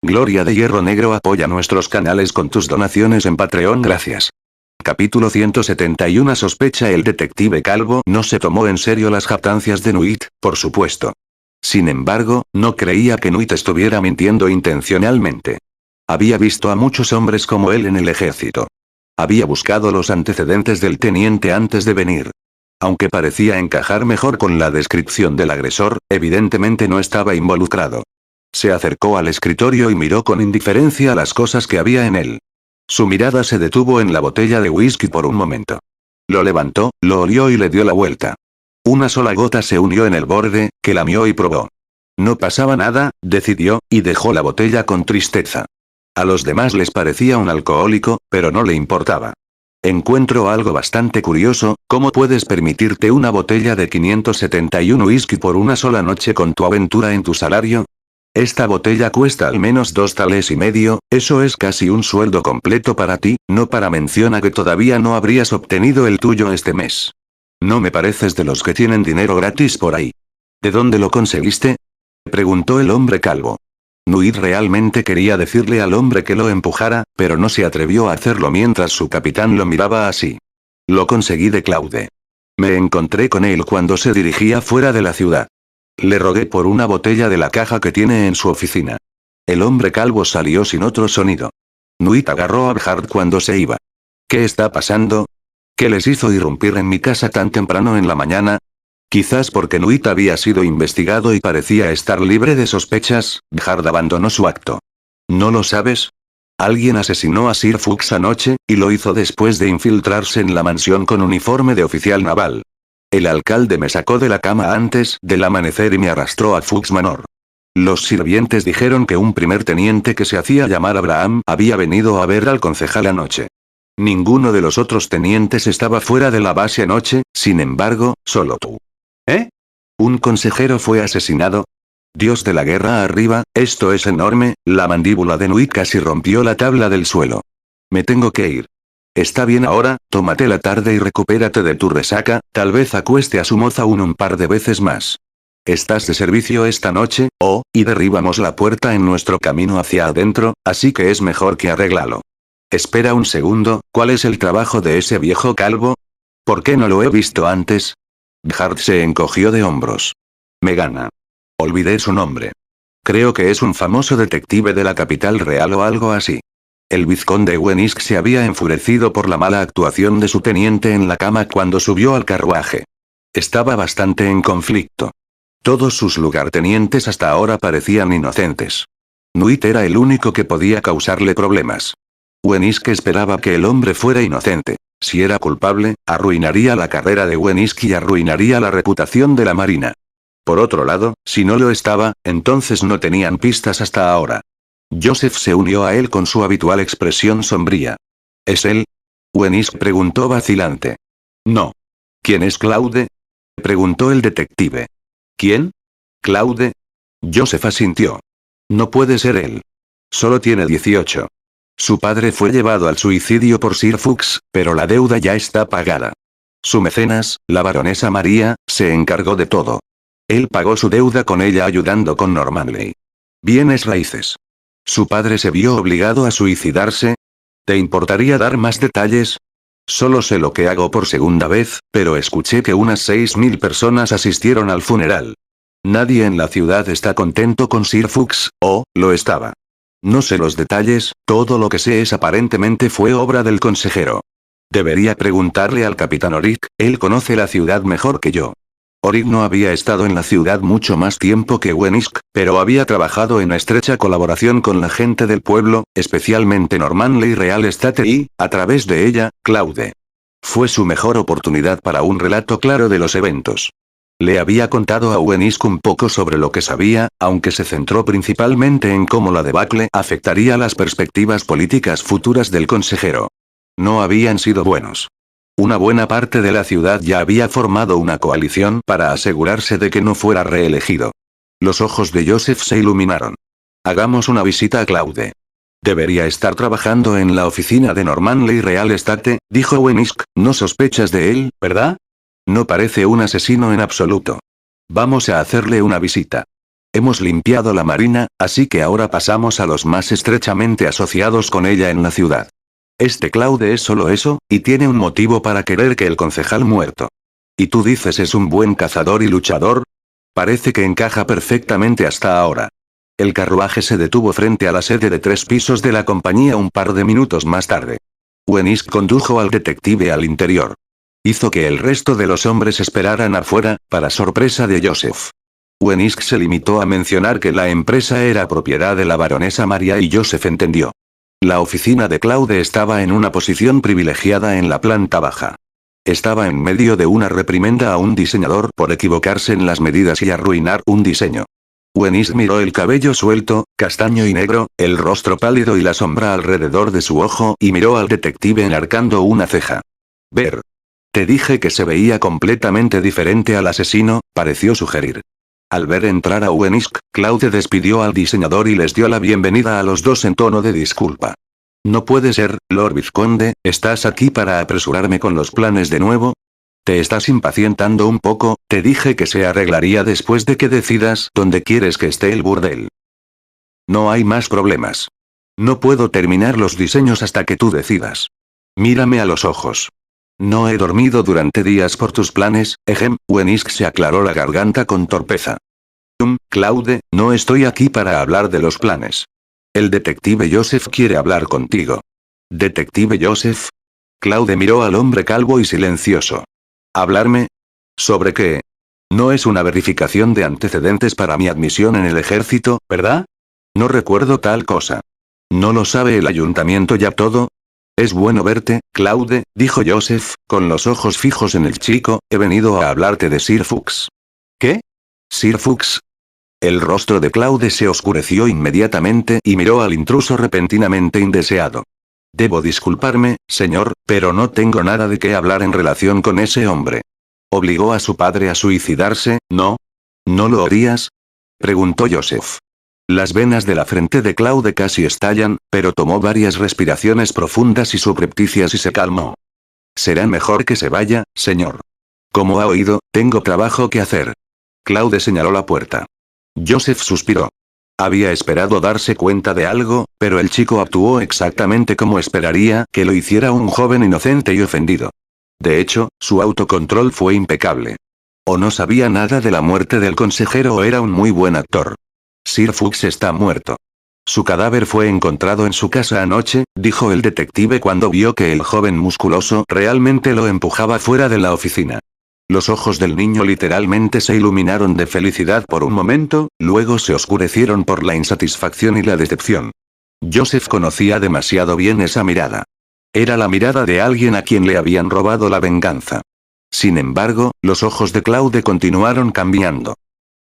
Gloria de Hierro Negro apoya nuestros canales con tus donaciones en Patreon, gracias. Capítulo 171. Sospecha el detective Calvo no se tomó en serio las jactancias de Nuit, por supuesto. Sin embargo, no creía que Nuit estuviera mintiendo intencionalmente. Había visto a muchos hombres como él en el ejército. Había buscado los antecedentes del teniente antes de venir. Aunque parecía encajar mejor con la descripción del agresor, evidentemente no estaba involucrado. Se acercó al escritorio y miró con indiferencia las cosas que había en él. Su mirada se detuvo en la botella de whisky por un momento. Lo levantó, lo olió y le dio la vuelta. Una sola gota se unió en el borde, que lamió y probó. No pasaba nada, decidió, y dejó la botella con tristeza. A los demás les parecía un alcohólico, pero no le importaba. Encuentro algo bastante curioso, ¿cómo puedes permitirte una botella de 571 whisky por una sola noche con tu aventura en tu salario? Esta botella cuesta al menos 2,5 tales, eso es casi un sueldo completo para ti, no para menciona que todavía no habrías obtenido el tuyo este mes. No me pareces de los que tienen dinero gratis por ahí. ¿De dónde lo conseguiste?, preguntó el hombre calvo. Nuit realmente quería decirle al hombre que lo empujara, pero no se atrevió a hacerlo mientras su capitán lo miraba así. Lo conseguí de Claude. Me encontré con él cuando se dirigía fuera de la ciudad. Le rogué por una botella de la caja que tiene en su oficina. El hombre calvo salió sin otro sonido. Nuit agarró a Bhard cuando se iba. ¿Qué está pasando? ¿Qué les hizo irrumpir en mi casa tan temprano en la mañana? Quizás porque Nuit había sido investigado y parecía estar libre de sospechas, Bhard abandonó su acto. ¿No lo sabes? Alguien asesinó a Sir Fuchs anoche, y lo hizo después de infiltrarse en la mansión con uniforme de oficial naval. El alcalde me sacó de la cama antes del amanecer y me arrastró a Fuchs Manor. Los sirvientes dijeron que un primer teniente que se hacía llamar Abraham había venido a ver al concejal anoche. Ninguno de los otros tenientes estaba fuera de la base anoche, sin embargo, solo tú. ¿Eh? ¿Un consejero fue asesinado? Dios de la guerra arriba, esto es enorme, la mandíbula de Nuit casi rompió la tabla del suelo. Me tengo que ir. Está bien ahora, tómate la tarde y recupérate de tu resaca, tal vez acueste a su moza un par de veces más. Estás de servicio esta noche, y derribamos la puerta en nuestro camino hacia adentro, así que es mejor que arréglalo. Espera un segundo, ¿cuál es el trabajo de ese viejo calvo? ¿Por qué no lo he visto antes? Bhard se encogió de hombros. Me gana. Olvidé su nombre. Creo que es un famoso detective de la capital real o algo así. El vizconde Wenisk se había enfurecido por la mala actuación de su teniente en la cama cuando subió al carruaje. Estaba bastante en conflicto. Todos sus lugartenientes hasta ahora parecían inocentes. Nuit era el único que podía causarle problemas. Wenisk esperaba que el hombre fuera inocente. Si era culpable, arruinaría la carrera de Wenisk y arruinaría la reputación de la marina. Por otro lado, si no lo estaba, entonces no tenían pistas hasta ahora. Joseph se unió a él con su habitual expresión sombría. ¿Es él? Wenisk preguntó vacilante. No. ¿Quién es Claude? Preguntó el detective. ¿Quién? ¿Claude? Joseph asintió. No puede ser él. Solo tiene 18. Su padre fue llevado al suicidio por Sir Fuchs, pero la deuda ya está pagada. Su mecenas, la baronesa María, se encargó de todo. Él pagó su deuda con ella ayudando con Normanley. Bienes raíces. ¿Su padre se vio obligado a suicidarse? ¿Te importaría dar más detalles? Solo sé lo que hago por segunda vez, pero escuché que unas 6.000 personas asistieron al funeral. Nadie en la ciudad está contento con Sir Fuchs, lo estaba. No sé los detalles, todo lo que sé es aparentemente fue obra del consejero. Debería preguntarle al capitán Orik, él conoce la ciudad mejor que yo. Orik no había estado en la ciudad mucho más tiempo que Wenisk, pero había trabajado en estrecha colaboración con la gente del pueblo, especialmente Normanley Real Estate y, a través de ella, Claude. Fue su mejor oportunidad para un relato claro de los eventos. Le había contado a Wenisk un poco sobre lo que sabía, aunque se centró principalmente en cómo la debacle afectaría las perspectivas políticas futuras del consejero. No habían sido buenos. Una buena parte de la ciudad ya había formado una coalición para asegurarse de que no fuera reelegido. Los ojos de Joseph se iluminaron. Hagamos una visita a Claude. Debería estar trabajando en la oficina de Normanley Real Estate, dijo Wenisk, no sospechas de él, ¿verdad? No parece un asesino en absoluto. Vamos a hacerle una visita. Hemos limpiado la marina, así que ahora pasamos a los más estrechamente asociados con ella en la ciudad. Este Claude es solo eso, y tiene un motivo para querer que el concejal muerto. ¿Y tú dices es un buen cazador y luchador? Parece que encaja perfectamente hasta ahora. El carruaje se detuvo frente a la sede de 3 pisos de la compañía un par de minutos más tarde. Wenisk condujo al detective al interior. Hizo que el resto de los hombres esperaran afuera, para sorpresa de Joseph. Wenisk se limitó a mencionar que la empresa era propiedad de la baronesa Maria y Joseph entendió. La oficina de Claude estaba en una posición privilegiada en la planta baja. Estaba en medio de una reprimenda a un diseñador por equivocarse en las medidas y arruinar un diseño. Wenisk miró el cabello suelto, castaño y negro, el rostro pálido y la sombra alrededor de su ojo y miró al detective enarcando una ceja. Ver. Te dije que se veía completamente diferente al asesino, pareció sugerir. Al ver entrar a Wenisk, Claude despidió al diseñador y les dio la bienvenida a los dos en tono de disculpa. No puede ser, Lord Vizconde, ¿estás aquí para apresurarme con los planes de nuevo? Te estás impacientando un poco, te dije que se arreglaría después de que decidas dónde quieres que esté el burdel. No hay más problemas. No puedo terminar los diseños hasta que tú decidas. Mírame a los ojos. No he dormido durante días por tus planes, Wenisk se aclaró la garganta con torpeza. Claude, no estoy aquí para hablar de los planes. El detective Joseph quiere hablar contigo. ¿Detective Joseph? Claude miró al hombre calvo y silencioso. ¿Hablarme? ¿Sobre qué? No es una verificación de antecedentes para mi admisión en el ejército, ¿verdad? No recuerdo tal cosa. ¿No lo sabe el ayuntamiento ya todo? Es bueno verte, Claude, dijo Joseph, con los ojos fijos en el chico, he venido a hablarte de Sir Fuchs. ¿Qué? ¿Sir Fuchs? El rostro de Claude se oscureció inmediatamente y miró al intruso repentinamente indeseado. Debo disculparme, señor, pero no tengo nada de qué hablar en relación con ese hombre. ¿Obligó a su padre a suicidarse, no? ¿No lo harías? Preguntó Joseph. Las venas de la frente de Claude casi estallan, pero tomó varias respiraciones profundas y subrepticias y se calmó. Será mejor que se vaya, señor. Como ha oído, tengo trabajo que hacer. Claude señaló la puerta. Joseph suspiró. Había esperado darse cuenta de algo, pero el chico actuó exactamente como esperaría que lo hiciera un joven inocente y ofendido. De hecho, su autocontrol fue impecable. O no sabía nada de la muerte del consejero o era un muy buen actor. Sir Fuchs está muerto. Su cadáver fue encontrado en su casa anoche, dijo el detective cuando vio que el joven musculoso realmente lo empujaba fuera de la oficina. Los ojos del niño literalmente se iluminaron de felicidad por un momento, luego se oscurecieron por la insatisfacción y la decepción. Joseph conocía demasiado bien esa mirada. Era la mirada de alguien a quien le habían robado la venganza. Sin embargo, los ojos de Claude continuaron cambiando.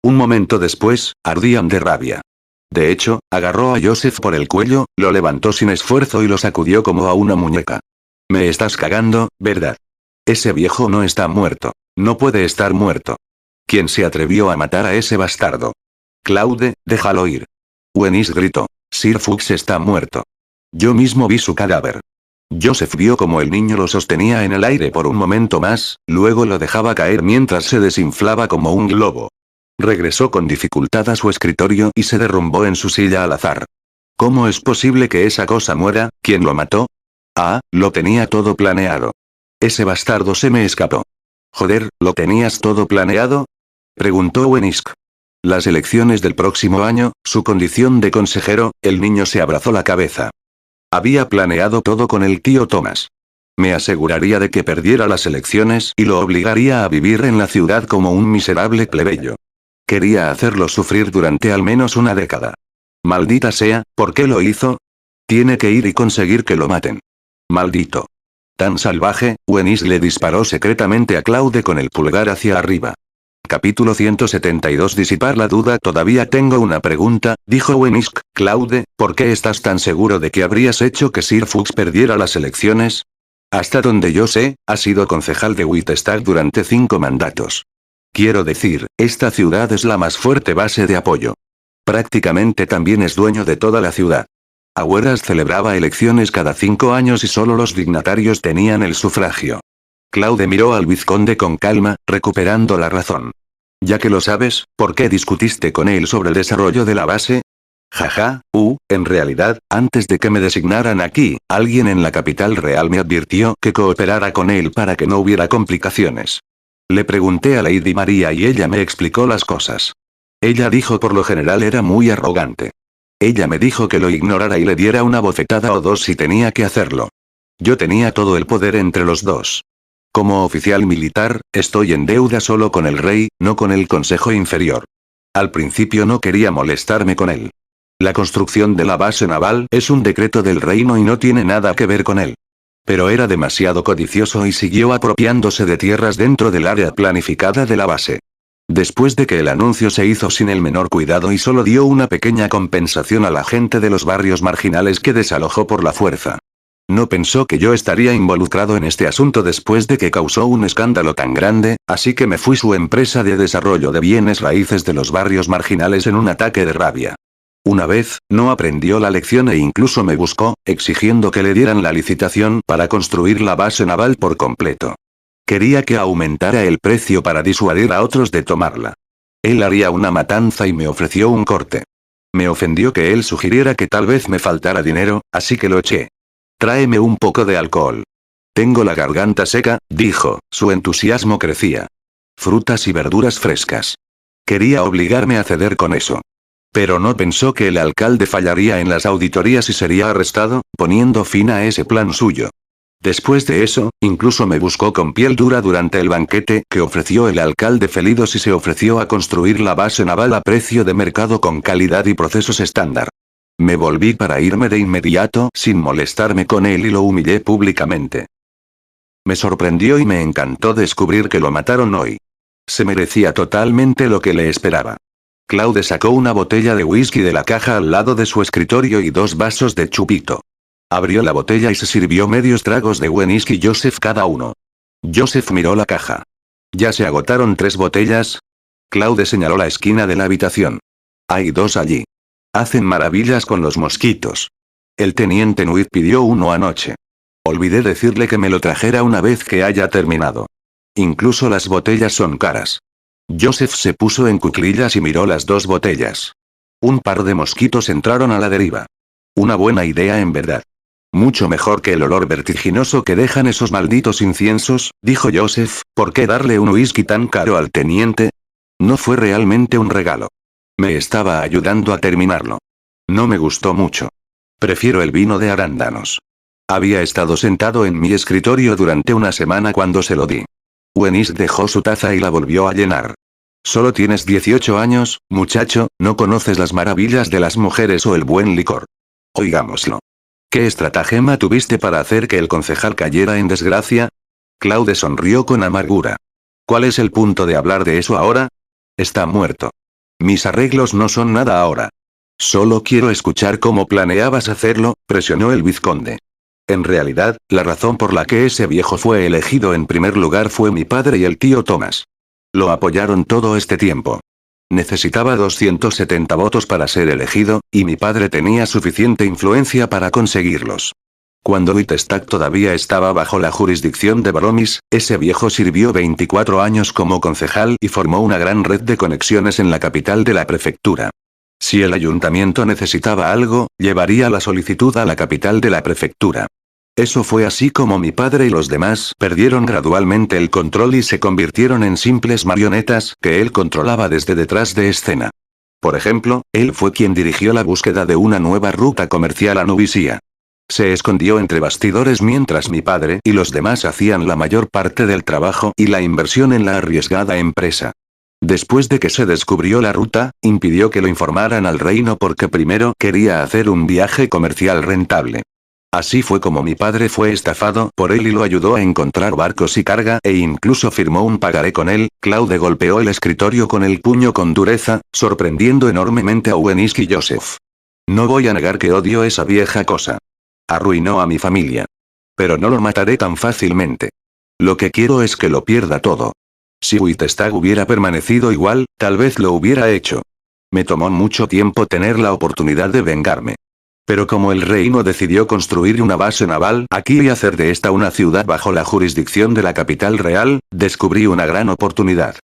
Un momento después, ardían de rabia. De hecho, agarró a Joseph por el cuello, lo levantó sin esfuerzo y lo sacudió como a una muñeca. Me estás cagando, ¿verdad? Ese viejo no está muerto. No puede estar muerto. ¿Quién se atrevió a matar a ese bastardo? Claude, déjalo ir. Wenisk gritó. Sir Fuchs está muerto. Yo mismo vi su cadáver. Joseph vio como el niño lo sostenía en el aire por un momento más, luego lo dejaba caer mientras se desinflaba como un globo. Regresó con dificultad a su escritorio y se derrumbó en su silla al azar. ¿Cómo es posible que esa cosa muera? ¿Quién lo mató? Ah, lo tenía todo planeado. Ese bastardo se me escapó. Joder, ¿lo tenías todo planeado? Preguntó Wenisk. Las elecciones del próximo año, su condición de consejero, el niño se abrazó la cabeza. Había planeado todo con el tío Thomas. Me aseguraría de que perdiera las elecciones y lo obligaría a vivir en la ciudad como un miserable plebeyo. Quería hacerlo sufrir durante al menos una década. Maldita sea, ¿por qué lo hizo? Tiene que ir y conseguir que lo maten. Maldito. Tan salvaje, Wenisk le disparó secretamente a Claude con el pulgar hacia arriba. Capítulo 172 Disipar la duda. Todavía tengo una pregunta, dijo Wenisk. Claude, ¿por qué estás tan seguro de que habrías hecho que Sir Fuchs perdiera las elecciones? Hasta donde yo sé, ha sido concejal de Whitestad durante 5 mandatos. Quiero decir, esta ciudad es la más fuerte base de apoyo. Prácticamente también es dueño de toda la ciudad. Agueras celebraba elecciones cada 5 años y solo los dignatarios tenían el sufragio. Claude miró al vizconde con calma, recuperando la razón. Ya que lo sabes, ¿por qué discutiste con él sobre el desarrollo de la base? Jaja, en realidad, antes de que me designaran aquí, alguien en la capital real me advirtió que cooperara con él para que no hubiera complicaciones. Le pregunté a Lady María y ella me explicó las cosas. Ella dijo por lo general era muy arrogante. Ella me dijo que lo ignorara y le diera una bofetada o dos si tenía que hacerlo. Yo tenía todo el poder entre los dos. Como oficial militar, estoy en deuda solo con el rey, no con el consejo inferior. Al principio no quería molestarme con él. La construcción de la base naval es un decreto del reino y no tiene nada que ver con él. Pero era demasiado codicioso y siguió apropiándose de tierras dentro del área planificada de la base. Después de que el anuncio se hizo sin el menor cuidado y solo dio una pequeña compensación a la gente de los barrios marginales que desalojó por la fuerza. No pensó que yo estaría involucrado en este asunto después de que causó un escándalo tan grande, así que me fui su empresa de desarrollo de bienes raíces de los barrios marginales en un ataque de rabia. Una vez, no aprendió la lección e incluso me buscó, exigiendo que le dieran la licitación para construir la base naval por completo. Quería que aumentara el precio para disuadir a otros de tomarla. Él haría una matanza y me ofreció un corte. Me ofendió que él sugiriera que tal vez me faltara dinero, así que lo eché. Tráeme un poco de alcohol. Tengo la garganta seca, dijo, su entusiasmo crecía. Frutas y verduras frescas. Quería obligarme a ceder con eso. Pero no pensó que el alcalde fallaría en las auditorías y sería arrestado, poniendo fin a ese plan suyo. Después de eso, incluso me buscó con piel dura durante el banquete que ofreció el alcalde Felidos y se ofreció a construir la base naval a precio de mercado con calidad y procesos estándar. Me volví para irme de inmediato sin molestarme con él y lo humillé públicamente. Me sorprendió y me encantó descubrir que lo mataron hoy. Se merecía totalmente lo que le esperaba. Claude sacó una botella de whisky de la caja al lado de su escritorio y 2 vasos de chupito. Abrió la botella y se sirvió medios tragos de whisky Joseph cada uno. Joseph miró la caja. ¿Ya se agotaron 3 botellas? Claude señaló la esquina de la habitación. Hay 2 allí. Hacen maravillas con los mosquitos. El teniente Nuit pidió uno anoche. Olvidé decirle que me lo trajera una vez que haya terminado. Incluso las botellas son caras. Joseph se puso en cuclillas y miró las 2 botellas. Un par de mosquitos entraron a la deriva. Una buena idea en verdad. Mucho mejor que el olor vertiginoso que dejan esos malditos inciensos, dijo Joseph, ¿por qué darle un whisky tan caro al teniente? No fue realmente un regalo. Me estaba ayudando a terminarlo. No me gustó mucho. Prefiero el vino de arándanos. Había estado sentado en mi escritorio durante una semana cuando se lo di. Wenis dejó su taza y la volvió a llenar. Solo tienes 18 años, muchacho, no conoces las maravillas de las mujeres o el buen licor. Oigámoslo. ¿Qué estratagema tuviste para hacer que el concejal cayera en desgracia? Claude sonrió con amargura. ¿Cuál es el punto de hablar de eso ahora? Está muerto. Mis arreglos no son nada ahora. Solo quiero escuchar cómo planeabas hacerlo, presionó el vizconde. En realidad, la razón por la que ese viejo fue elegido en primer lugar fue mi padre y el tío Thomas. Lo apoyaron todo este tiempo. Necesitaba 270 votos para ser elegido, y mi padre tenía suficiente influencia para conseguirlos. Cuando Whitestack todavía estaba bajo la jurisdicción de Bromis, ese viejo sirvió 24 años como concejal y formó una gran red de conexiones en la capital de la prefectura. Si el ayuntamiento necesitaba algo, llevaría la solicitud a la capital de la prefectura. Eso fue así como mi padre y los demás perdieron gradualmente el control y se convirtieron en simples marionetas que él controlaba desde detrás de escena. Por ejemplo, él fue quien dirigió la búsqueda de una nueva ruta comercial a Nubisia. Se escondió entre bastidores mientras mi padre y los demás hacían la mayor parte del trabajo y la inversión en la arriesgada empresa. Después de que se descubrió la ruta, impidió que lo informaran al reino porque primero quería hacer un viaje comercial rentable. Así fue como mi padre fue estafado por él y lo ayudó a encontrar barcos y carga e incluso firmó un pagaré con él. Claude golpeó el escritorio con el puño con dureza, sorprendiendo enormemente a Wenis y Joseph. No voy a negar que odio esa vieja cosa. Arruinó a mi familia. Pero no lo mataré tan fácilmente. Lo que quiero es que lo pierda todo. Si Whitestack hubiera permanecido igual, tal vez lo hubiera hecho. Me tomó mucho tiempo tener la oportunidad de vengarme. Pero como el reino decidió construir una base naval aquí y hacer de esta una ciudad bajo la jurisdicción de la capital real, descubrí una gran oportunidad.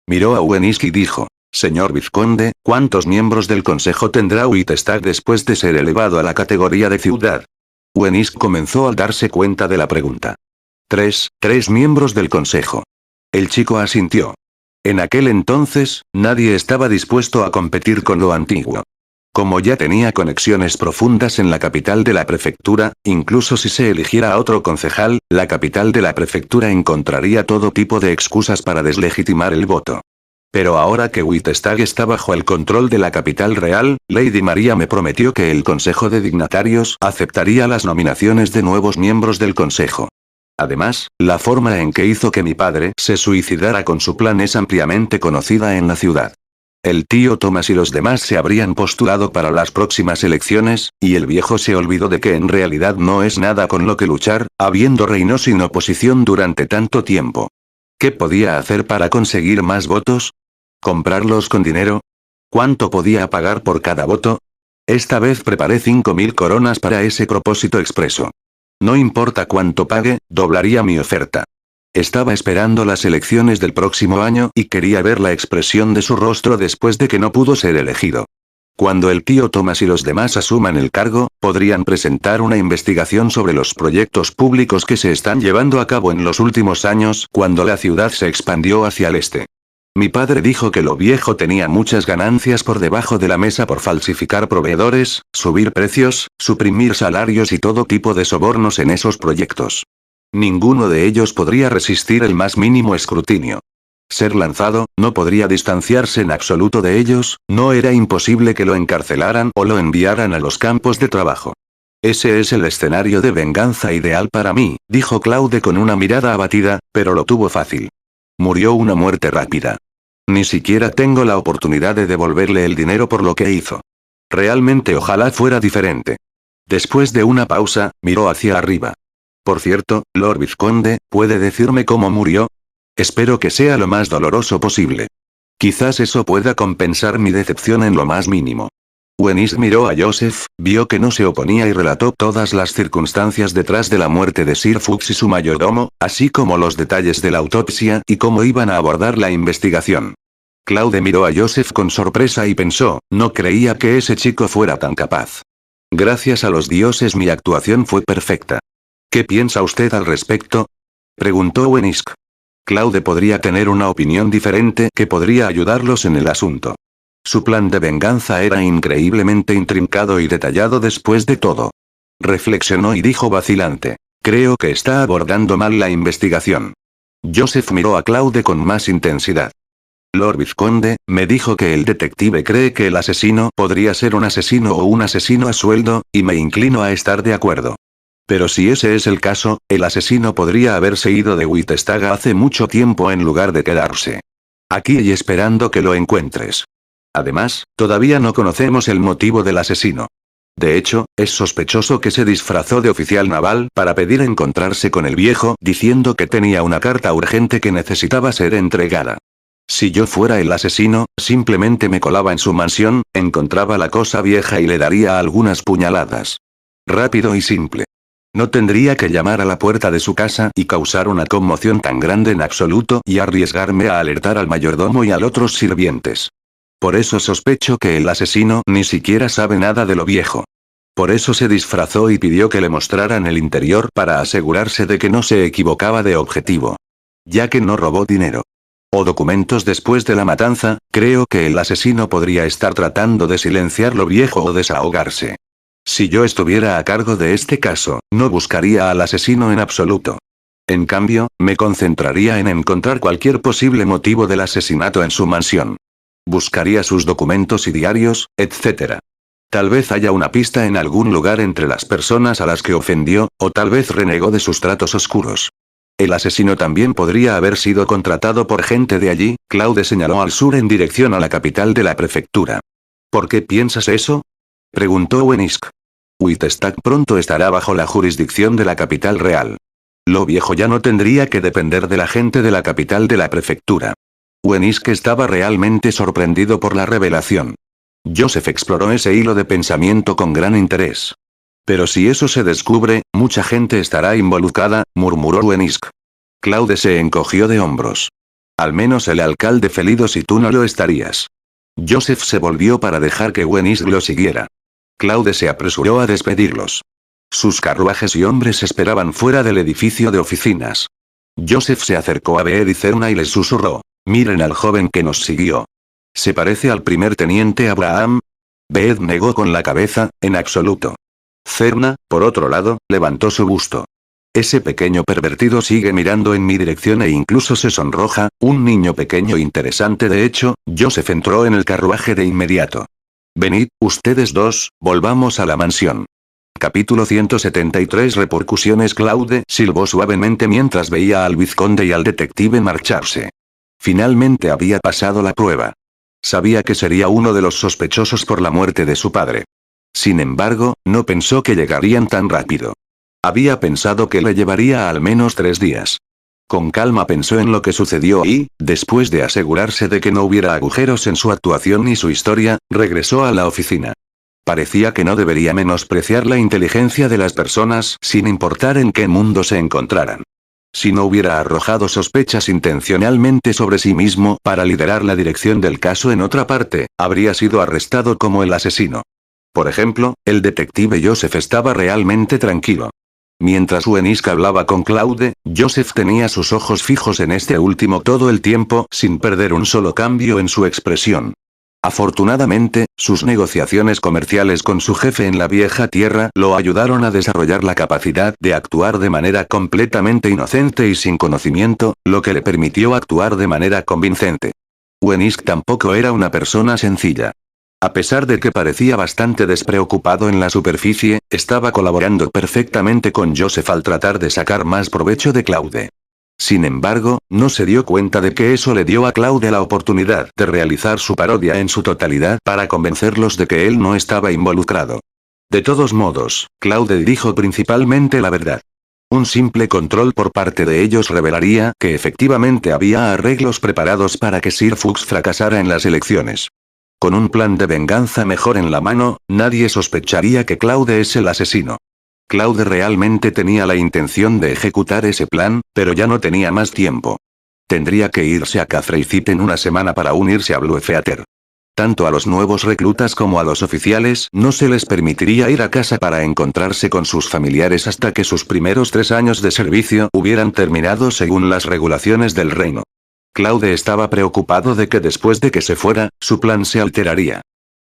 Miró a Wenisk y dijo: Señor vizconde, ¿cuántos miembros del consejo tendrá Whitestad después de ser elevado a la categoría de ciudad? Wenisk comenzó al darse cuenta de la pregunta. Tres miembros del consejo. El chico asintió. En aquel entonces, nadie estaba dispuesto a competir con lo antiguo. Como ya tenía conexiones profundas en la capital de la prefectura, incluso si se eligiera a otro concejal, la capital de la prefectura encontraría todo tipo de excusas para deslegitimar el voto. Pero ahora que Whitestad está bajo el control de la capital real, Lady María me prometió que el Consejo de Dignatarios aceptaría las nominaciones de nuevos miembros del Consejo. Además, la forma en que hizo que mi padre se suicidara con su plan es ampliamente conocida en la ciudad. El tío Thomas y los demás se habrían postulado para las próximas elecciones, y el viejo se olvidó de que en realidad no es nada con lo que luchar, habiendo reinado sin oposición durante tanto tiempo. ¿Qué podía hacer para conseguir más votos? ¿Comprarlos con dinero? ¿Cuánto podía pagar por cada voto? Esta vez preparé 5.000 coronas para ese propósito expreso. No importa cuánto pague, doblaría mi oferta. Estaba esperando las elecciones del próximo año y quería ver la expresión de su rostro después de que no pudo ser elegido. Cuando el tío Thomas y los demás asuman el cargo, podrían presentar una investigación sobre los proyectos públicos que se están llevando a cabo en los últimos años, cuando la ciudad se expandió hacia el este. Mi padre dijo que lo viejo tenía muchas ganancias por debajo de la mesa por falsificar proveedores, subir precios, suprimir salarios y todo tipo de sobornos en esos proyectos. Ninguno de ellos podría resistir el más mínimo escrutinio. Ser lanzado, no podría distanciarse en absoluto de ellos, no era imposible que lo encarcelaran o lo enviaran a los campos de trabajo. Ese es el escenario de venganza ideal para mí, dijo Claude con una mirada abatida, pero lo tuvo fácil. Murió una muerte rápida. Ni siquiera tengo la oportunidad de devolverle el dinero por lo que hizo. Realmente ojalá fuera diferente. Después de una pausa, miró hacia arriba. Por cierto, Lord Vizconde, ¿puede decirme cómo murió? Espero que sea lo más doloroso posible. Quizás eso pueda compensar mi decepción en lo más mínimo. Wenisk miró a Joseph, vio que no se oponía y relató todas las circunstancias detrás de la muerte de Sir Fuchs y su mayordomo, así como los detalles de la autopsia y cómo iban a abordar la investigación. Claude miró a Joseph con sorpresa y pensó, no creía que ese chico fuera tan capaz. Gracias a los dioses mi actuación fue perfecta. ¿Qué piensa usted al respecto? Preguntó Wenisk. Claude podría tener una opinión diferente que podría ayudarlos en el asunto. Su plan de venganza era increíblemente intrincado y detallado después de todo. Reflexionó y dijo vacilante. Creo que está abordando mal la investigación. Joseph miró a Claude con más intensidad. Lord Vizconde, me dijo que el detective cree que el asesino podría ser un asesino o un asesino a sueldo, y me inclino a estar de acuerdo. Pero si ese es el caso, el asesino podría haberse ido de Whitestad hace mucho tiempo en lugar de quedarse aquí y esperando que lo encuentres. Además, todavía no conocemos el motivo del asesino. De hecho, es sospechoso que se disfrazó de oficial naval para pedir encontrarse con el viejo, diciendo que tenía una carta urgente que necesitaba ser entregada. Si yo fuera el asesino, simplemente me colaba en su mansión, encontraba la cosa vieja y le daría algunas puñaladas. Rápido y simple. No tendría que llamar a la puerta de su casa y causar una conmoción tan grande en absoluto y arriesgarme a alertar al mayordomo y a los otros sirvientes. Por eso sospecho que el asesino ni siquiera sabe nada de lo viejo. Por eso se disfrazó y pidió que le mostraran el interior para asegurarse de que no se equivocaba de objetivo. Ya que no robó dinero o documentos después de la matanza, creo que el asesino podría estar tratando de silenciar lo viejo o desahogarse. Si yo estuviera a cargo de este caso, no buscaría al asesino en absoluto. En cambio, me concentraría en encontrar cualquier posible motivo del asesinato en su mansión. Buscaría sus documentos y diarios, etc. Tal vez haya una pista en algún lugar entre las personas a las que ofendió, o tal vez renegó de sus tratos oscuros. El asesino también podría haber sido contratado por gente de allí, Claude señaló al sur en dirección a la capital de la prefectura. ¿Por qué piensas eso? Preguntó Wenisk. Whitestad pronto estará bajo la jurisdicción de la capital real. Lo viejo ya no tendría que depender de la gente de la capital de la prefectura. Wenisk estaba realmente sorprendido por la revelación. Joseph exploró ese hilo de pensamiento con gran interés. Pero si eso se descubre, mucha gente estará involucrada, murmuró Wenisk. Claude se encogió de hombros. Al menos el alcalde felido si tú no lo estarías. Joseph se volvió para dejar que Wenisk lo siguiera. Claude se apresuró a despedirlos. Sus carruajes y hombres esperaban fuera del edificio de oficinas. Joseph se acercó a Beed y Cerna y les susurró: «Miren al joven que nos siguió. ¿Se parece al primer teniente Abraham?» Beed negó con la cabeza: «En absoluto». Cerna, por otro lado, levantó su busto. «Ese pequeño pervertido sigue mirando en mi dirección e incluso se sonroja, un niño pequeño interesante de hecho». Joseph entró en el carruaje de inmediato. «Venid, ustedes dos, volvamos a la mansión». Capítulo 173 Repercusiones. Claude silbó suavemente mientras veía al vizconde y al detective marcharse. Finalmente había pasado la prueba. Sabía que sería uno de los sospechosos por la muerte de su padre. Sin embargo, no pensó que llegarían tan rápido. Había pensado que le llevaría al menos 3 días. Con calma pensó en lo que sucedió y, después de asegurarse de que no hubiera agujeros en su actuación ni su historia, regresó a la oficina. Parecía que no debería menospreciar la inteligencia de las personas sin importar en qué mundo se encontraran. Si no hubiera arrojado sospechas intencionalmente sobre sí mismo para liderar la dirección del caso en otra parte, habría sido arrestado como el asesino. Por ejemplo, el detective Joseph estaba realmente tranquilo. Mientras Wenisk hablaba con Claude, Joseph tenía sus ojos fijos en este último todo el tiempo sin perder un solo cambio en su expresión. Afortunadamente, sus negociaciones comerciales con su jefe en la vieja tierra lo ayudaron a desarrollar la capacidad de actuar de manera completamente inocente y sin conocimiento, lo que le permitió actuar de manera convincente. Wenisk tampoco era una persona sencilla. A pesar de que parecía bastante despreocupado en la superficie, estaba colaborando perfectamente con Joseph al tratar de sacar más provecho de Claude. Sin embargo, no se dio cuenta de que eso le dio a Claude la oportunidad de realizar su parodia en su totalidad para convencerlos de que él no estaba involucrado. De todos modos, Claude dijo principalmente la verdad. Un simple control por parte de ellos revelaría que efectivamente había arreglos preparados para que Sir Fuchs fracasara en las elecciones. Con un plan de venganza mejor en la mano, nadie sospecharía que Claude es el asesino. Claude realmente tenía la intención de ejecutar ese plan, pero ya no tenía más tiempo. Tendría que irse a Cathreycit en una semana para unirse a Bluetheater. Tanto a los nuevos reclutas como a los oficiales no se les permitiría ir a casa para encontrarse con sus familiares hasta que sus primeros 3 años de servicio hubieran terminado según las regulaciones del reino. Claude estaba preocupado de que después de que se fuera, su plan se alteraría.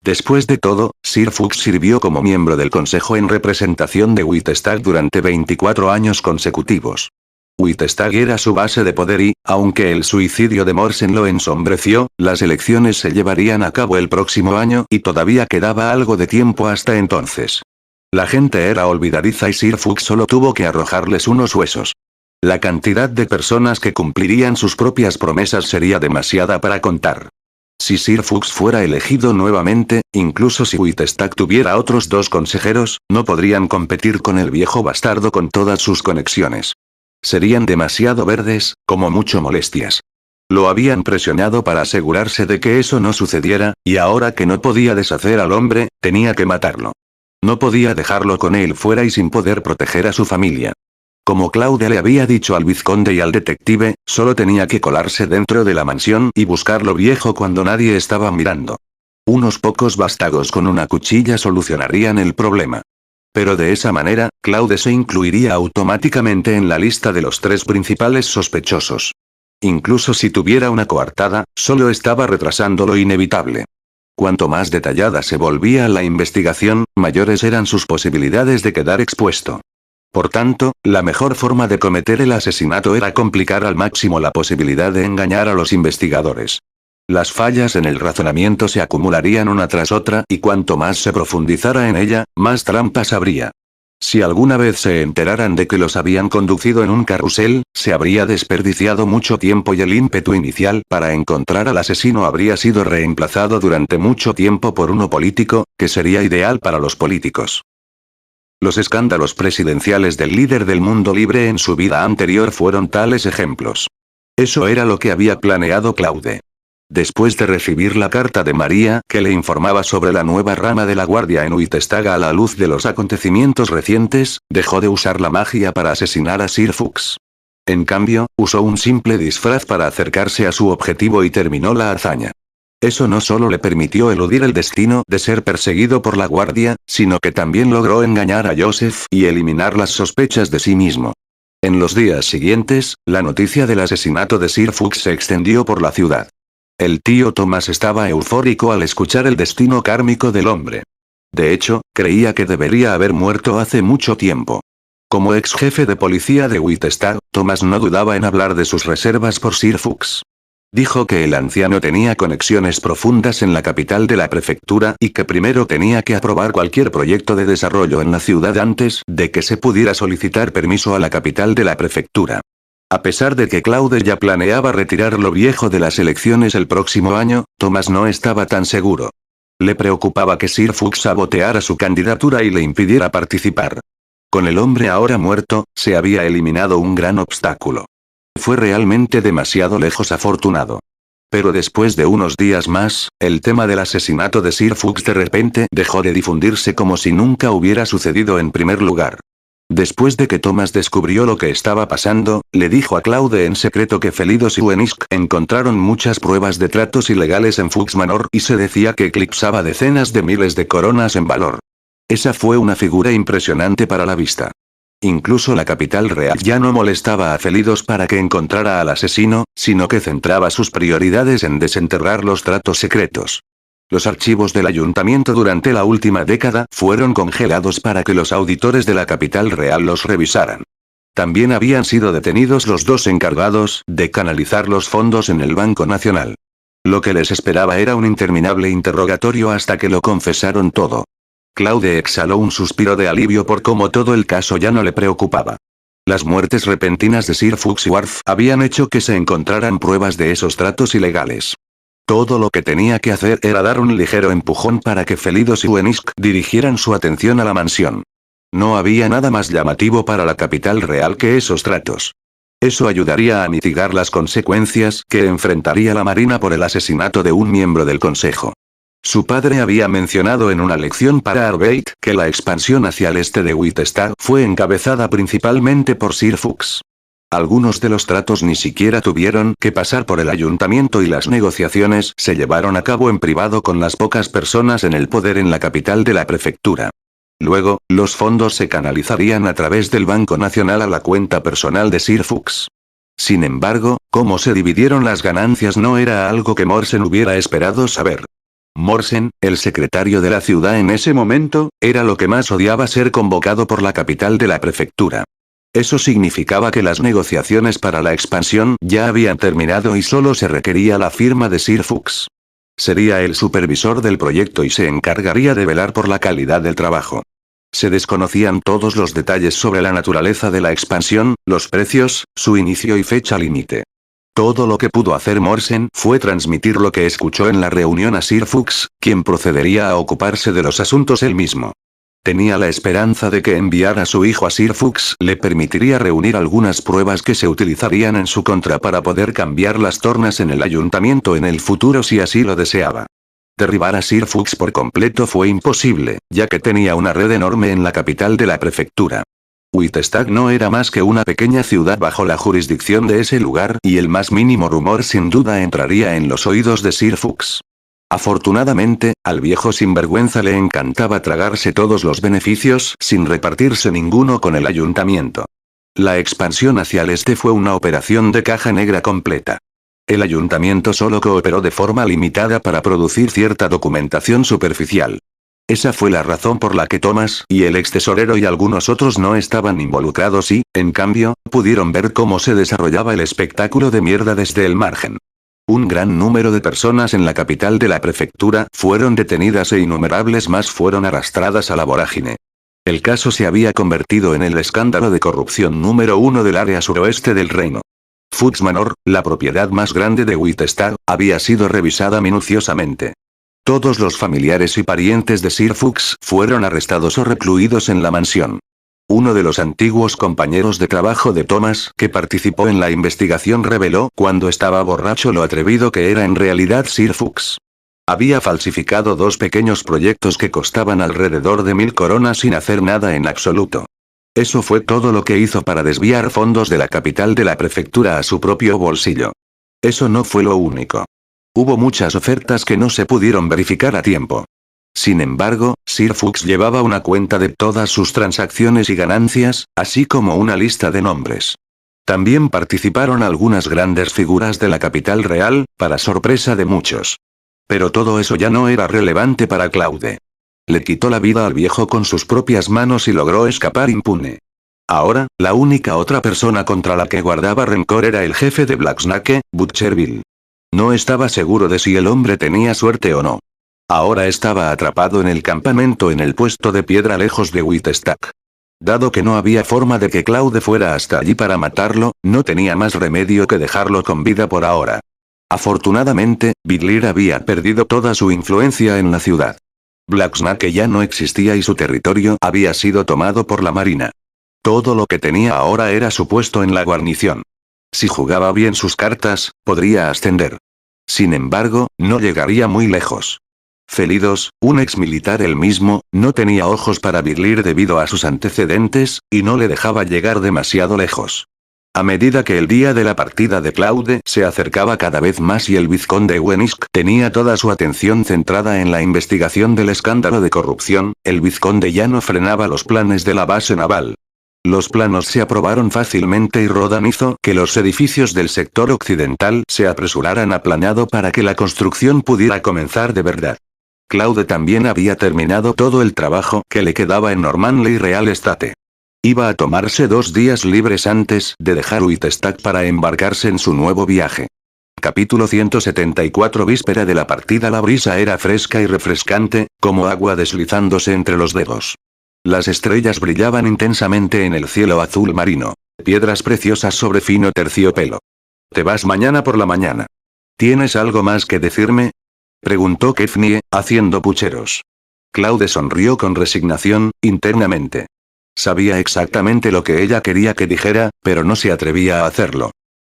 Después de todo, Sir Fuchs sirvió como miembro del consejo en representación de Wittstag durante 24 años consecutivos. Wittstag era su base de poder y, aunque el suicidio de Morsen lo ensombreció, las elecciones se llevarían a cabo el próximo año y todavía quedaba algo de tiempo hasta entonces. La gente era olvidadiza y Sir Fuchs solo tuvo que arrojarles unos huesos. La cantidad de personas que cumplirían sus propias promesas sería demasiada para contar. Si Sir Fuchs fuera elegido nuevamente, incluso si Wittstag tuviera otros 2 consejeros, no podrían competir con el viejo bastardo con todas sus conexiones. Serían demasiado verdes, como mucho molestias. Lo habían presionado para asegurarse de que eso no sucediera, y ahora que no podía deshacer al hombre, tenía que matarlo. No podía dejarlo con él fuera y sin poder proteger a su familia. Como Claude le había dicho al vizconde y al detective, solo tenía que colarse dentro de la mansión y buscarlo viejo cuando nadie estaba mirando. Unos pocos vástagos con una cuchilla solucionarían el problema. Pero de esa manera, Claude se incluiría automáticamente en la lista de los 3 principales sospechosos. Incluso si tuviera una coartada, solo estaba retrasando lo inevitable. Cuanto más detallada se volvía la investigación, mayores eran sus posibilidades de quedar expuesto. Por tanto, la mejor forma de cometer el asesinato era complicar al máximo la posibilidad de engañar a los investigadores. Las fallas en el razonamiento se acumularían una tras otra y cuanto más se profundizara en ella, más trampas habría. Si alguna vez se enteraran de que los habían conducido en un carrusel, se habría desperdiciado mucho tiempo y el ímpetu inicial para encontrar al asesino habría sido reemplazado durante mucho tiempo por uno político, que sería ideal para los políticos. Los escándalos presidenciales del líder del mundo libre en su vida anterior fueron tales ejemplos. Eso era lo que había planeado Claude. Después de recibir la carta de María que le informaba sobre la nueva rama de la guardia en Wittstag a la luz de los acontecimientos recientes, dejó de usar la magia para asesinar a Sir Fuchs. En cambio, usó un simple disfraz para acercarse a su objetivo y terminó la hazaña. Eso no solo le permitió eludir el destino de ser perseguido por la guardia, sino que también logró engañar a Joseph y eliminar las sospechas de sí mismo. En los días siguientes, la noticia del asesinato de Sir Fuchs se extendió por la ciudad. El tío Thomas estaba eufórico al escuchar el destino kármico del hombre. De hecho, creía que debería haber muerto hace mucho tiempo. Como ex jefe de policía de Whitestad, Thomas no dudaba en hablar de sus reservas por Sir Fuchs. Dijo que el anciano tenía conexiones profundas en la capital de la prefectura y que primero tenía que aprobar cualquier proyecto de desarrollo en la ciudad antes de que se pudiera solicitar permiso a la capital de la prefectura. A pesar de que Claude ya planeaba retirar lo viejo de las elecciones el próximo año, Thomas no estaba tan seguro. Le preocupaba que Sir Fuchs saboteara su candidatura y le impidiera participar. Con el hombre ahora muerto, se había eliminado un gran obstáculo. Fue realmente demasiado lejos afortunado. Pero después de unos días más, el tema del asesinato de Sir Fuchs de repente dejó de difundirse como si nunca hubiera sucedido en primer lugar. Después de que Thomas descubrió lo que estaba pasando, le dijo a Claude en secreto que Felidos y Wenisk encontraron muchas pruebas de tratos ilegales en Fuchs Manor y se decía que eclipsaba decenas de miles de coronas en valor. Esa fue una figura impresionante para la vista. Incluso la capital real ya no molestaba a Felidos para que encontrara al asesino, sino que centraba sus prioridades en desenterrar los tratos secretos. Los archivos del ayuntamiento durante la última década fueron congelados para que los auditores de la capital real los revisaran. También habían sido detenidos los dos encargados de canalizar los fondos en el Banco Nacional. Lo que les esperaba era un interminable interrogatorio hasta que lo confesaron todo. Claude exhaló un suspiro de alivio por cómo todo el caso ya no le preocupaba. Las muertes repentinas de Sir Fuchs y Worf habían hecho que se encontraran pruebas de esos tratos ilegales. Todo lo que tenía que hacer era dar un ligero empujón para que Felidos y Wenisk dirigieran su atención a la mansión. No había nada más llamativo para la capital real que esos tratos. Eso ayudaría a mitigar las consecuencias que enfrentaría la Marina por el asesinato de un miembro del Consejo. Su padre había mencionado en una lección para Arbeit que la expansión hacia el este de Whitestad fue encabezada principalmente por Sir Fuchs. Algunos de los tratos ni siquiera tuvieron que pasar por el ayuntamiento y las negociaciones se llevaron a cabo en privado con las pocas personas en el poder en la capital de la prefectura. Luego, los fondos se canalizarían a través del Banco Nacional a la cuenta personal de Sir Fuchs. Sin embargo, cómo se dividieron las ganancias no era algo que Morsen hubiera esperado saber. Morsen, el secretario de la ciudad en ese momento, era lo que más odiaba ser convocado por la capital de la prefectura. Eso significaba que las negociaciones para la expansión ya habían terminado y solo se requería la firma de Sir Fuchs. Sería el supervisor del proyecto y se encargaría de velar por la calidad del trabajo. Se desconocían todos los detalles sobre la naturaleza de la expansión, los precios, su inicio y fecha límite. Todo lo que pudo hacer Morsen fue transmitir lo que escuchó en la reunión a Sir Fuchs, quien procedería a ocuparse de los asuntos él mismo. Tenía la esperanza de que enviar a su hijo a Sir Fuchs le permitiría reunir algunas pruebas que se utilizarían en su contra para poder cambiar las tornas en el ayuntamiento en el futuro si así lo deseaba. Derribar a Sir Fuchs por completo fue imposible, ya que tenía una red enorme en la capital de la prefectura. Whitestad no era más que una pequeña ciudad bajo la jurisdicción de ese lugar y el más mínimo rumor sin duda entraría en los oídos de Sir Fuchs. Afortunadamente, al viejo sinvergüenza le encantaba tragarse todos los beneficios sin repartirse ninguno con el ayuntamiento. La expansión hacia el este fue una operación de caja negra completa. El ayuntamiento solo cooperó de forma limitada para producir cierta documentación superficial. Esa fue la razón por la que Thomas y el ex tesorero y algunos otros no estaban involucrados y, en cambio, pudieron ver cómo se desarrollaba el espectáculo de mierda desde el margen. Un gran número de personas en la capital de la prefectura fueron detenidas e innumerables más fueron arrastradas a la vorágine. El caso se había convertido en el escándalo de corrupción número 1 del área suroeste del reino. Fuchs Manor, la propiedad más grande de Whitestad, había sido revisada minuciosamente. Todos los familiares y parientes de Sir Fuchs fueron arrestados o recluidos en la mansión. Uno de los antiguos compañeros de trabajo de Thomas que participó en la investigación reveló cuando estaba borracho lo atrevido que era en realidad Sir Fuchs. Había falsificado 2 pequeños proyectos que costaban alrededor de 1000 coronas sin hacer nada en absoluto. Eso fue todo lo que hizo para desviar fondos de la capital de la prefectura a su propio bolsillo. Eso no fue lo único. Hubo muchas ofertas que no se pudieron verificar a tiempo. Sin embargo, Sir Fuchs llevaba una cuenta de todas sus transacciones y ganancias, así como una lista de nombres. También participaron algunas grandes figuras de la capital real, para sorpresa de muchos. Pero todo eso ya no era relevante para Claude. Le quitó la vida al viejo con sus propias manos y logró escapar impune. Ahora, la única otra persona contra la que guardaba rencor era el jefe de Blacksnake, Butcherville. No estaba seguro de si el hombre tenía suerte o no. Ahora estaba atrapado en el campamento en el puesto de piedra lejos de Whitestack. Dado que no había forma de que Claude fuera hasta allí para matarlo, no tenía más remedio que dejarlo con vida por ahora. Afortunadamente, Bidlir había perdido toda su influencia en la ciudad. Blacksnake ya no existía y su territorio había sido tomado por la marina. Todo lo que tenía ahora era su puesto en la guarnición. Si jugaba bien sus cartas, podría ascender. Sin embargo, no llegaría muy lejos. Felidos, un exmilitar él mismo, no tenía ojos para Bidlir debido a sus antecedentes, y no le dejaba llegar demasiado lejos. A medida que el día de la partida de Claude se acercaba cada vez más y el vizconde Wenisk tenía toda su atención centrada en la investigación del escándalo de corrupción, el vizconde ya no frenaba los planes de la base naval. Los planos se aprobaron fácilmente y Rodan hizo que los edificios del sector occidental se apresuraran a planeado para que la construcción pudiera comenzar de verdad. Claude también había terminado todo el trabajo que le quedaba en Normanley Real Estate. Iba a tomarse 2 días libres antes de dejar Whitestack para embarcarse en su nuevo viaje. Capítulo 174. Víspera de la partida. La brisa era fresca y refrescante, como agua deslizándose entre los dedos. Las estrellas brillaban intensamente en el cielo azul marino. Piedras preciosas sobre fino terciopelo. ¿Te vas mañana por la mañana? ¿Tienes algo más que decirme?, preguntó Kefnie, haciendo pucheros. Claude sonrió con resignación, internamente. Sabía exactamente lo que ella quería que dijera, pero no se atrevía a hacerlo.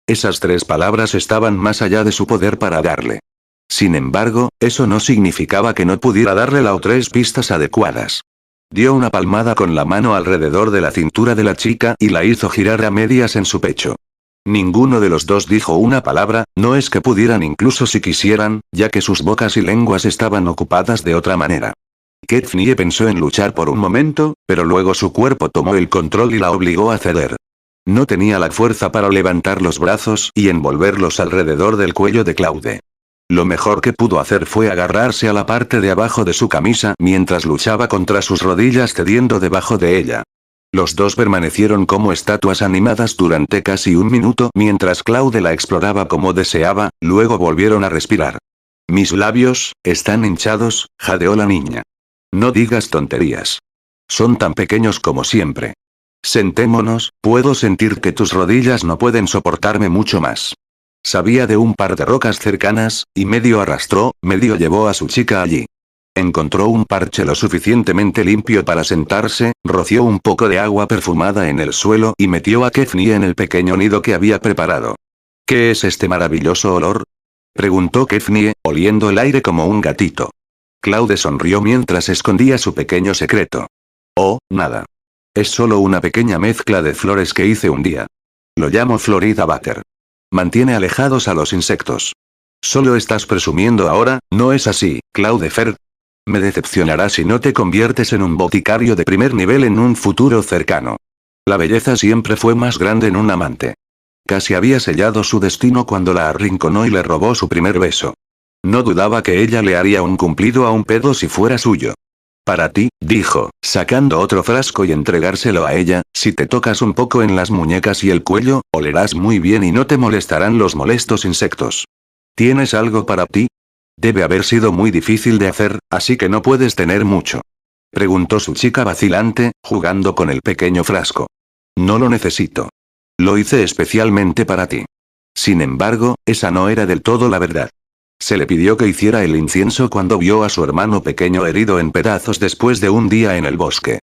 Esas 3 palabras estaban más allá de su poder para darle. Sin embargo, eso no significaba que no pudiera darle las 3 pistas adecuadas. Dio una palmada con la mano alrededor de la cintura de la chica y la hizo girar a medias en su pecho. Ninguno de los dos dijo una palabra, no es que pudieran incluso si quisieran, ya que sus bocas y lenguas estaban ocupadas de otra manera. Kefnie pensó en luchar por un momento, pero luego su cuerpo tomó el control y la obligó a ceder. No tenía la fuerza para levantar los brazos y envolverlos alrededor del cuello de Claude. Lo mejor que pudo hacer fue agarrarse a la parte de abajo de su camisa mientras luchaba contra sus rodillas cediendo debajo de ella. Los dos permanecieron como estatuas animadas durante casi 1 minuto mientras Claude la exploraba como deseaba, luego volvieron a respirar. Mis labios, están hinchados, jadeó la niña. No digas tonterías. Son tan pequeños como siempre. Sentémonos, puedo sentir que tus rodillas no pueden soportarme mucho más. Sabía de un par de rocas cercanas, y medio arrastró, medio llevó a su chica allí. Encontró un parche lo suficientemente limpio para sentarse, roció un poco de agua perfumada en el suelo y metió a Kefnie en el pequeño nido que había preparado. ¿Qué es este maravilloso olor?, preguntó Kefnie, oliendo el aire como un gatito. Claude sonrió mientras escondía su pequeño secreto. Oh, nada. Es solo una pequeña mezcla de flores que hice un día. Lo llamo Florida Butter. Mantiene alejados a los insectos. Solo estás presumiendo ahora, ¿no es así, Claude Ferd? Me decepcionará si no te conviertes en un boticario de primer nivel en un futuro cercano. La belleza siempre fue más grande en un amante. Casi había sellado su destino cuando la arrinconó y le robó su primer beso. No dudaba que ella le haría un cumplido a un pedo si fuera suyo. Para ti, dijo, sacando otro frasco y entregárselo a ella, si te tocas un poco en las muñecas y el cuello, olerás muy bien y no te molestarán los molestos insectos. ¿Tienes algo para ti? Debe haber sido muy difícil de hacer, así que no puedes tener mucho. Preguntó su chica vacilante, jugando con el pequeño frasco. No lo necesito. Lo hice especialmente para ti. Sin embargo, esa no era del todo la verdad. Se le pidió que hiciera el incienso cuando vio a su hermano pequeño herido en pedazos después de un día en el bosque.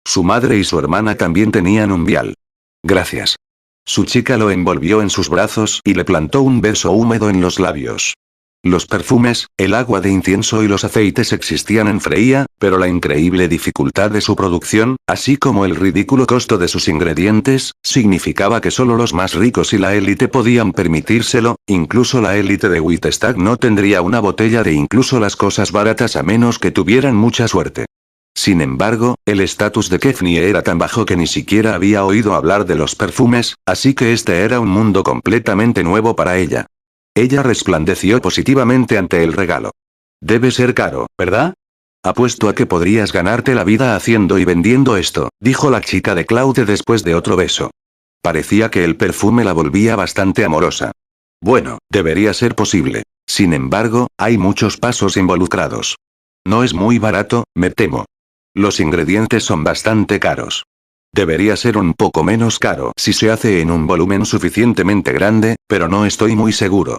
Su madre y su hermana también tenían un vial. Gracias. Su chica lo envolvió en sus brazos y le plantó un beso húmedo en los labios. Los perfumes, el agua de incienso y los aceites existían en Freya, pero la increíble dificultad de su producción, así como el ridículo costo de sus ingredientes, significaba que solo los más ricos y la élite podían permitírselo, incluso la élite de Whitestad no tendría una botella de incluso las cosas baratas a menos que tuvieran mucha suerte. Sin embargo, el estatus de Kefnie era tan bajo que ni siquiera había oído hablar de los perfumes, así que este era un mundo completamente nuevo para ella. Ella resplandeció positivamente ante el regalo. Debe ser caro, ¿verdad? Apuesto a que podrías ganarte la vida haciendo y vendiendo esto, dijo la chica de Claude después de otro beso. Parecía que el perfume la volvía bastante amorosa. Bueno, debería ser posible. Sin embargo, hay muchos pasos involucrados. No es muy barato, me temo. Los ingredientes son bastante caros. Debería ser un poco menos caro si se hace en un volumen suficientemente grande, pero no estoy muy seguro.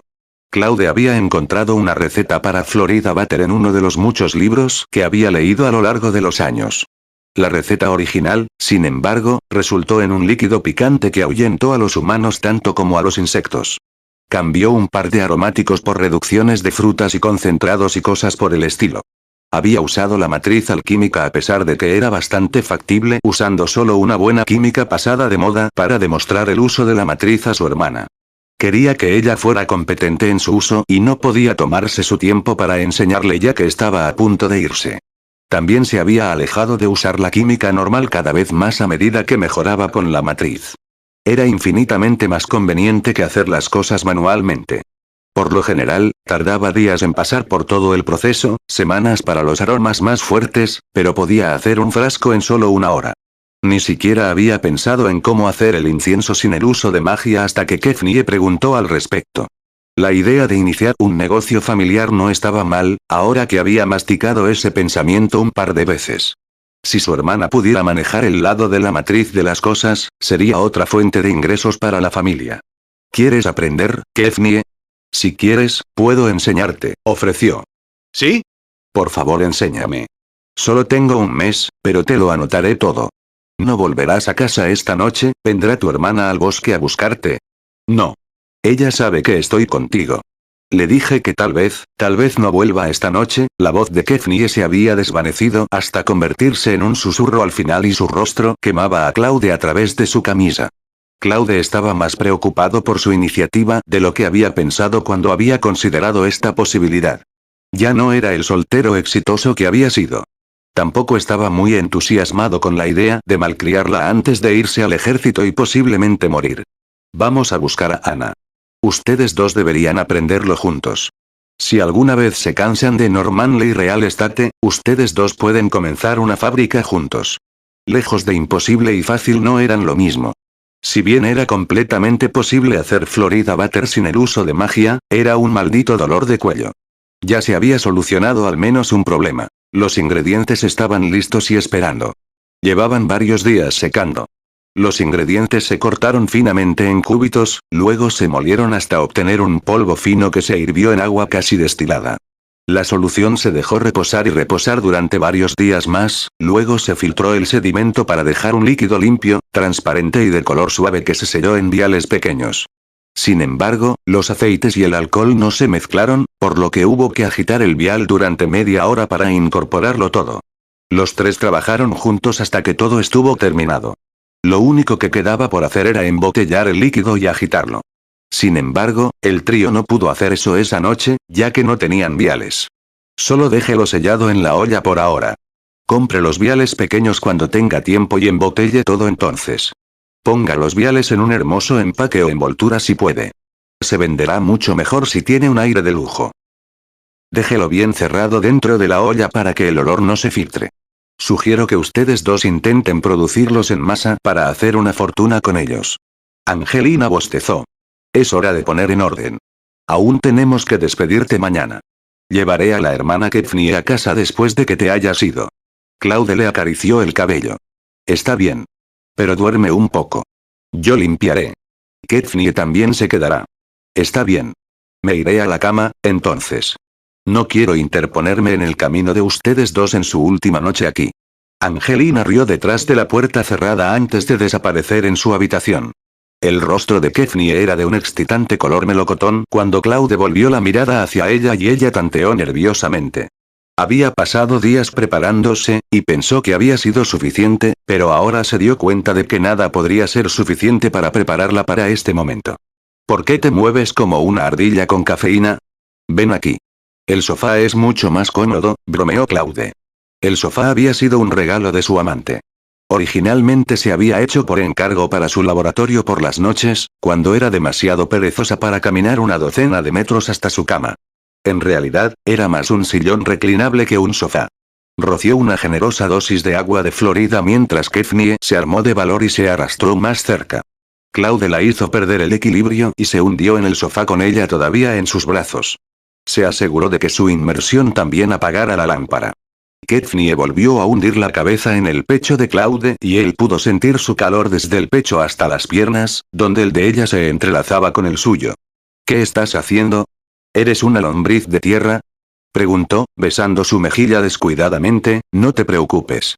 Claude había encontrado una receta para Florida Butter en uno de los muchos libros que había leído a lo largo de los años. La receta original, sin embargo, resultó en un líquido picante que ahuyentó a los humanos tanto como a los insectos. Cambió un par de aromáticos por reducciones de frutas y concentrados y cosas por el estilo. Había usado la matriz alquímica a pesar de que era bastante factible usando solo una buena química pasada de moda para demostrar el uso de la matriz a su hermana. Quería que ella fuera competente en su uso y no podía tomarse su tiempo para enseñarle ya que estaba a punto de irse. También se había alejado de usar la química normal cada vez más a medida que mejoraba con la matriz. Era infinitamente más conveniente que hacer las cosas manualmente. Por lo general, tardaba días en pasar por todo el proceso, semanas para los aromas más fuertes, pero podía hacer un frasco en solo una hora. Ni siquiera había pensado en cómo hacer el incienso sin el uso de magia hasta que Kefnie preguntó al respecto. La idea de iniciar un negocio familiar no estaba mal, ahora que había masticado ese pensamiento un par de veces. Si su hermana pudiera manejar el lado de la matriz de las cosas, sería otra fuente de ingresos para la familia. ¿Quieres aprender, Kefnie? Si quieres, puedo enseñarte, ofreció. ¿Sí? Por favor, enséñame. Solo tengo un mes, pero te lo anotaré todo. ¿No volverás a casa esta noche? ¿Vendrá tu hermana al bosque a buscarte? No. Ella sabe que estoy contigo. Le dije que tal vez no vuelva esta noche. La voz de Kefnie se había desvanecido hasta convertirse en un susurro al final y su rostro quemaba a Claude a través de su camisa. Claude estaba más preocupado por su iniciativa de lo que había pensado cuando había considerado esta posibilidad. Ya no era el soltero exitoso que había sido. Tampoco estaba muy entusiasmado con la idea de malcriarla antes de irse al ejército y posiblemente morir. Vamos a buscar a Ana. Ustedes dos deberían aprenderlo juntos. Si alguna vez se cansan de Normanley Real Estate, ustedes dos pueden comenzar una fábrica juntos. Lejos de imposible y fácil no eran lo mismo. Si bien era completamente posible hacer Florida Butter sin el uso de magia, era un maldito dolor de cuello. Ya se había solucionado al menos un problema. Los ingredientes estaban listos y esperando. Llevaban varios días secando. Los ingredientes se cortaron finamente en cúbitos, luego se molieron hasta obtener un polvo fino que se hirvió en agua casi destilada. La solución se dejó reposar y reposar durante varios días más, luego se filtró el sedimento para dejar un líquido limpio, transparente y de color suave que se selló en viales pequeños. Sin embargo, los aceites y el alcohol no se mezclaron, por lo que hubo que agitar el vial durante media hora para incorporarlo todo. Los tres trabajaron juntos hasta que todo estuvo terminado. Lo único que quedaba por hacer era embotellar el líquido y agitarlo. Sin embargo, el trío no pudo hacer eso esa noche, ya que no tenían viales. Solo déjelo sellado en la olla por ahora. Compre los viales pequeños cuando tenga tiempo y embotelle todo entonces. Ponga los viales en un hermoso empaque o envoltura si puede. Se venderá mucho mejor si tiene un aire de lujo. Déjelo bien cerrado dentro de la olla para que el olor no se filtre. Sugiero que ustedes dos intenten producirlos en masa para hacer una fortuna con ellos. Angelina bostezó. Es hora de poner en orden. Aún tenemos que despedirte mañana. Llevaré a la hermana Kefnie a casa después de que te hayas ido. Claude le acarició el cabello. Está bien. Pero duerme un poco. Yo limpiaré. Kefnie también se quedará. Está bien. Me iré a la cama, entonces. No quiero interponerme en el camino de ustedes dos en su última noche aquí. Angelina rió detrás de la puerta cerrada antes de desaparecer en su habitación. El rostro de Kefnie era de un excitante color melocotón cuando Claude volvió la mirada hacia ella y ella tanteó nerviosamente. Había pasado días preparándose, y pensó que había sido suficiente, pero ahora se dio cuenta de que nada podría ser suficiente para prepararla para este momento. ¿Por qué te mueves como una ardilla con cafeína? Ven aquí. El sofá es mucho más cómodo, bromeó Claude. El sofá había sido un regalo de su amante. Originalmente se había hecho por encargo para su laboratorio por las noches, cuando era demasiado perezosa para caminar una docena de metros hasta su cama. En realidad, era más un sillón reclinable que un sofá. Roció una generosa dosis de agua de Florida mientras Kefnie se armó de valor y se arrastró más cerca. Claude la hizo perder el equilibrio y se hundió en el sofá con ella todavía en sus brazos. Se aseguró de que su inmersión también apagara la lámpara. Kefnie volvió a hundir la cabeza en el pecho de Claude y él pudo sentir su calor desde el pecho hasta las piernas, donde el de ella se entrelazaba con el suyo. ¿Qué estás haciendo? ¿Eres una lombriz de tierra? Preguntó, besando su mejilla descuidadamente. No te preocupes.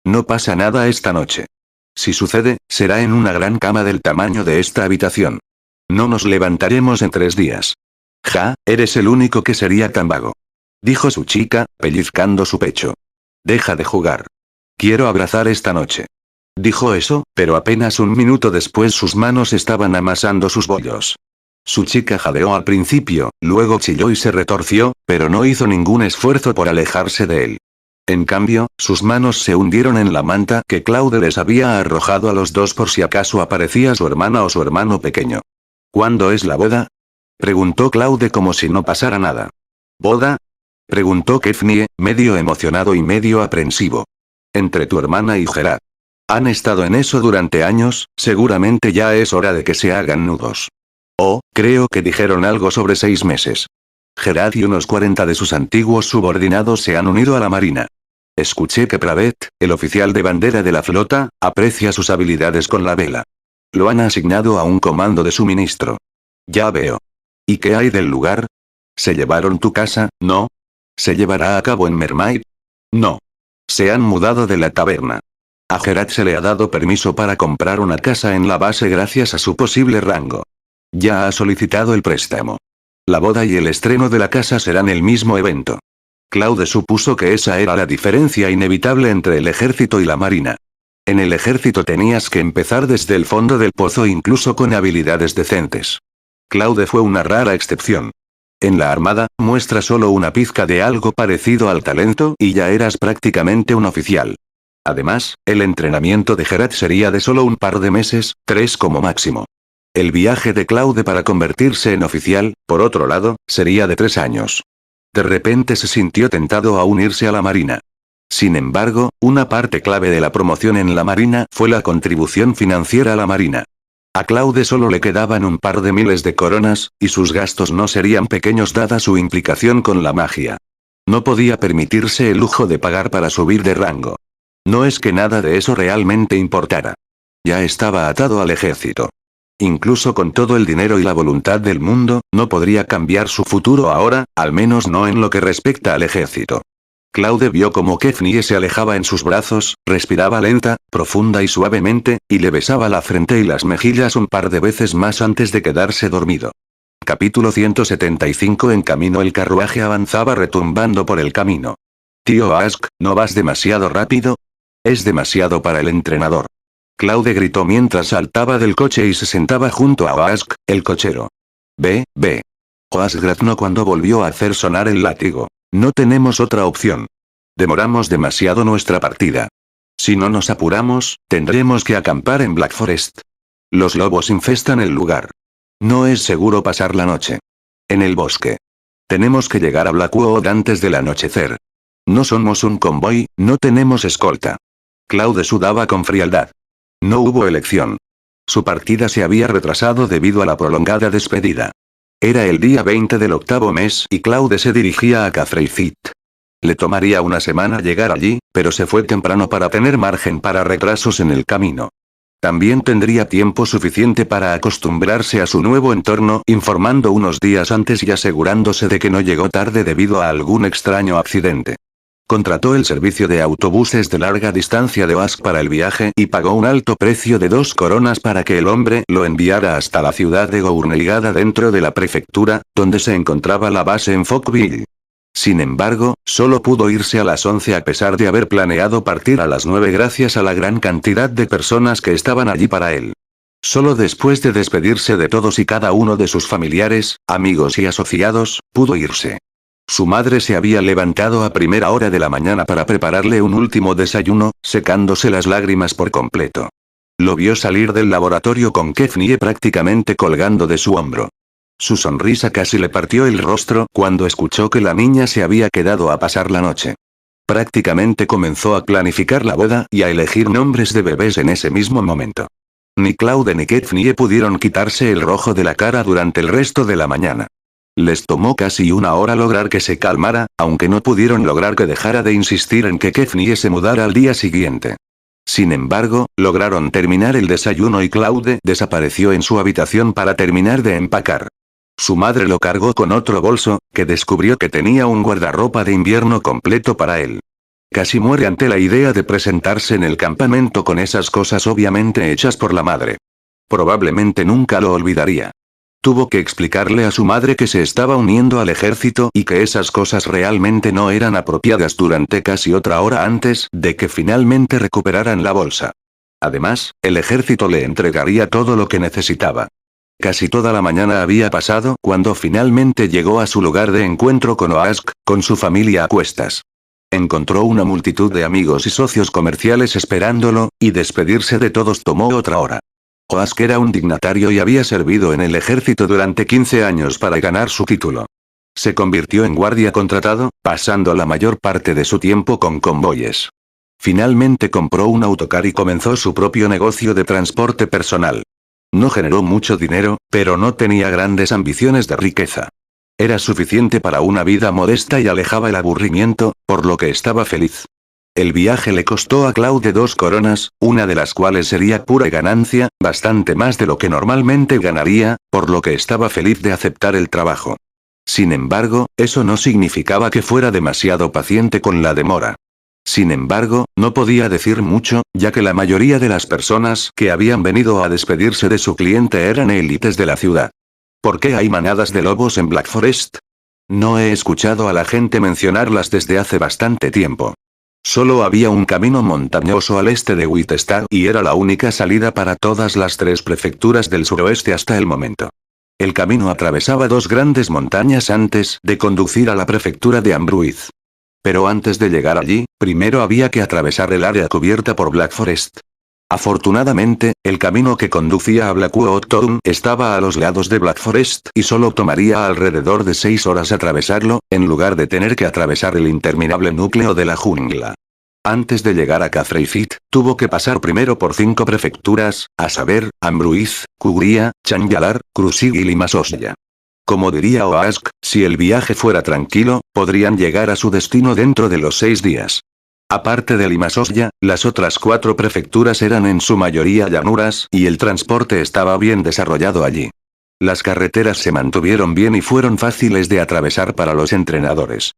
No pasa nada esta noche. Si sucede, será en una gran cama del tamaño de esta habitación. No nos levantaremos en 3 días. Ja, eres el único que sería tan vago. Dijo su chica, pellizcando su pecho. Deja de jugar. Quiero abrazar esta noche. Dijo eso, pero apenas un minuto después sus manos estaban amasando sus bollos. Su chica jadeó al principio, luego chilló y se retorció, pero no hizo ningún esfuerzo por alejarse de él. En cambio, sus manos se hundieron en la manta que Claude les había arrojado a los dos por si acaso aparecía su hermana o su hermano pequeño. ¿Cuándo es la boda? Preguntó Claude como si no pasara nada. ¿Boda? Preguntó Kefnie, medio emocionado y medio aprensivo. Entre tu hermana y Gerard. Han estado en eso durante años, seguramente ya es hora de que se hagan nudos. Oh, creo que dijeron algo sobre 6 meses. Gerard y unos 40 de sus antiguos subordinados se han unido a la marina. Escuché que Pravet, el oficial de bandera de la flota, aprecia sus habilidades con la vela. Lo han asignado a un comando de suministro. Ya veo. ¿Y qué hay del lugar? ¿Se llevaron tu casa? No. ¿Se llevará a cabo en Mermaid? No. Se han mudado de la taberna. A Gerard se le ha dado permiso para comprar una casa en la base gracias a su posible rango. Ya ha solicitado el préstamo. La boda y el estreno de la casa serán el mismo evento. Claude supuso que esa era la diferencia inevitable entre el ejército y la marina. En el ejército tenías que empezar desde el fondo del pozo incluso con habilidades decentes. Claude fue una rara excepción. En la armada, muestra solo una pizca de algo parecido al talento y ya eras prácticamente un oficial. Además, el entrenamiento de Gerard sería de solo un par de meses, 3 como máximo. El viaje de Claude para convertirse en oficial, por otro lado, sería de 3 años. De repente se sintió tentado a unirse a la marina. Sin embargo, una parte clave de la promoción en la marina fue la contribución financiera a la marina. A Claude solo le quedaban un par de miles de coronas, y sus gastos no serían pequeños dada su implicación con la magia. No podía permitirse el lujo de pagar para subir de rango. No es que nada de eso realmente importara. Ya estaba atado al ejército. Incluso con todo el dinero y la voluntad del mundo, no podría cambiar su futuro ahora, al menos no en lo que respecta al ejército. Claude vio como Kefnie se alejaba en sus brazos, respiraba lenta, profunda y suavemente, y le besaba la frente y las mejillas un par de veces más antes de quedarse dormido. Capítulo 175. En camino. El carruaje avanzaba retumbando por el camino. Tío Ask, ¿no vas demasiado rápido? Es demasiado para el entrenador. Claude gritó mientras saltaba del coche y se sentaba junto a Oask, el cochero. Ve. Oask graznó cuando volvió a hacer sonar el látigo. No tenemos otra opción. Demoramos demasiado nuestra partida. Si no nos apuramos, tendremos que acampar en Black Forest. Los lobos infestan el lugar. No es seguro pasar la noche en el bosque. Tenemos que llegar a Blackwood antes del anochecer. No somos un convoy, no tenemos escolta. Claude sudaba con frialdad. No hubo elección. Su partida se había retrasado debido a la prolongada despedida. Era el día 20 del 8º mes y Claude se dirigía a Cathrayfit. Le tomaría una semana llegar allí, pero se fue temprano para tener margen para retrasos en el camino. También tendría tiempo suficiente para acostumbrarse a su nuevo entorno, informando unos días antes y asegurándose de que no llegó tarde debido a algún extraño accidente. Contrató el servicio de autobuses de larga distancia de Oask para el viaje y pagó un alto precio de 2 coronas para que el hombre lo enviara hasta la ciudad de Gournegada dentro de la prefectura, donde se encontraba la base en Fogville. Sin embargo, solo pudo irse a las 11 a pesar de haber planeado partir a las 9 gracias a la gran cantidad de personas que estaban allí para él. Solo después de despedirse de todos y cada uno de sus familiares, amigos y asociados, pudo irse. Su madre se había levantado a primera hora de la mañana para prepararle un último desayuno, secándose las lágrimas por completo. Lo vio salir del laboratorio con Kefnie prácticamente colgando de su hombro. Su sonrisa casi le partió el rostro cuando escuchó que la niña se había quedado a pasar la noche. Prácticamente comenzó a planificar la boda y a elegir nombres de bebés en ese mismo momento. Ni Claude ni Kefnie pudieron quitarse el rojo de la cara durante el resto de la mañana. Les tomó casi una hora lograr que se calmara, aunque no pudieron lograr que dejara de insistir en que Kefnie se mudara al día siguiente. Sin embargo, lograron terminar el desayuno y Claude desapareció en su habitación para terminar de empacar. Su madre lo cargó con otro bolso, que descubrió que tenía un guardarropa de invierno completo para él. Casi muere ante la idea de presentarse en el campamento con esas cosas obviamente hechas por la madre. Probablemente nunca lo olvidaría. Tuvo que explicarle a su madre que se estaba uniendo al ejército y que esas cosas realmente no eran apropiadas durante casi otra hora antes de que finalmente recuperaran la bolsa. Además, el ejército le entregaría todo lo que necesitaba. Casi toda la mañana había pasado cuando finalmente llegó a su lugar de encuentro con Oask, con su familia a cuestas. Encontró una multitud de amigos y socios comerciales esperándolo, y despedirse de todos tomó otra hora. Oask era un dignatario y había servido en el ejército durante 15 años para ganar su título. Se convirtió en guardia contratado, pasando la mayor parte de su tiempo con convoyes. Finalmente compró un autocar y comenzó su propio negocio de transporte personal. No generó mucho dinero, pero no tenía grandes ambiciones de riqueza. Era suficiente para una vida modesta y alejaba el aburrimiento, por lo que estaba feliz. El viaje le costó a Claude 2 coronas, una de las cuales sería pura ganancia, bastante más de lo que normalmente ganaría, por lo que estaba feliz de aceptar el trabajo. Sin embargo, eso no significaba que fuera demasiado paciente con la demora. Sin embargo, no podía decir mucho, ya que la mayoría de las personas que habían venido a despedirse de su cliente eran élites de la ciudad. ¿Por qué hay manadas de lobos en Black Forest? No he escuchado a la gente mencionarlas desde hace bastante tiempo. Solo había un camino montañoso al este de Wittestad y era la única salida para todas las 3 prefecturas del suroeste hasta el momento. El camino atravesaba 2 grandes montañas antes de conducir a la prefectura de Ambruiz. Pero antes de llegar allí, primero había que atravesar el área cubierta por Black Forest. Afortunadamente, el camino que conducía a Blackwood Town estaba a los lados de Black Forest y solo tomaría alrededor de 6 horas atravesarlo, en lugar de tener que atravesar el interminable núcleo de la jungla. Antes de llegar a Cathreyfit, tuvo que pasar primero por 5 prefecturas, a saber, Ambruiz, Kugria, Chanyalar, Crusigil y Masosya. Como diría Oask, si el viaje fuera tranquilo, podrían llegar a su destino dentro de los 6 días. Aparte de Limasosya, las otras 4 prefecturas eran en su mayoría llanuras y el transporte estaba bien desarrollado allí. Las carreteras se mantuvieron bien y fueron fáciles de atravesar para los entrenadores.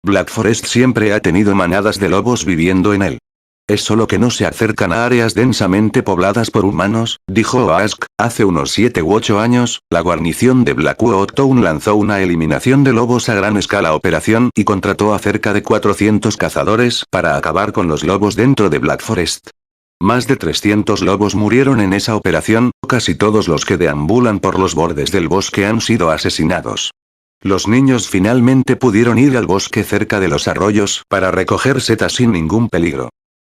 Black Forest siempre ha tenido manadas de lobos viviendo en él. Es solo que no se acercan a áreas densamente pobladas por humanos, dijo Oask. Hace unos 7 u 8 años, la guarnición de Blackwood Town lanzó una eliminación de lobos a gran escala operación y contrató a cerca de 400 cazadores para acabar con los lobos dentro de Black Forest. Más de 300 lobos murieron en esa operación, casi todos los que deambulan por los bordes del bosque han sido asesinados. Los niños finalmente pudieron ir al bosque cerca de los arroyos para recoger setas sin ningún peligro.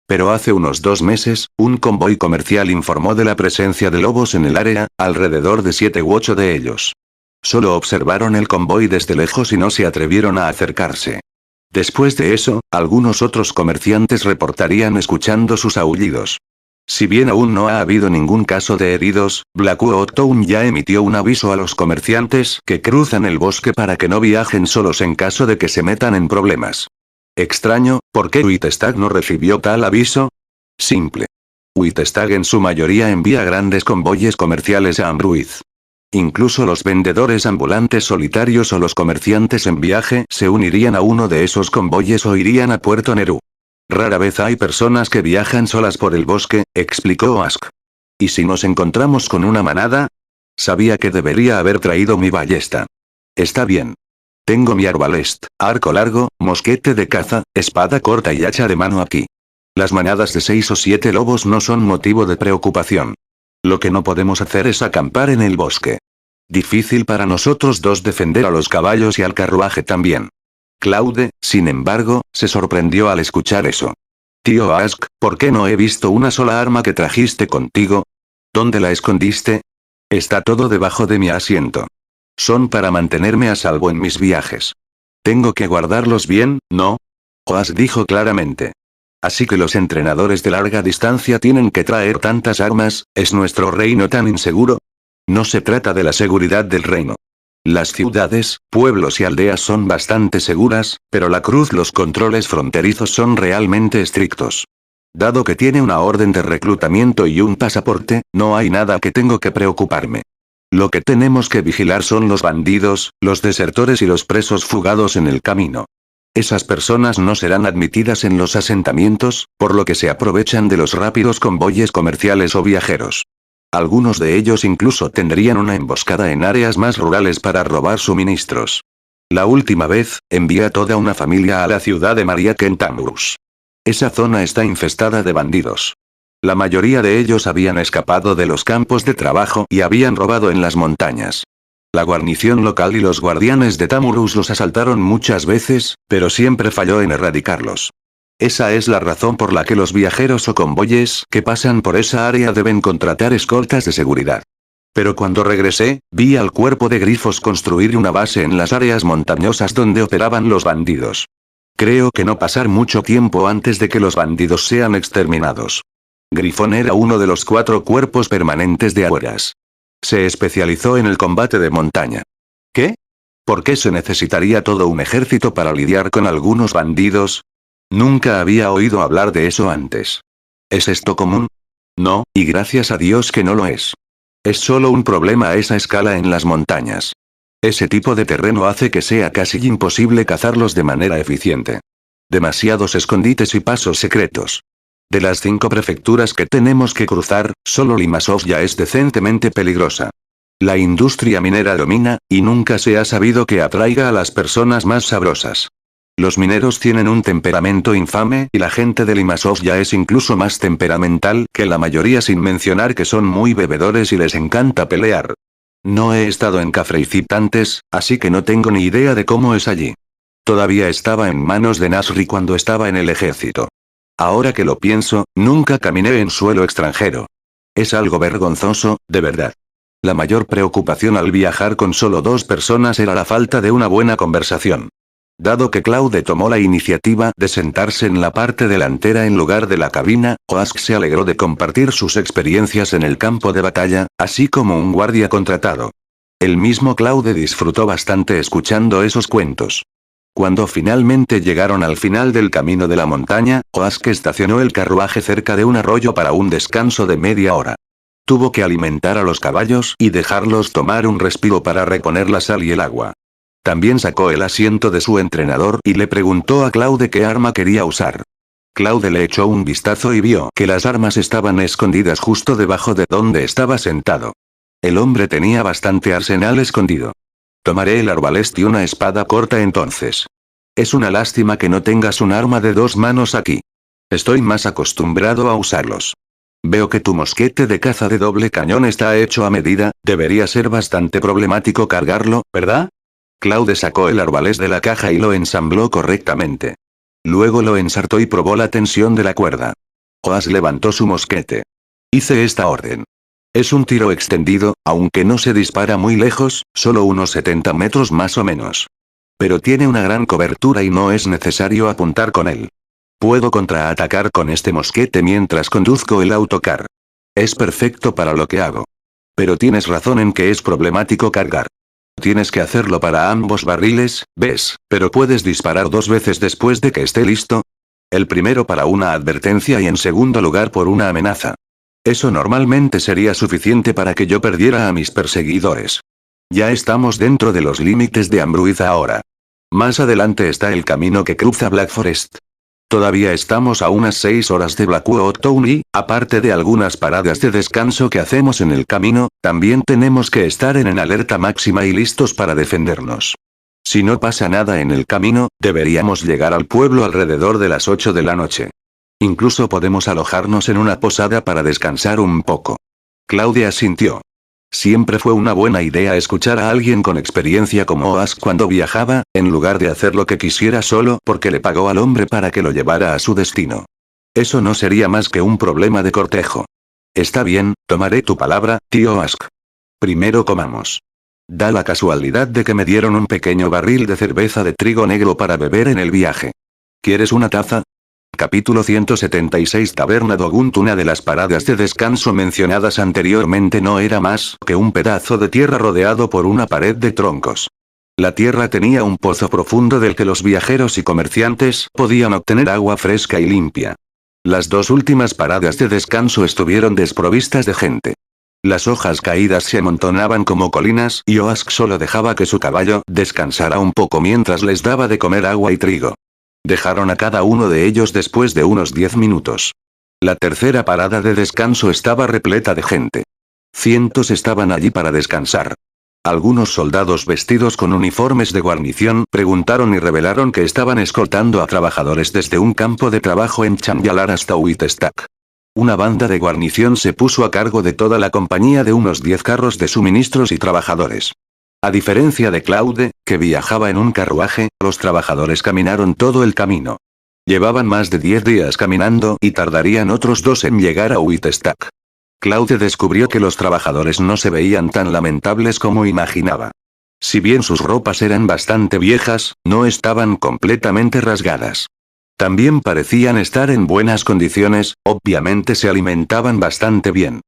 Pero hace unos 2 meses, un convoy comercial informó de la presencia de lobos en el área, alrededor de 7 u 8 de ellos. Solo observaron el convoy desde lejos y no se atrevieron a acercarse. Después de eso, algunos otros comerciantes reportarían escuchando sus aullidos. Si bien aún no ha habido ningún caso de heridos, Blackwood Town ya emitió un aviso a los comerciantes que cruzan el bosque para que no viajen solos en caso de que se metan en problemas. Extraño, ¿por qué Wittestad no recibió tal aviso? Simple. Wittestad en su mayoría envía grandes convoyes comerciales a Ambruiz. Incluso los vendedores ambulantes solitarios o los comerciantes en viaje se unirían a uno de esos convoyes o irían a Puerto Nerú. Rara vez hay personas que viajan solas por el bosque, explicó Ask. ¿Y si nos encontramos con una manada? Sabía que debería haber traído mi ballesta. Está bien. Tengo mi arbalest, arco largo, mosquete de caza, espada corta y hacha de mano aquí. Las manadas de 6 o 7 lobos no son motivo de preocupación. Lo que no podemos hacer es acampar en el bosque. Difícil para nosotros dos defender a los caballos y al carruaje también. Claude, sin embargo, se sorprendió al escuchar eso. Tío Ask, ¿por qué no he visto una sola arma que trajiste contigo? ¿Dónde la escondiste? Está todo debajo de mi asiento. Son para mantenerme a salvo en mis viajes. Tengo que guardarlos bien, ¿no? Oas dijo claramente. Así que los entrenadores de larga distancia tienen que traer tantas armas, ¿es nuestro reino tan inseguro? No se trata de la seguridad del reino. Las ciudades, pueblos y aldeas son bastante seguras, pero los controles fronterizos son realmente estrictos. Dado que tiene una orden de reclutamiento y un pasaporte, no hay nada que tengo que preocuparme. Lo que tenemos que vigilar son los bandidos, los desertores y los presos fugados en el camino. Esas personas no serán admitidas en los asentamientos, por lo que se aprovechan de los rápidos convoyes comerciales o viajeros. Algunos de ellos incluso tendrían una emboscada en áreas más rurales para robar suministros. La última vez, envié a toda una familia a la ciudad de Mariak en Tamurus. Esa zona está infestada de bandidos. La mayoría de ellos habían escapado de los campos de trabajo y habían robado en las montañas. La guarnición local y los guardianes de Tamurus los asaltaron muchas veces, pero siempre falló en erradicarlos. Esa es la razón por la que los viajeros o convoyes que pasan por esa área deben contratar escoltas de seguridad. Pero cuando regresé, vi al cuerpo de grifos construir una base en las áreas montañosas donde operaban los bandidos. Creo que no pasar mucho tiempo antes de que los bandidos sean exterminados. Grifón era uno de los 4 cuerpos permanentes de Agueras. Se especializó en el combate de montaña. ¿Qué? ¿Por qué se necesitaría todo un ejército para lidiar con algunos bandidos? Nunca había oído hablar de eso antes. ¿Es esto común? No, y gracias a Dios que no lo es. Es solo un problema a esa escala en las montañas. Ese tipo de terreno hace que sea casi imposible cazarlos de manera eficiente. Demasiados escondites y pasos secretos. De las 5 prefecturas que tenemos que cruzar, solo Limasov ya es decentemente peligrosa. La industria minera domina, y nunca se ha sabido que atraiga a las personas más sabrosas. Los mineros tienen un temperamento infame y la gente de Limasov ya es incluso más temperamental que la mayoría, sin mencionar que son muy bebedores y les encanta pelear. No he estado en Kafreicit antes, así que no tengo ni idea de cómo es allí. Todavía estaba en manos de Nasri cuando estaba en el ejército. Ahora que lo pienso, nunca caminé en suelo extranjero. Es algo vergonzoso, de verdad. La mayor preocupación al viajar con solo 2 personas era la falta de una buena conversación. Dado que Claude tomó la iniciativa de sentarse en la parte delantera en lugar de la cabina, Oask se alegró de compartir sus experiencias en el campo de batalla, así como un guardia contratado. El mismo Claude disfrutó bastante escuchando esos cuentos. Cuando finalmente llegaron al final del camino de la montaña, Oask estacionó el carruaje cerca de un arroyo para un descanso de media hora. Tuvo que alimentar a los caballos y dejarlos tomar un respiro para reponer la sal y el agua. También sacó el asiento de su entrenador y le preguntó a Claude qué arma quería usar. Claude le echó un vistazo y vio que las armas estaban escondidas justo debajo de donde estaba sentado. El hombre tenía bastante arsenal escondido. Tomaré el arbalest y una espada corta entonces. Es una lástima que no tengas un arma de 2 manos aquí. Estoy más acostumbrado a usarlos. Veo que tu mosquete de caza de doble cañón está hecho a medida, debería ser bastante problemático cargarlo, ¿verdad? Claude sacó el arbalest de la caja y lo ensambló correctamente. Luego lo ensartó y probó la tensión de la cuerda. Oas levantó su mosquete. Hice esta orden. Es un tiro extendido, aunque no se dispara muy lejos, solo unos 70 metros más o menos. Pero tiene una gran cobertura y no es necesario apuntar con él. Puedo contraatacar con este mosquete mientras conduzco el autocar. Es perfecto para lo que hago. Pero tienes razón en que es problemático cargar. Tienes que hacerlo para ambos barriles, ¿ves? Pero puedes disparar 2 veces después de que esté listo. El primero para una advertencia y en segundo lugar por una amenaza. Eso normalmente sería suficiente para que yo perdiera a mis perseguidores. Ya estamos dentro de los límites de Ambruiz ahora. Más adelante está el camino que cruza Black Forest. Todavía estamos a unas 6 horas de Blackwood Town y, aparte de algunas paradas de descanso que hacemos en el camino, también tenemos que estar en alerta máxima y listos para defendernos. Si no pasa nada en el camino, deberíamos llegar al pueblo alrededor de las 8 de la noche. Incluso podemos alojarnos en una posada para descansar un poco. Claudia asintió. Siempre fue una buena idea escuchar a alguien con experiencia como Oask cuando viajaba, en lugar de hacer lo que quisiera solo porque le pagó al hombre para que lo llevara a su destino. Eso no sería más que un problema de cortejo. Está bien, tomaré tu palabra, tío Oask. Primero comamos. Da la casualidad de que me dieron un pequeño barril de cerveza de trigo negro para beber en el viaje. ¿Quieres una taza? Capítulo 176 Taberna Dogunt. Una de las paradas de descanso mencionadas anteriormente no era más que un pedazo de tierra rodeado por una pared de troncos. La tierra tenía un pozo profundo del que los viajeros y comerciantes podían obtener agua fresca y limpia. Las dos últimas paradas de descanso estuvieron desprovistas de gente. Las hojas caídas se amontonaban como colinas y Oask solo dejaba que su caballo descansara un poco mientras les daba de comer agua y trigo. Dejaron a cada uno de ellos después de unos 10 minutos. La tercera parada de descanso estaba repleta de gente. Cientos estaban allí para descansar. Algunos soldados vestidos con uniformes de guarnición preguntaron y revelaron que estaban escoltando a trabajadores desde un campo de trabajo en Chamyalar hasta Uitestak. Una banda de guarnición se puso a cargo de toda la compañía de unos 10 carros de suministros y trabajadores. A diferencia de Claude, que viajaba en un carruaje, los trabajadores caminaron todo el camino. Llevaban más de 10 días caminando y tardarían otros 2 en llegar a Uitestak. Claude descubrió que los trabajadores no se veían tan lamentables como imaginaba. Si bien sus ropas eran bastante viejas, no estaban completamente rasgadas. También parecían estar en buenas condiciones, obviamente se alimentaban bastante bien.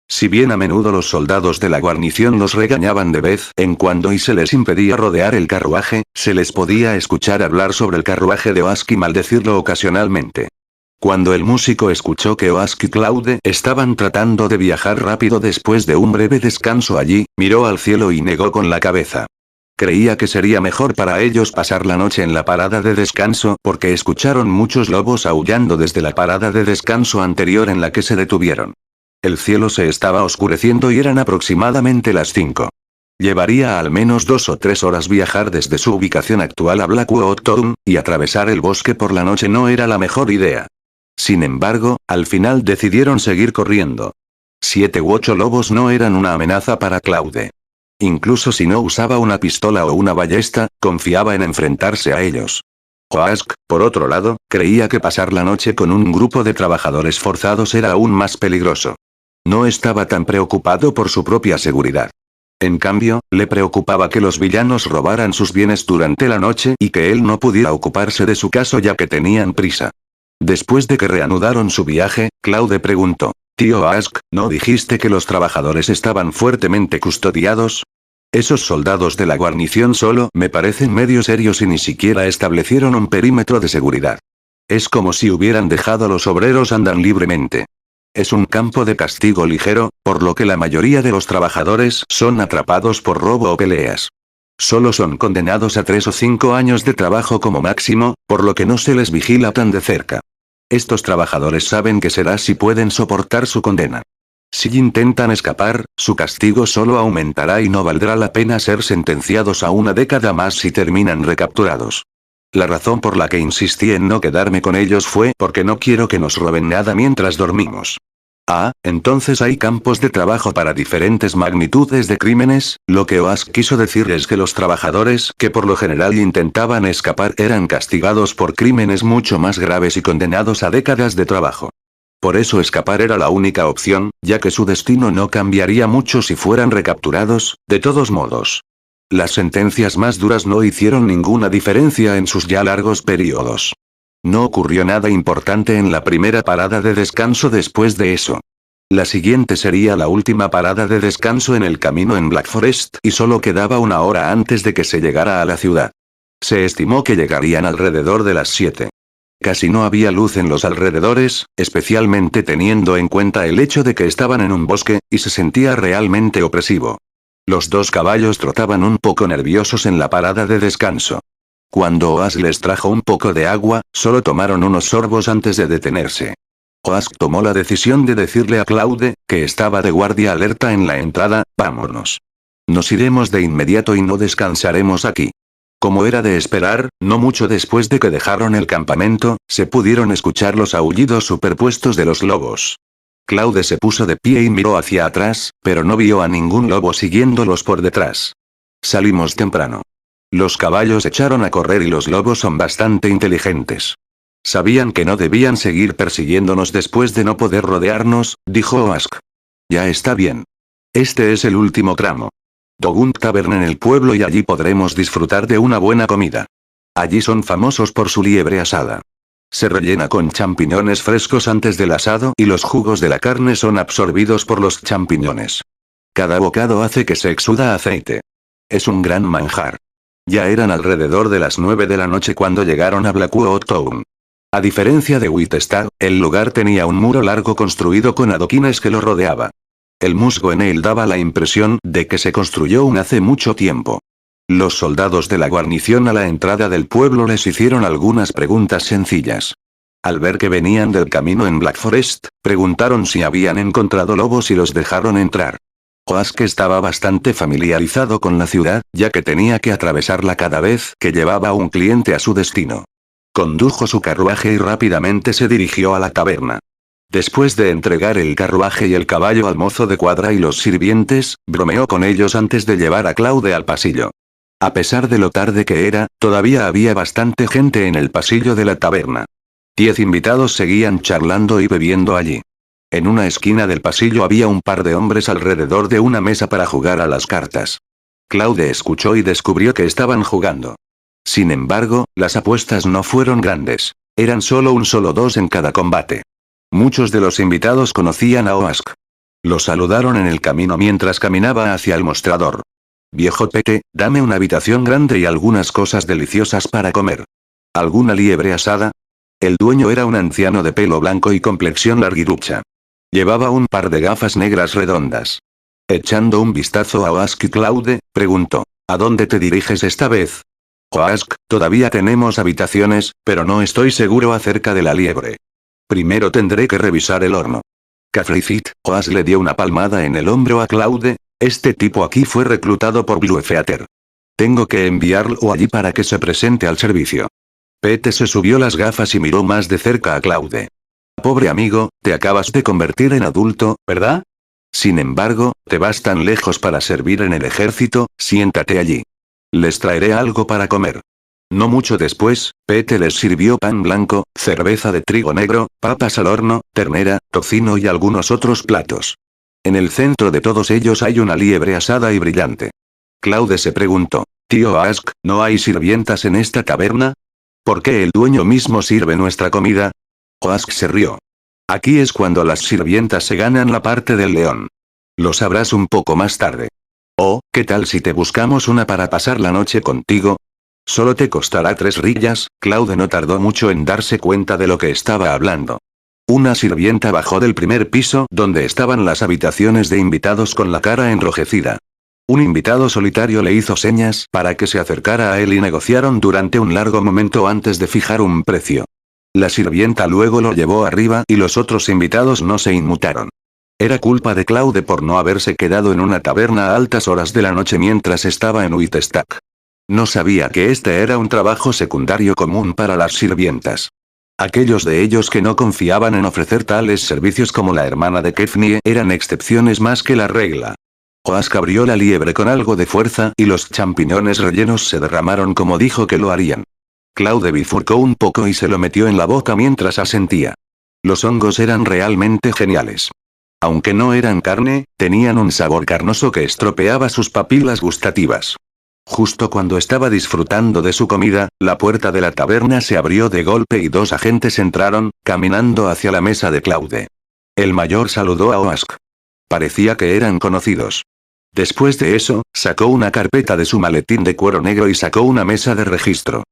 Si bien a menudo los soldados de la guarnición los regañaban de vez en cuando y se les impedía rodear el carruaje, se les podía escuchar hablar sobre el carruaje de Oask y maldecirlo ocasionalmente. Cuando el músico escuchó que Oask y Claude estaban tratando de viajar rápido después de un breve descanso allí, miró al cielo y negó con la cabeza. Creía que sería mejor para ellos pasar la noche en la parada de descanso porque escucharon muchos lobos aullando desde la parada de descanso anterior en la que se detuvieron. El cielo se estaba oscureciendo y eran aproximadamente las 5. Llevaría al menos 2 o 3 horas viajar desde su ubicación actual a Blackwood Town, y atravesar el bosque por la noche no era la mejor idea. Sin embargo, al final decidieron seguir corriendo. 7 u 8 lobos no eran una amenaza para Claude. Incluso si no usaba una pistola o una ballesta, confiaba en enfrentarse a ellos. Oask, por otro lado, creía que pasar la noche con un grupo de trabajadores forzados era aún más peligroso. No estaba tan preocupado por su propia seguridad. En cambio, le preocupaba que los villanos robaran sus bienes durante la noche y que él no pudiera ocuparse de su caso ya que tenían prisa. Después de que reanudaron su viaje, Claude preguntó: «Tío Oask, ¿no dijiste que los trabajadores estaban fuertemente custodiados? Esos soldados de la guarnición solo me parecen medio serios y ni siquiera establecieron un perímetro de seguridad. Es como si hubieran dejado a los obreros andar libremente. Es un campo de castigo ligero, por lo que la mayoría de los trabajadores son atrapados por robo o peleas. Solo son condenados a 3 o 5 años de trabajo como máximo, por lo que no se les vigila tan de cerca. Estos trabajadores saben que será si pueden soportar su condena. Si intentan escapar, su castigo solo aumentará y no valdrá la pena ser sentenciados a una década más si terminan recapturados. La razón por la que insistí en no quedarme con ellos fue porque no quiero que nos roben nada mientras dormimos». Ah, entonces hay campos de trabajo para diferentes magnitudes de crímenes. Lo que Oask quiso decir es que los trabajadores que por lo general intentaban escapar eran castigados por crímenes mucho más graves y condenados a décadas de trabajo. Por eso escapar era la única opción, ya que su destino no cambiaría mucho si fueran recapturados, de todos modos. Las sentencias más duras no hicieron ninguna diferencia en sus ya largos periodos. No ocurrió nada importante en la primera parada de descanso después de eso. La siguiente sería la última parada de descanso en el camino en Black Forest y solo quedaba una hora antes de que se llegara a la ciudad. Se estimó que llegarían alrededor de las 7. Casi no había luz en los alrededores, especialmente teniendo en cuenta el hecho de que estaban en un bosque, y se sentía realmente opresivo. Los dos caballos trotaban un poco nerviosos en la parada de descanso. Cuando Oask les trajo un poco de agua, solo tomaron unos sorbos antes de detenerse. Oask tomó la decisión de decirle a Claude, que estaba de guardia alerta en la entrada: vámonos. Nos iremos de inmediato y no descansaremos aquí. Como era de esperar, no mucho después de que dejaron el campamento, se pudieron escuchar los aullidos superpuestos de los lobos. Claude se puso de pie y miró hacia atrás, pero no vio a ningún lobo siguiéndolos por detrás. Salimos temprano. Los caballos echaron a correr y los lobos son bastante inteligentes. Sabían que no debían seguir persiguiéndonos después de no poder rodearnos, dijo Oask. Ya está bien. Este es el último tramo. Dogun Tavern en el pueblo y allí podremos disfrutar de una buena comida. Allí son famosos por su liebre asada. Se rellena con champiñones frescos antes del asado y los jugos de la carne son absorbidos por los champiñones. Cada bocado hace que se exuda aceite. Es un gran manjar. Ya eran alrededor de las 9 de la noche cuando llegaron a Blackwood Town. A diferencia de Whitestad, el lugar tenía un muro largo construido con adoquines que lo rodeaba. El musgo en él daba la impresión de que se construyó hace mucho tiempo. Los soldados de la guarnición a la entrada del pueblo les hicieron algunas preguntas sencillas. Al ver que venían del camino en Black Forest, preguntaron si habían encontrado lobos y los dejaron entrar. Oask estaba bastante familiarizado con la ciudad, ya que tenía que atravesarla cada vez que llevaba a un cliente a su destino. Condujo su carruaje y rápidamente se dirigió a la taberna. Después de entregar el carruaje y el caballo al mozo de cuadra y los sirvientes, bromeó con ellos antes de llevar a Claude al pasillo. A pesar de lo tarde que era, todavía había bastante gente en el pasillo de la taberna. 10 invitados seguían charlando y bebiendo allí. En una esquina del pasillo había un par de hombres alrededor de una mesa para jugar a las cartas. Claude escuchó y descubrió que estaban jugando. Sin embargo, las apuestas no fueron grandes. Eran solo dos en cada combate. Muchos de los invitados conocían a Oask. Lo saludaron en el camino mientras caminaba hacia el mostrador. Viejo Pete, dame una habitación grande y algunas cosas deliciosas para comer. ¿Alguna liebre asada? El dueño era un anciano de pelo blanco y complexión larguirucha. Llevaba un par de gafas negras redondas. Echando un vistazo a Oask y Claude, preguntó: ¿a dónde te diriges esta vez? Oask, todavía tenemos habitaciones, pero no estoy seguro acerca de la liebre. Primero tendré que revisar el horno. Cafricit, Oask le dio una palmada en el hombro a Claude. Este tipo aquí fue reclutado por Bluefeater. Tengo que enviarlo allí para que se presente al servicio. Pete se subió las gafas y miró más de cerca a Claude. Pobre amigo, te acabas de convertir en adulto, ¿verdad? Sin embargo, te vas tan lejos para servir en el ejército, siéntate allí. Les traeré algo para comer. No mucho después, Pete les sirvió pan blanco, cerveza de trigo negro, papas al horno, ternera, tocino y algunos otros platos. En el centro de todos ellos hay una liebre asada y brillante. Claude se preguntó: Tío Oask, ¿no hay sirvientas en esta taberna? ¿Por qué el dueño mismo sirve nuestra comida? Oask se rió. Aquí es cuando las sirvientas se ganan la parte del león. Lo sabrás un poco más tarde. Oh, ¿qué tal si te buscamos una para pasar la noche contigo? Solo te costará 3 rillas. Claude no tardó mucho en darse cuenta de lo que estaba hablando. Una sirvienta bajó del primer piso donde estaban las habitaciones de invitados con la cara enrojecida. Un invitado solitario le hizo señas para que se acercara a él y negociaron durante un largo momento antes de fijar un precio. La sirvienta luego lo llevó arriba y los otros invitados no se inmutaron. Era culpa de Claude por no haberse quedado en una taberna a altas horas de la noche mientras estaba en Whitestack. No sabía que este era un trabajo secundario común para las sirvientas. Aquellos de ellos que no confiaban en ofrecer tales servicios como la hermana de Kefnie eran excepciones más que la regla. Oask abrió la liebre con algo de fuerza y los champiñones rellenos se derramaron como dijo que lo harían. Claude bifurcó un poco y se lo metió en la boca mientras asentía. Los hongos eran realmente geniales. Aunque no eran carne, tenían un sabor carnoso que estropeaba sus papilas gustativas. Justo cuando estaba disfrutando de su comida, la puerta de la taberna se abrió de golpe y 2 agentes entraron, caminando hacia la mesa de Claude. El mayor saludó a Oask. Parecía que eran conocidos. Después de eso, sacó una carpeta de su maletín de cuero negro y sacó una mesa de registro.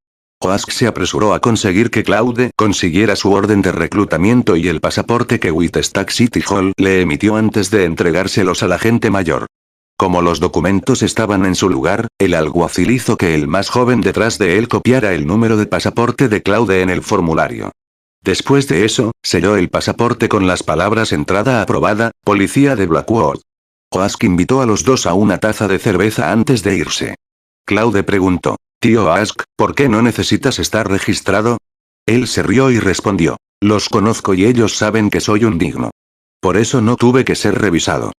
Oask se apresuró a conseguir que Claude consiguiera su orden de reclutamiento y el pasaporte que Whitestack City Hall le emitió antes de entregárselos al agente mayor. Como los documentos estaban en su lugar, el alguacil hizo que el más joven detrás de él copiara el número de pasaporte de Claude en el formulario. Después de eso, selló el pasaporte con las palabras entrada aprobada, policía de Blackwood. Oask invitó a los dos a una taza de cerveza antes de irse. Claude preguntó, «Tío Oask, ¿por qué no necesitas estar registrado?» Él se rió y respondió, «Los conozco y ellos saben que soy un digno. Por eso no tuve que ser revisado.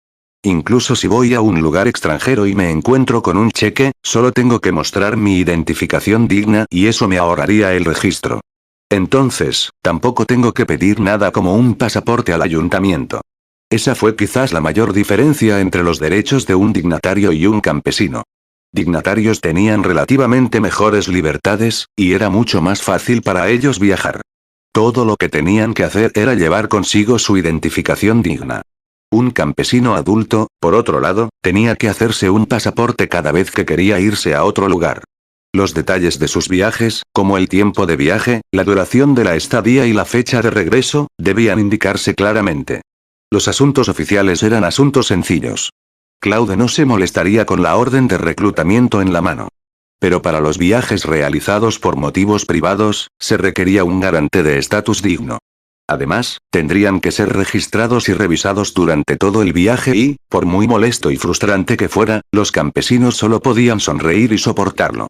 Incluso si voy a un lugar extranjero y me encuentro con un cheque, solo tengo que mostrar mi identificación digna y eso me ahorraría el registro. Entonces, tampoco tengo que pedir nada como un pasaporte al ayuntamiento». Esa fue quizás la mayor diferencia entre los derechos de un dignatario y un campesino. Dignatarios tenían relativamente mejores libertades, y era mucho más fácil para ellos viajar. Todo lo que tenían que hacer era llevar consigo su identificación digna. Un campesino adulto, por otro lado, tenía que hacerse un pasaporte cada vez que quería irse a otro lugar. Los detalles de sus viajes, como el tiempo de viaje, la duración de la estadía y la fecha de regreso, debían indicarse claramente. Los asuntos oficiales eran asuntos sencillos. Claude no se molestaría con la orden de reclutamiento en la mano. Pero para los viajes realizados por motivos privados, se requería un garante de estatus digno. Además, tendrían que ser registrados y revisados durante todo el viaje y, por muy molesto y frustrante que fuera, los campesinos solo podían sonreír y soportarlo.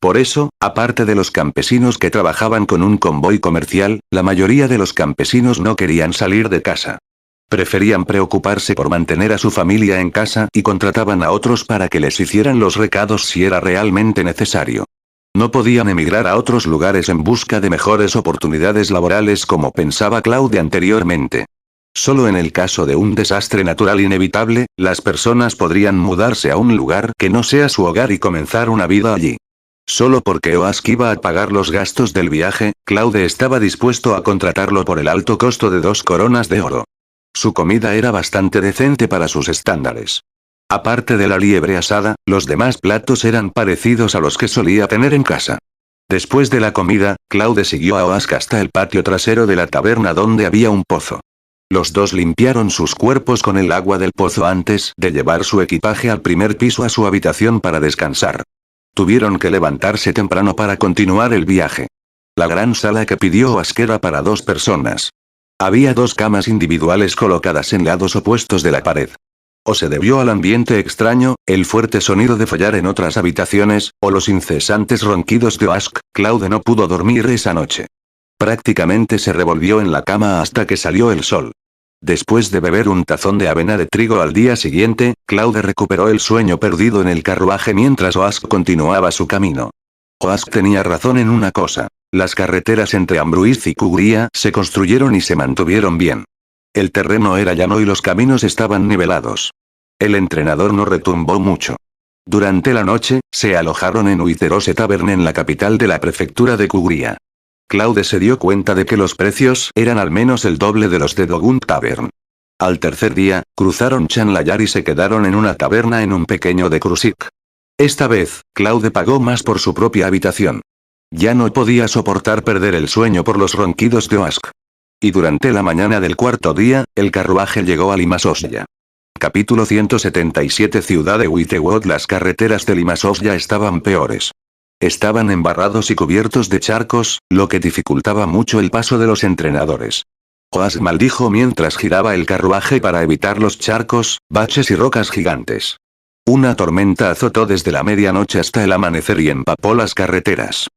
Por eso, aparte de los campesinos que trabajaban con un convoy comercial, la mayoría de los campesinos no querían salir de casa. Preferían preocuparse por mantener a su familia en casa y contrataban a otros para que les hicieran los recados si era realmente necesario. No podían emigrar a otros lugares en busca de mejores oportunidades laborales como pensaba Claude anteriormente. Solo en el caso de un desastre natural inevitable, las personas podrían mudarse a un lugar que no sea su hogar y comenzar una vida allí. Solo porque Oask iba a pagar los gastos del viaje, Claude estaba dispuesto a contratarlo por el alto costo de 2 coronas de oro. Su comida era bastante decente para sus estándares. Aparte de la liebre asada, los demás platos eran parecidos a los que solía tener en casa. Después de la comida, Claude siguió a Oask hasta el patio trasero de la taberna donde había un pozo. Los dos limpiaron sus cuerpos con el agua del pozo antes de llevar su equipaje al primer piso a su habitación para descansar. Tuvieron que levantarse temprano para continuar el viaje. La gran sala que pidió Oask era para 2 personas. Había 2 camas individuales colocadas en lados opuestos de la pared. O se debió al ambiente extraño, el fuerte sonido de follar en otras habitaciones, o los incesantes ronquidos de Oask, Claude no pudo dormir esa noche. Prácticamente se revolvió en la cama hasta que salió el sol. Después de beber un tazón de avena de trigo al día siguiente, Claude recuperó el sueño perdido en el carruaje mientras Oask continuaba su camino. Oask tenía razón en una cosa. Las carreteras entre Ambruiz y Kugria se construyeron y se mantuvieron bien. El terreno era llano y los caminos estaban nivelados. El entrenador no retumbó mucho. Durante la noche, se alojaron en Witherose Tavern en la capital de la prefectura de Kugria. Claude se dio cuenta de que los precios eran al menos el doble de los de Dogun Tavern. Al tercer día, cruzaron Chanlayar y se quedaron en una taberna en un pequeño de Krusik. Esta vez, Claude pagó más por su propia habitación. Ya no podía soportar perder el sueño por los ronquidos de Oask. Y durante la mañana del cuarto día, el carruaje llegó a Limasovya. Capítulo 177 Ciudad de Witherose. Las carreteras de Limasovya estaban peores. Estaban embarrados y cubiertos de charcos, lo que dificultaba mucho el paso de los entrenadores. Oask maldijo mientras giraba el carruaje para evitar los charcos, baches y rocas gigantes. Una tormenta azotó desde la medianoche hasta el amanecer y empapó las carreteras.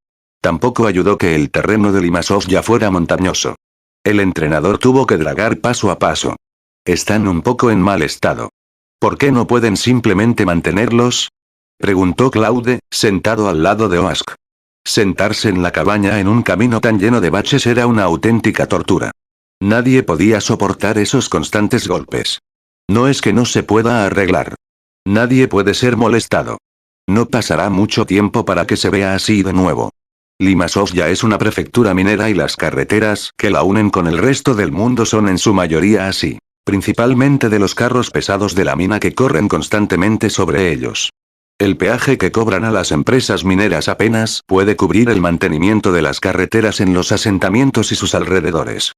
Tampoco ayudó que el terreno de Limasovya fuera montañoso. El entrenador tuvo que dragar paso a paso. Están un poco en mal estado. ¿Por qué no pueden simplemente mantenerlos? Preguntó Claude, sentado al lado de Oask. Sentarse en la cabaña en un camino tan lleno de baches era una auténtica tortura. Nadie podía soportar esos constantes golpes. No es que no se pueda arreglar. Nadie puede ser molestado. No pasará mucho tiempo para que se vea así de nuevo. Limasovya es una prefectura minera y las carreteras que la unen con el resto del mundo son en su mayoría así. Principalmente de los carros pesados de la mina que corren constantemente sobre ellos. El peaje que cobran a las empresas mineras apenas puede cubrir el mantenimiento de las carreteras en los asentamientos y sus alrededores.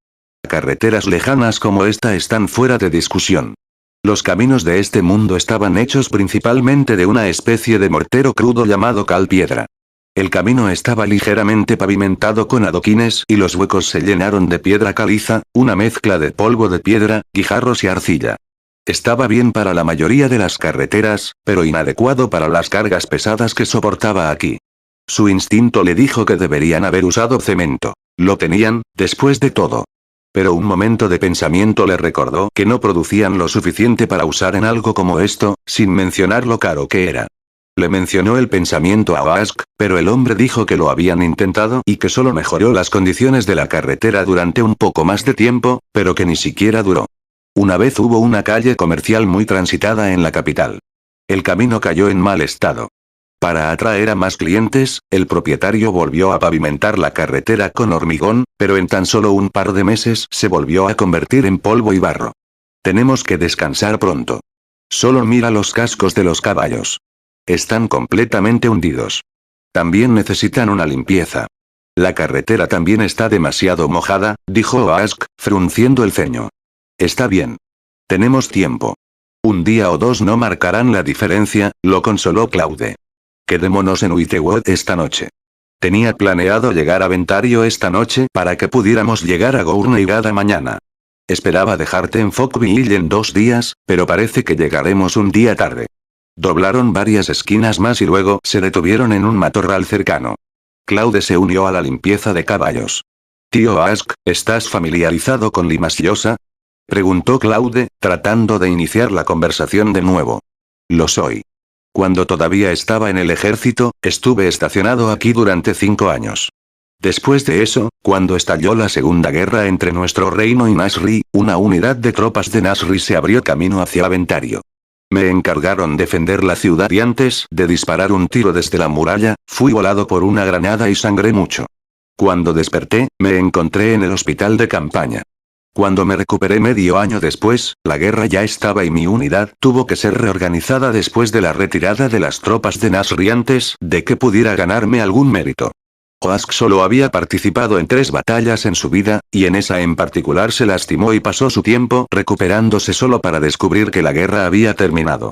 Carreteras lejanas como esta están fuera de discusión. Los caminos de este mundo estaban hechos principalmente de una especie de mortero crudo llamado cal-piedra. El camino estaba ligeramente pavimentado con adoquines y los huecos se llenaron de piedra caliza, una mezcla de polvo de piedra, guijarros y arcilla. Estaba bien para la mayoría de las carreteras, pero inadecuado para las cargas pesadas que soportaba aquí. Su instinto le dijo que deberían haber usado cemento. Lo tenían, después de todo. Pero un momento de pensamiento le recordó que no producían lo suficiente para usar en algo como esto, sin mencionar lo caro que era. Le mencionó el pensamiento a Ask, pero el hombre dijo que lo habían intentado y que solo mejoró las condiciones de la carretera durante un poco más de tiempo, pero que ni siquiera duró. Una vez hubo una calle comercial muy transitada en la capital. El camino cayó en mal estado. Para atraer a más clientes, el propietario volvió a pavimentar la carretera con hormigón, pero en tan solo un par de meses se volvió a convertir en polvo y barro. Tenemos que descansar pronto. Solo mira los cascos de los caballos. Están completamente hundidos. También necesitan una limpieza. La carretera también está demasiado mojada, dijo Ask, frunciendo el ceño. Está bien. Tenemos tiempo. Un día o dos no marcarán la diferencia, lo consoló Claude. Quedémonos en Witherwood esta noche. Tenía planeado llegar a Ventario esta noche para que pudiéramos llegar a Gourneigada mañana. Esperaba dejarte en Fogville en 2 días, pero parece que llegaremos un día tarde. Doblaron varias esquinas más y luego se detuvieron en un matorral cercano. Claude se unió a la limpieza de caballos. Tío Ask, ¿estás familiarizado con Limasiosa? Preguntó Claude, tratando de iniciar la conversación de nuevo. Lo soy. Cuando todavía estaba en el ejército, estuve estacionado aquí durante 5 años. Después de eso, cuando estalló la Segunda Guerra entre nuestro reino y Nasri, una unidad de tropas de Nasri se abrió camino hacia Ventario. Me encargaron defender la ciudad y antes de disparar un tiro desde la muralla, fui volado por una granada y sangré mucho. Cuando desperté, me encontré en el hospital de campaña. Cuando me recuperé medio año después, la guerra ya estaba y mi unidad tuvo que ser reorganizada después de la retirada de las tropas de Nasri antes de que pudiera ganarme algún mérito. Oask solo había participado en 3 batallas en su vida, y en esa en particular se lastimó y pasó su tiempo recuperándose solo para descubrir que la guerra había terminado.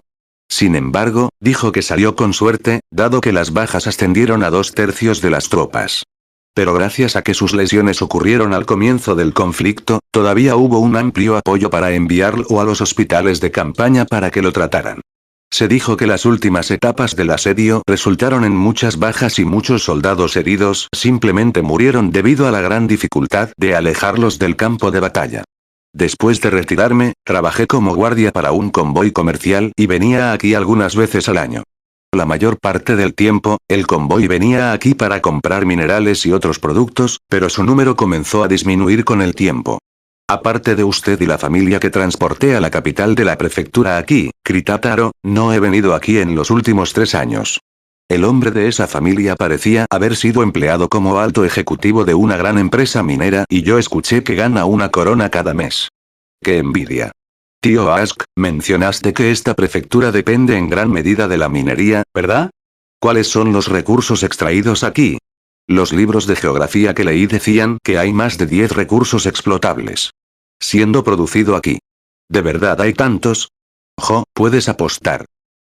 Sin embargo, dijo que salió con suerte, dado que las bajas ascendieron a 2/3 de las tropas. Pero gracias a que sus lesiones ocurrieron al comienzo del conflicto, todavía hubo un amplio apoyo para enviarlo a los hospitales de campaña para que lo trataran. Se dijo que las últimas etapas del asedio resultaron en muchas bajas y muchos soldados heridos simplemente murieron debido a la gran dificultad de alejarlos del campo de batalla. Después de retirarme, trabajé como guardia para un convoy comercial y venía aquí algunas veces al año. La mayor parte del tiempo, el convoy venía aquí para comprar minerales y otros productos, pero su número comenzó a disminuir con el tiempo. Aparte de usted y la familia que transporté a la capital de la prefectura aquí, Kritataro, no he venido aquí en los últimos 3 años. El hombre de esa familia parecía haber sido empleado como alto ejecutivo de una gran empresa minera y yo escuché que gana 1 corona cada mes. ¡Qué envidia! Tío Ask, mencionaste que esta prefectura depende en gran medida de la minería, ¿verdad? ¿Cuáles son los recursos extraídos aquí? Los libros de geografía que leí decían que hay más de 10 recursos explotables. Siendo producido aquí. ¿De verdad hay tantos? Puedes apostar.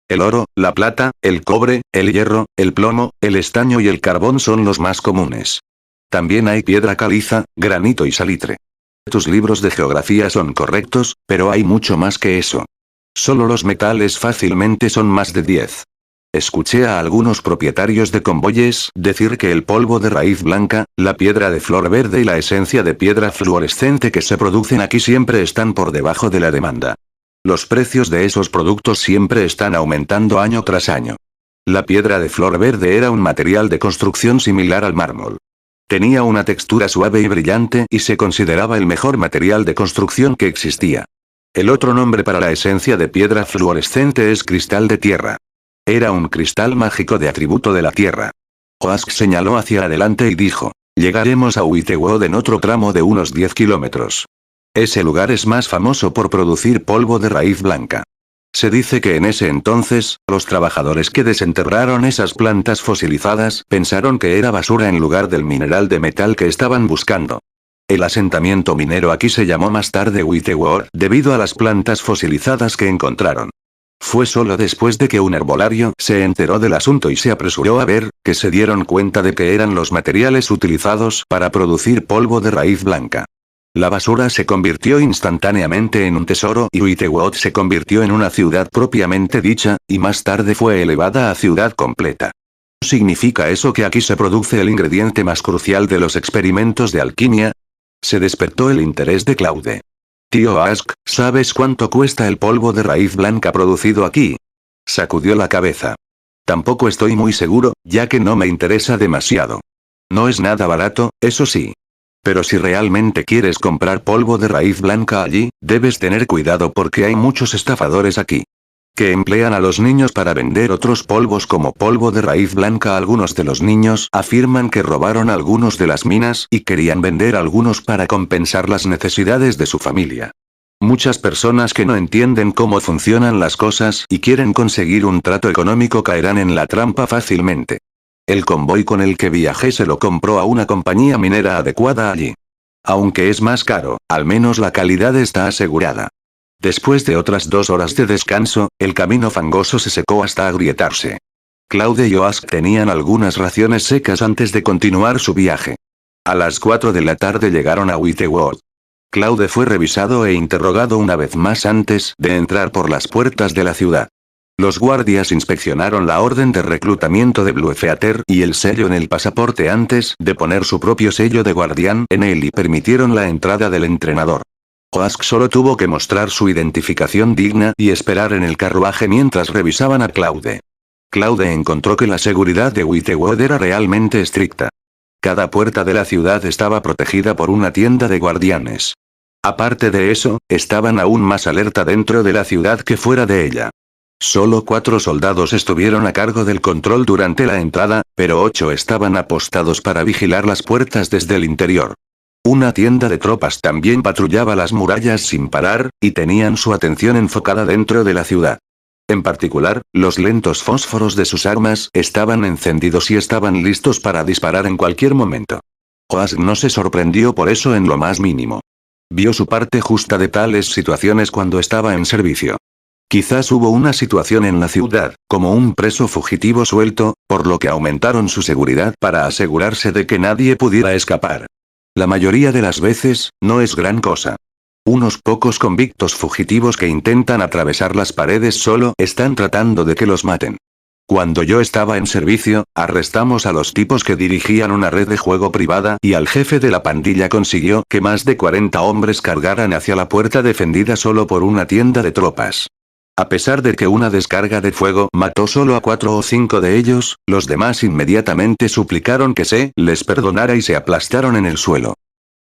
El oro, la plata, el cobre, el hierro, el plomo, el estaño y el carbón son los más comunes. También hay piedra caliza, granito y salitre. Tus libros de geografía son correctos, pero hay mucho más que eso. Solo los metales fácilmente son más de 10. Escuché a algunos propietarios de convoyes decir que el polvo de raíz blanca, la piedra de flor verde y la esencia de piedra fluorescente que se producen aquí siempre están por debajo de la demanda. Los precios de esos productos siempre están aumentando año tras año. La piedra de flor verde era un material de construcción similar al mármol. Tenía una textura suave y brillante y se consideraba el mejor material de construcción que existía. El otro nombre para la esencia de piedra fluorescente es cristal de tierra. Era un cristal mágico de atributo de la tierra. Oask señaló hacia adelante y dijo, llegaremos a Witherwood en otro tramo de unos 10 kilómetros. Ese lugar es más famoso por producir polvo de raíz blanca. Se dice que en ese entonces, los trabajadores que desenterraron esas plantas fosilizadas pensaron que era basura en lugar del mineral de metal que estaban buscando. El asentamiento minero aquí se llamó más tarde Whiteworth debido a las plantas fosilizadas que encontraron. Fue solo después de que un herbolario se enteró del asunto y se apresuró a ver, que se dieron cuenta de que eran los materiales utilizados para producir polvo de raíz blanca. La basura se convirtió instantáneamente en un tesoro y Whiteworth se convirtió en una ciudad propiamente dicha, y más tarde fue elevada a ciudad completa. ¿Significa eso que aquí se produce el ingrediente más crucial de los experimentos de alquimia? Se despertó el interés de Claude. Tío Ask, ¿sabes cuánto cuesta el polvo de raíz blanca producido aquí? Sacudió la cabeza. Tampoco estoy muy seguro, ya que no me interesa demasiado. No es nada barato, eso sí. Pero si realmente quieres comprar polvo de raíz blanca allí, debes tener cuidado porque hay muchos estafadores aquí. Que emplean a los niños para vender otros polvos como polvo de raíz blanca. Algunos de los niños afirman que robaron algunos de las minas y querían vender algunos para compensar las necesidades de su familia. Muchas personas que no entienden cómo funcionan las cosas y quieren conseguir un trato económico caerán en la trampa fácilmente. El convoy con el que viajé se lo compró a una compañía minera adecuada allí. Aunque es más caro, al menos la calidad está asegurada. Después de otras 2 horas de descanso, el camino fangoso se secó hasta agrietarse. Claude y Oask tenían algunas raciones secas antes de continuar su viaje. A las 4 de la tarde llegaron a Whiteworth. Claude fue revisado e interrogado una vez más antes de entrar por las puertas de la ciudad. Los guardias inspeccionaron la orden de reclutamiento de Bluetheater y el sello en el pasaporte antes de poner su propio sello de guardián en él y permitieron la entrada del entrenador. Oask solo tuvo que mostrar su identificación digna y esperar en el carruaje mientras revisaban a Claude. Claude encontró que la seguridad de Whiteworth era realmente estricta. Cada puerta de la ciudad estaba protegida por una tienda de guardianes. Aparte de eso, estaban aún más alerta dentro de la ciudad que fuera de ella. Solo 4 soldados estuvieron a cargo del control durante la entrada, pero 8 estaban apostados para vigilar las puertas desde el interior. Una tienda de tropas también patrullaba las murallas sin parar, y tenían su atención enfocada dentro de la ciudad. En particular, los lentos fósforos de sus armas estaban encendidos y estaban listos para disparar en cualquier momento. Oask no se sorprendió por eso en lo más mínimo. Vio su parte justa de tales situaciones cuando estaba en servicio. Quizás hubo una situación en la ciudad, como un preso fugitivo suelto, por lo que aumentaron su seguridad para asegurarse de que nadie pudiera escapar. La mayoría de las veces, no es gran cosa. Unos pocos convictos fugitivos que intentan atravesar las paredes solo están tratando de que los maten. Cuando yo estaba en servicio, arrestamos a los tipos que dirigían una red de juego privada y al jefe de la pandilla consiguió que más de 40 hombres cargaran hacia la puerta defendida solo por una tienda de tropas. A pesar de que una descarga de fuego mató solo a 4 o 5 de ellos, los demás inmediatamente suplicaron que se les perdonara y se aplastaron en el suelo.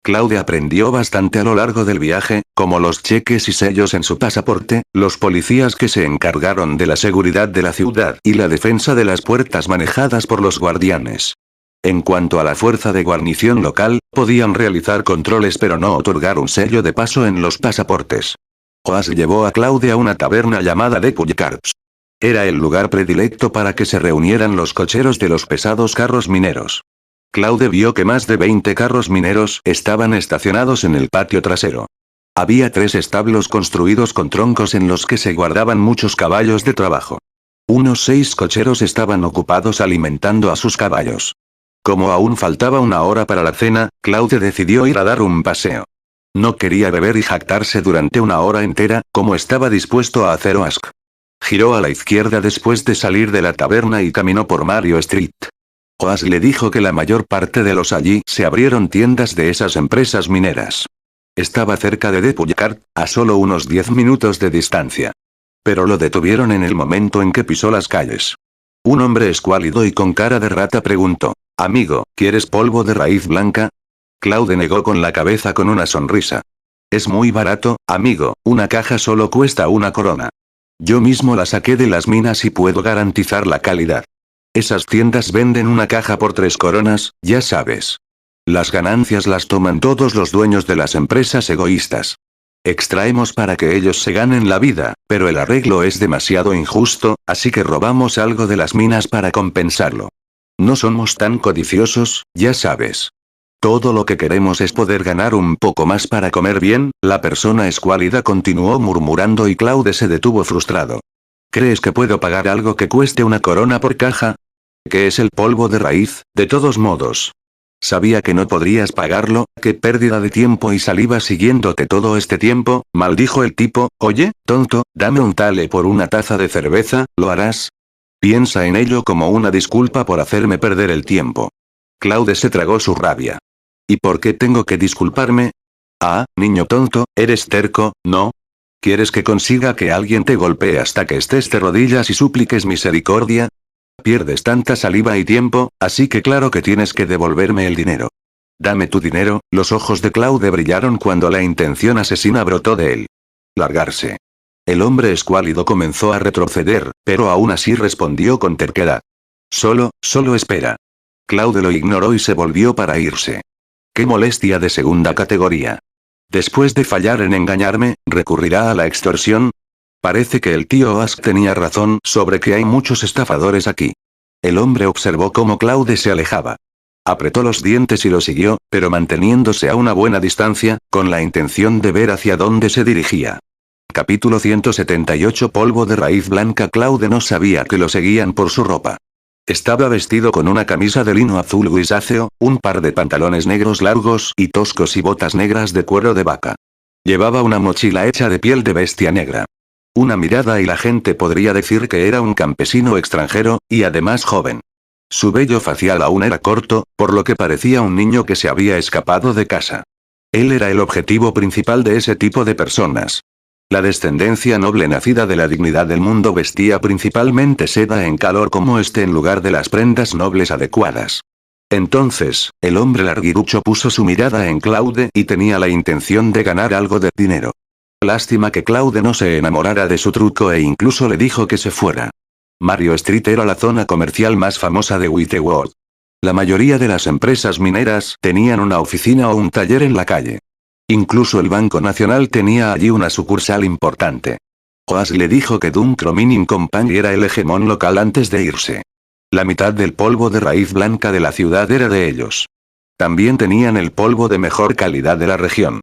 Claude aprendió bastante a lo largo del viaje, como los cheques y sellos en su pasaporte, los policías que se encargaron de la seguridad de la ciudad y la defensa de las puertas manejadas por los guardianes. En cuanto a la fuerza de guarnición local, podían realizar controles pero no otorgar un sello de paso en los pasaportes. Oask llevó a Claude a una taberna llamada The Pullcarts. Era el lugar predilecto para que se reunieran los cocheros de los pesados carros mineros. Claude vio que más de 20 carros mineros estaban estacionados en el patio trasero. Había 3 establos construidos con troncos en los que se guardaban muchos caballos de trabajo. Unos 6 cocheros estaban ocupados alimentando a sus caballos. Como aún faltaba una hora para la cena, Claude decidió ir a dar un paseo. No quería beber y jactarse durante una hora entera, como estaba dispuesto a hacer Oask. Giró a la izquierda después de salir de la taberna y caminó por Mario Street. Oask le dijo que la mayor parte de los allí se abrieron tiendas de esas empresas mineras. Estaba cerca de The Pullcart, a solo unos 10 minutos de distancia. Pero lo detuvieron en el momento en que pisó las calles. Un hombre escuálido y con cara de rata preguntó: «Amigo, ¿quieres polvo de raíz blanca?» Claude negó con la cabeza con una sonrisa. «Es muy barato, amigo, una caja solo cuesta 1 corona. Yo mismo la saqué de las minas y puedo garantizar la calidad. Esas tiendas venden una caja por 3 coronas, ya sabes. Las ganancias las toman todos los dueños de las empresas egoístas». Extraemos para que ellos se ganen la vida, pero el arreglo es demasiado injusto, así que robamos algo de las minas para compensarlo. No somos tan codiciosos, ya sabes. Todo lo que queremos es poder ganar un poco más para comer bien. La persona escuálida continuó murmurando y Claude se detuvo frustrado. ¿Crees que puedo pagar algo que cueste una corona por caja? ¿Qué es el polvo de raíz? De todos modos. Sabía que no podrías pagarlo. Qué pérdida de tiempo y saliva siguiéndote todo este tiempo, maldijo el tipo. Oye, tonto, dame un tale por una taza de cerveza, ¿lo harás? Piensa en ello como una disculpa por hacerme perder el tiempo. Claude se tragó su rabia. ¿Y por qué tengo que disculparme? Ah, niño tonto, ¿eres terco, no? ¿Quieres que consiga que alguien te golpee hasta que estés de rodillas y supliques misericordia? Pierdes tanta saliva y tiempo, así que claro que tienes que devolverme el dinero. Dame tu dinero. Los ojos de Claude brillaron cuando la intención asesina brotó de él. Largarse. El hombre escuálido comenzó a retroceder, pero aún así respondió con terquedad. Solo espera. Claude lo ignoró y se volvió para irse. ¡Qué molestia de segunda categoría! Después de fallar en engañarme, ¿recurrirá a la extorsión? Parece que el tío Ask tenía razón sobre que hay muchos estafadores aquí. El hombre observó cómo Claude se alejaba. Apretó los dientes y lo siguió, pero manteniéndose a una buena distancia, con la intención de ver hacia dónde se dirigía. Capítulo 178 Polvo de raíz blanca. Claude no sabía que lo seguían por su ropa. Estaba vestido con una camisa de lino azul grisáceo, un par de pantalones negros largos y toscos y botas negras de cuero de vaca. Llevaba una mochila hecha de piel de bestia negra. Una mirada y la gente podría decir que era un campesino extranjero, y además joven. Su vello facial aún era corto, por lo que parecía un niño que se había escapado de casa. Él era el objetivo principal de ese tipo de personas. La descendencia noble nacida de la dignidad del mundo vestía principalmente seda en calor como este en lugar de las prendas nobles adecuadas. Entonces, el hombre larguirucho puso su mirada en Claude y tenía la intención de ganar algo de dinero. Lástima que Claude no se enamorara de su truco e incluso le dijo que se fuera. Mario Street era la zona comercial más famosa de Whitewood. La mayoría de las empresas mineras tenían una oficina o un taller en la calle. Incluso el Banco Nacional tenía allí una sucursal importante. Oas le dijo que Duncro Mining Company era el hegemón local antes de irse. La mitad del polvo de raíz blanca de la ciudad era de ellos. También tenían el polvo de mejor calidad de la región.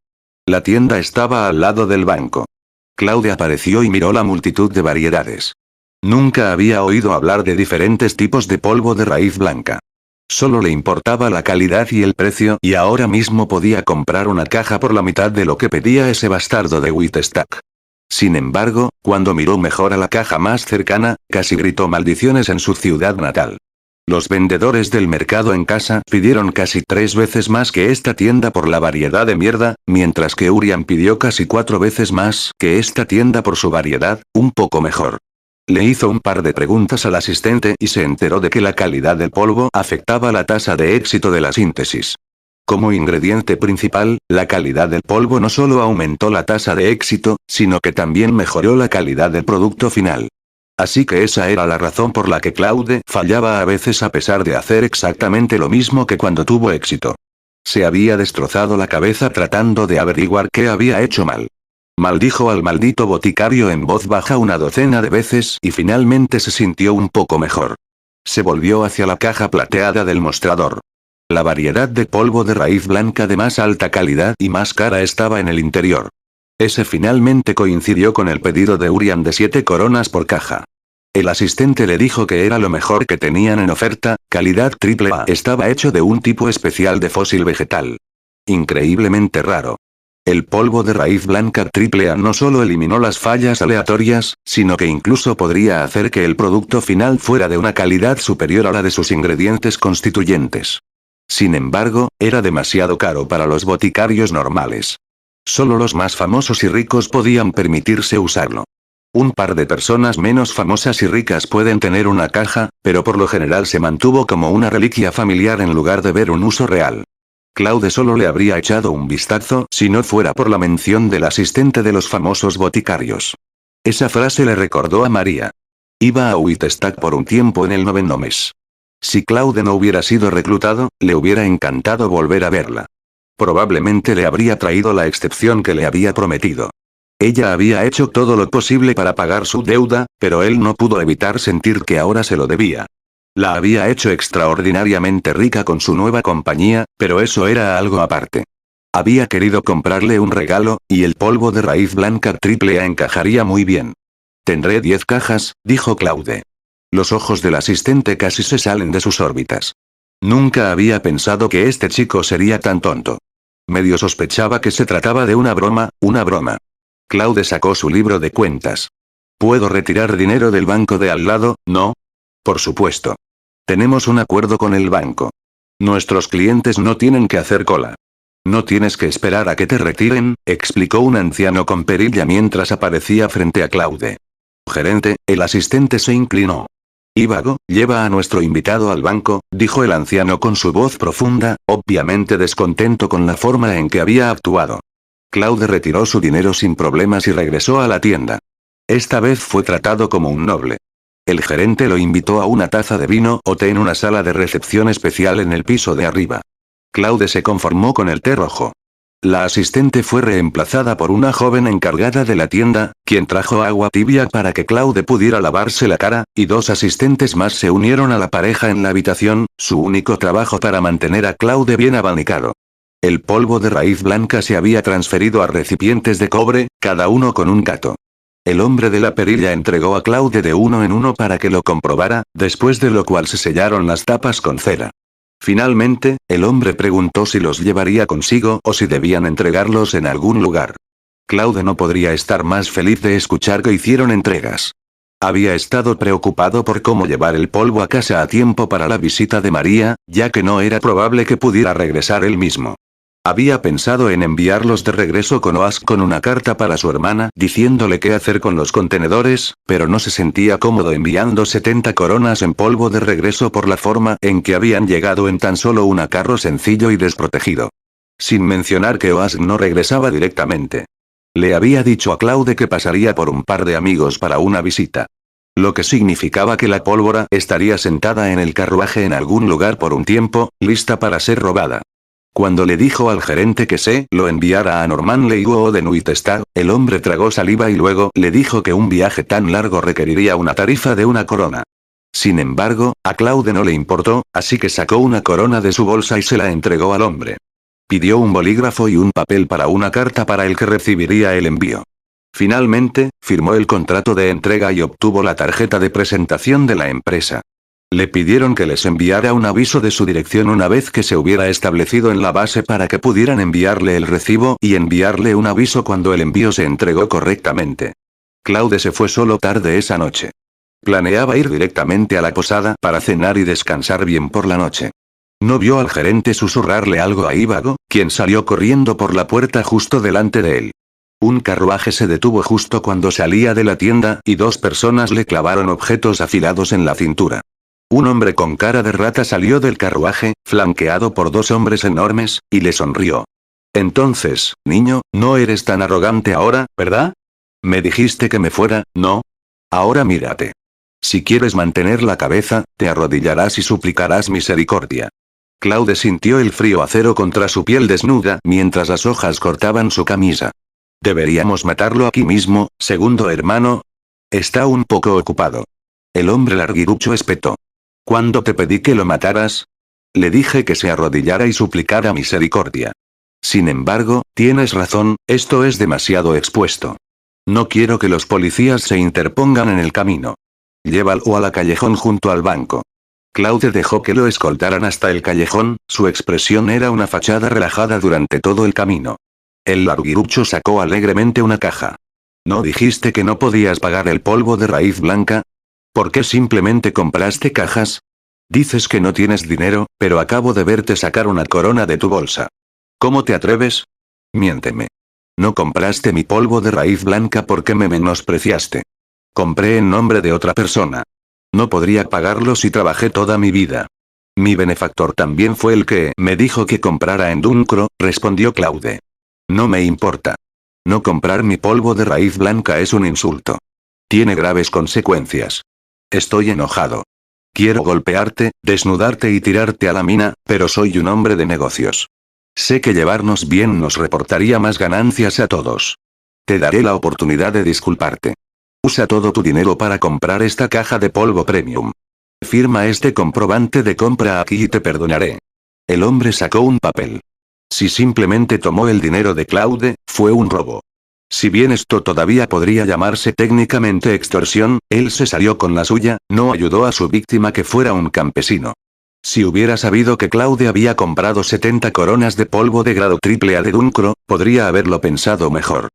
La tienda estaba al lado del banco. Claude apareció y miró la multitud de variedades. Nunca había oído hablar de diferentes tipos de polvo de raíz blanca. Solo le importaba la calidad y el precio y ahora mismo podía comprar una caja por la mitad de lo que pedía ese bastardo de Whitestack. Sin embargo, cuando miró mejor a la caja más cercana, casi gritó maldiciones en su ciudad natal. Los vendedores del mercado en casa pidieron casi 3 veces más que esta tienda por la variedad de mierda, mientras que Urian pidió casi 4 veces más que esta tienda por su variedad, un poco mejor. Le hizo un par de preguntas al asistente y se enteró de que la calidad del polvo afectaba la tasa de éxito de la síntesis. Como ingrediente principal, la calidad del polvo no solo aumentó la tasa de éxito, sino que también mejoró la calidad del producto final. Así que esa era la razón por la que Claude fallaba a veces a pesar de hacer exactamente lo mismo que cuando tuvo éxito. Se había destrozado la cabeza tratando de averiguar qué había hecho mal. Maldijo al maldito boticario en voz baja una docena de veces y finalmente se sintió un poco mejor. Se volvió hacia la caja plateada del mostrador. La variedad de polvo de raíz blanca de más alta calidad y más cara estaba en el interior. Ese finalmente coincidió con el pedido de Urian de 7 coronas por caja. El asistente le dijo que era lo mejor que tenían en oferta, calidad AAA. Estaba hecho de un tipo especial de fósil vegetal. Increíblemente raro. El polvo de raíz blanca AAA no solo eliminó las fallas aleatorias, sino que incluso podría hacer que el producto final fuera de una calidad superior a la de sus ingredientes constituyentes. Sin embargo, era demasiado caro para los boticarios normales. Solo los más famosos y ricos podían permitirse usarlo. Un par de personas menos famosas y ricas pueden tener una caja, pero por lo general se mantuvo como una reliquia familiar en lugar de ver un uso real. Claude solo le habría echado un vistazo si no fuera por la mención del asistente de los famosos boticarios. Esa frase le recordó a María. Iba a Whitestack por un tiempo en el 9º mes. Si Claude no hubiera sido reclutado, le hubiera encantado volver a verla. Probablemente le habría traído la excepción que le había prometido. Ella había hecho todo lo posible para pagar su deuda, pero él no pudo evitar sentir que ahora se lo debía. La había hecho extraordinariamente rica con su nueva compañía, pero eso era algo aparte. Había querido comprarle un regalo, y el polvo de raíz blanca triple A encajaría muy bien. Tendré 10 cajas, dijo Claude. Los ojos del asistente casi se salen de sus órbitas. Nunca había pensado que este chico sería tan tonto. Medio sospechaba que se trataba de una broma, una broma. Claude sacó su libro de cuentas. ¿Puedo retirar dinero del banco de al lado, no? Por supuesto. Tenemos un acuerdo con el banco. Nuestros clientes no tienen que hacer cola. No tienes que esperar a que te retiren, explicó un anciano con perilla mientras aparecía frente a Claude. Gerente, el asistente se inclinó. Ivago, lleva a nuestro invitado al banco, dijo el anciano con su voz profunda, obviamente descontento con la forma en que había actuado. Claude retiró su dinero sin problemas y regresó a la tienda. Esta vez fue tratado como un noble. El gerente lo invitó a una taza de vino o té en una sala de recepción especial en el piso de arriba. Claude se conformó con el té rojo. La asistente fue reemplazada por una joven encargada de la tienda, quien trajo agua tibia para que Claude pudiera lavarse la cara, y 2 asistentes más se unieron a la pareja en la habitación, su único trabajo para mantener a Claude bien abanicado. El polvo de raíz blanca se había transferido a recipientes de cobre, cada uno con un gato. El hombre de la perilla entregó a Claude de uno en uno para que lo comprobara, después de lo cual se sellaron las tapas con cera. Finalmente, el hombre preguntó si los llevaría consigo o si debían entregarlos en algún lugar. Claude no podría estar más feliz de escuchar que hicieron entregas. Había estado preocupado por cómo llevar el polvo a casa a tiempo para la visita de María, ya que no era probable que pudiera regresar él mismo. Había pensado en enviarlos de regreso con Oask con una carta para su hermana diciéndole qué hacer con los contenedores, pero no se sentía cómodo enviando 70 coronas en polvo de regreso por la forma en que habían llegado en tan solo un carro sencillo y desprotegido. Sin mencionar que Oask no regresaba directamente. Le había dicho a Claude que pasaría por un par de amigos para una visita. Lo que significaba que la pólvora estaría sentada en el carruaje en algún lugar por un tiempo, lista para ser robada. Cuando le dijo al gerente que se lo enviara a Norman Leiguo de Nuit Star, el hombre tragó saliva y luego le dijo que un viaje tan largo requeriría una tarifa de 1 corona. Sin embargo, a Claude no le importó, así que sacó una corona de su bolsa y se la entregó al hombre. Pidió un bolígrafo y un papel para una carta para el que recibiría el envío. Finalmente, firmó el contrato de entrega y obtuvo la tarjeta de presentación de la empresa. Le pidieron que les enviara un aviso de su dirección una vez que se hubiera establecido en la base para que pudieran enviarle el recibo y enviarle un aviso cuando el envío se entregó correctamente. Claude se fue solo tarde esa noche. Planeaba ir directamente a la posada para cenar y descansar bien por la noche. No vio al gerente susurrarle algo a Ivago, quien salió corriendo por la puerta justo delante de él. Un carruaje se detuvo justo cuando salía de la tienda y 2 personas le clavaron objetos afilados en la cintura. Un hombre con cara de rata salió del carruaje, flanqueado por 2 hombres enormes, y le sonrió. Entonces, niño, no eres tan arrogante ahora, ¿verdad? Me dijiste que me fuera, ¿no? Ahora mírate. Si quieres mantener la cabeza, te arrodillarás y suplicarás misericordia. Claude sintió el frío acero contra su piel desnuda mientras las hojas cortaban su camisa. Deberíamos matarlo aquí mismo, segundo hermano. Está un poco ocupado. El hombre larguirucho espetó. ¿Cuándo te pedí que lo mataras? Le dije que se arrodillara y suplicara misericordia. Sin embargo, tienes razón, esto es demasiado expuesto. No quiero que los policías se interpongan en el camino. Llévalo a la callejón junto al banco. Claude dejó que lo escoltaran hasta el callejón, su expresión era una fachada relajada durante todo el camino. El larguirucho sacó alegremente una caja. ¿No dijiste que no podías pagar el polvo de raíz blanca? ¿Por qué simplemente compraste cajas? Dices que no tienes dinero, pero acabo de verte sacar una corona de tu bolsa. ¿Cómo te atreves? Miénteme. No compraste mi polvo de raíz blanca porque me menospreciaste. Compré en nombre de otra persona. No podría pagarlo si trabajé toda mi vida. Mi benefactor también fue el que me dijo que comprara en Duncro, respondió Claude. No me importa. No comprar mi polvo de raíz blanca es un insulto. Tiene graves consecuencias. Estoy enojado. Quiero golpearte, desnudarte y tirarte a la mina, pero soy un hombre de negocios. Sé que llevarnos bien nos reportaría más ganancias a todos. Te daré la oportunidad de disculparte. Usa todo tu dinero para comprar esta caja de polvo premium. Firma este comprobante de compra aquí y te perdonaré. El hombre sacó un papel. Si simplemente tomó el dinero de Claude, fue un robo. Si bien esto todavía podría llamarse técnicamente extorsión, él se salió con la suya, no ayudó a su víctima que fuera un campesino. Si hubiera sabido que Claude había comprado 70 coronas de polvo de grado AAA de Duncro, podría haberlo pensado mejor.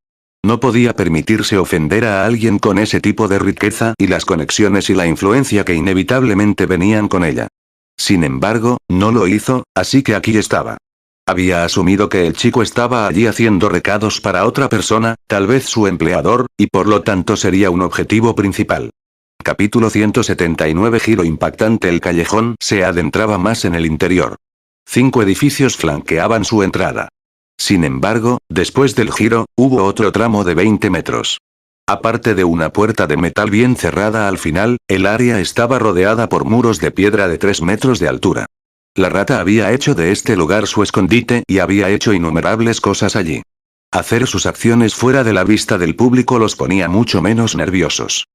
No podía permitirse ofender a alguien con ese tipo de riqueza y las conexiones y la influencia que inevitablemente venían con ella. Sin embargo, no lo hizo, así que aquí estaba. Había asumido que el chico estaba allí haciendo recados para otra persona, tal vez su empleador, y por lo tanto sería un objetivo principal. Capítulo 179. Giro impactante. El callejón se adentraba más en el interior. 5 edificios flanqueaban su entrada. Sin embargo, después del giro, hubo otro tramo de 20 metros. Aparte de una puerta de metal bien cerrada al final, el área estaba rodeada por muros de piedra de 3 metros de altura. La rata había hecho de este lugar su escondite y había hecho innumerables cosas allí. Hacer sus acciones fuera de la vista del público los ponía mucho menos nerviosos.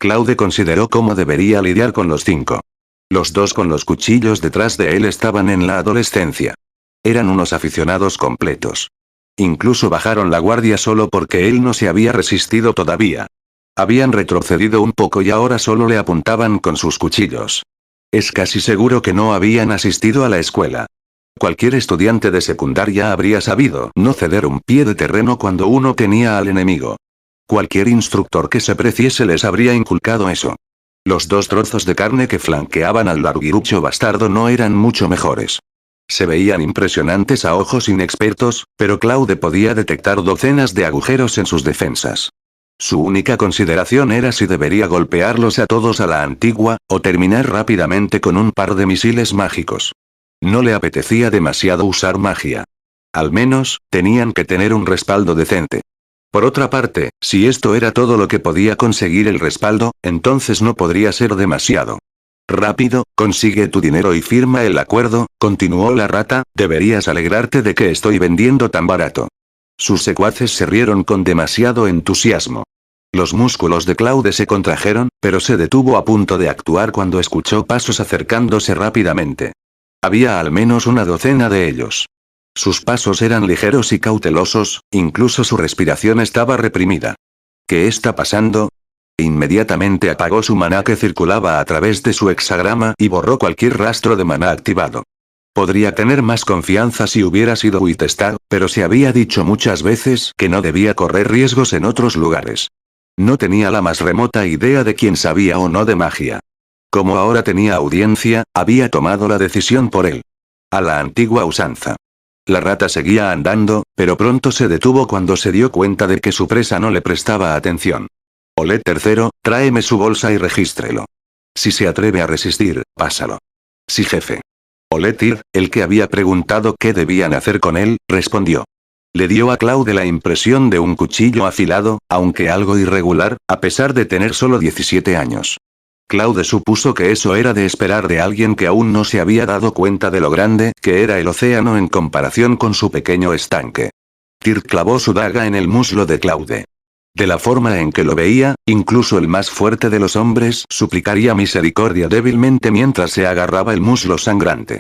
Claude consideró cómo debería lidiar con los 5. Los 2 con los cuchillos detrás de él estaban en la adolescencia. Eran unos aficionados completos. Incluso bajaron la guardia solo porque él no se había resistido todavía. Habían retrocedido un poco y ahora solo le apuntaban con sus cuchillos. Es casi seguro que no habían asistido a la escuela. Cualquier estudiante de secundaria habría sabido no ceder un pie de terreno cuando uno tenía al enemigo. Cualquier instructor que se preciese les habría inculcado eso. Los 2 trozos de carne que flanqueaban al larguirucho bastardo no eran mucho mejores. Se veían impresionantes a ojos inexpertos, pero Claude podía detectar docenas de agujeros en sus defensas. Su única consideración era si debería golpearlos a todos a la antigua, o terminar rápidamente con un par de misiles mágicos. No le apetecía demasiado usar magia. Al menos, tenían que tener un respaldo decente. Por otra parte, si esto era todo lo que podía conseguir el respaldo, entonces no podría ser demasiado. Rápido, consigue tu dinero y firma el acuerdo, continuó la rata, deberías alegrarte de que estoy vendiendo tan barato. Sus secuaces se rieron con demasiado entusiasmo. Los músculos de Claude se contrajeron, pero se detuvo a punto de actuar cuando escuchó pasos acercándose rápidamente. Había al menos una docena de ellos. Sus pasos eran ligeros y cautelosos, incluso su respiración estaba reprimida. ¿Qué está pasando? Inmediatamente apagó su maná que circulaba a través de su hexagrama y borró cualquier rastro de maná activado. Podría tener más confianza si hubiera sido Witestar, pero se había dicho muchas veces que no debía correr riesgos en otros lugares. No tenía la más remota idea de quién sabía o no de magia. Como ahora tenía audiencia, había tomado la decisión por él. A la antigua usanza. La rata seguía andando, pero pronto se detuvo cuando se dio cuenta de que su presa no le prestaba atención. Olé tercero, tráeme su bolsa y regístrelo. Si se atreve a resistir, pásalo. Sí, jefe. Olé Tir, el que había preguntado qué debían hacer con él, respondió. Le dio a Claude la impresión de un cuchillo afilado, aunque algo irregular, a pesar de tener solo 17 años. Claude supuso que eso era de esperar de alguien que aún no se había dado cuenta de lo grande que era el océano en comparación con su pequeño estanque. Tir clavó su daga en el muslo de Claude. De la forma en que lo veía, incluso el más fuerte de los hombres suplicaría misericordia débilmente mientras se agarraba el muslo sangrante.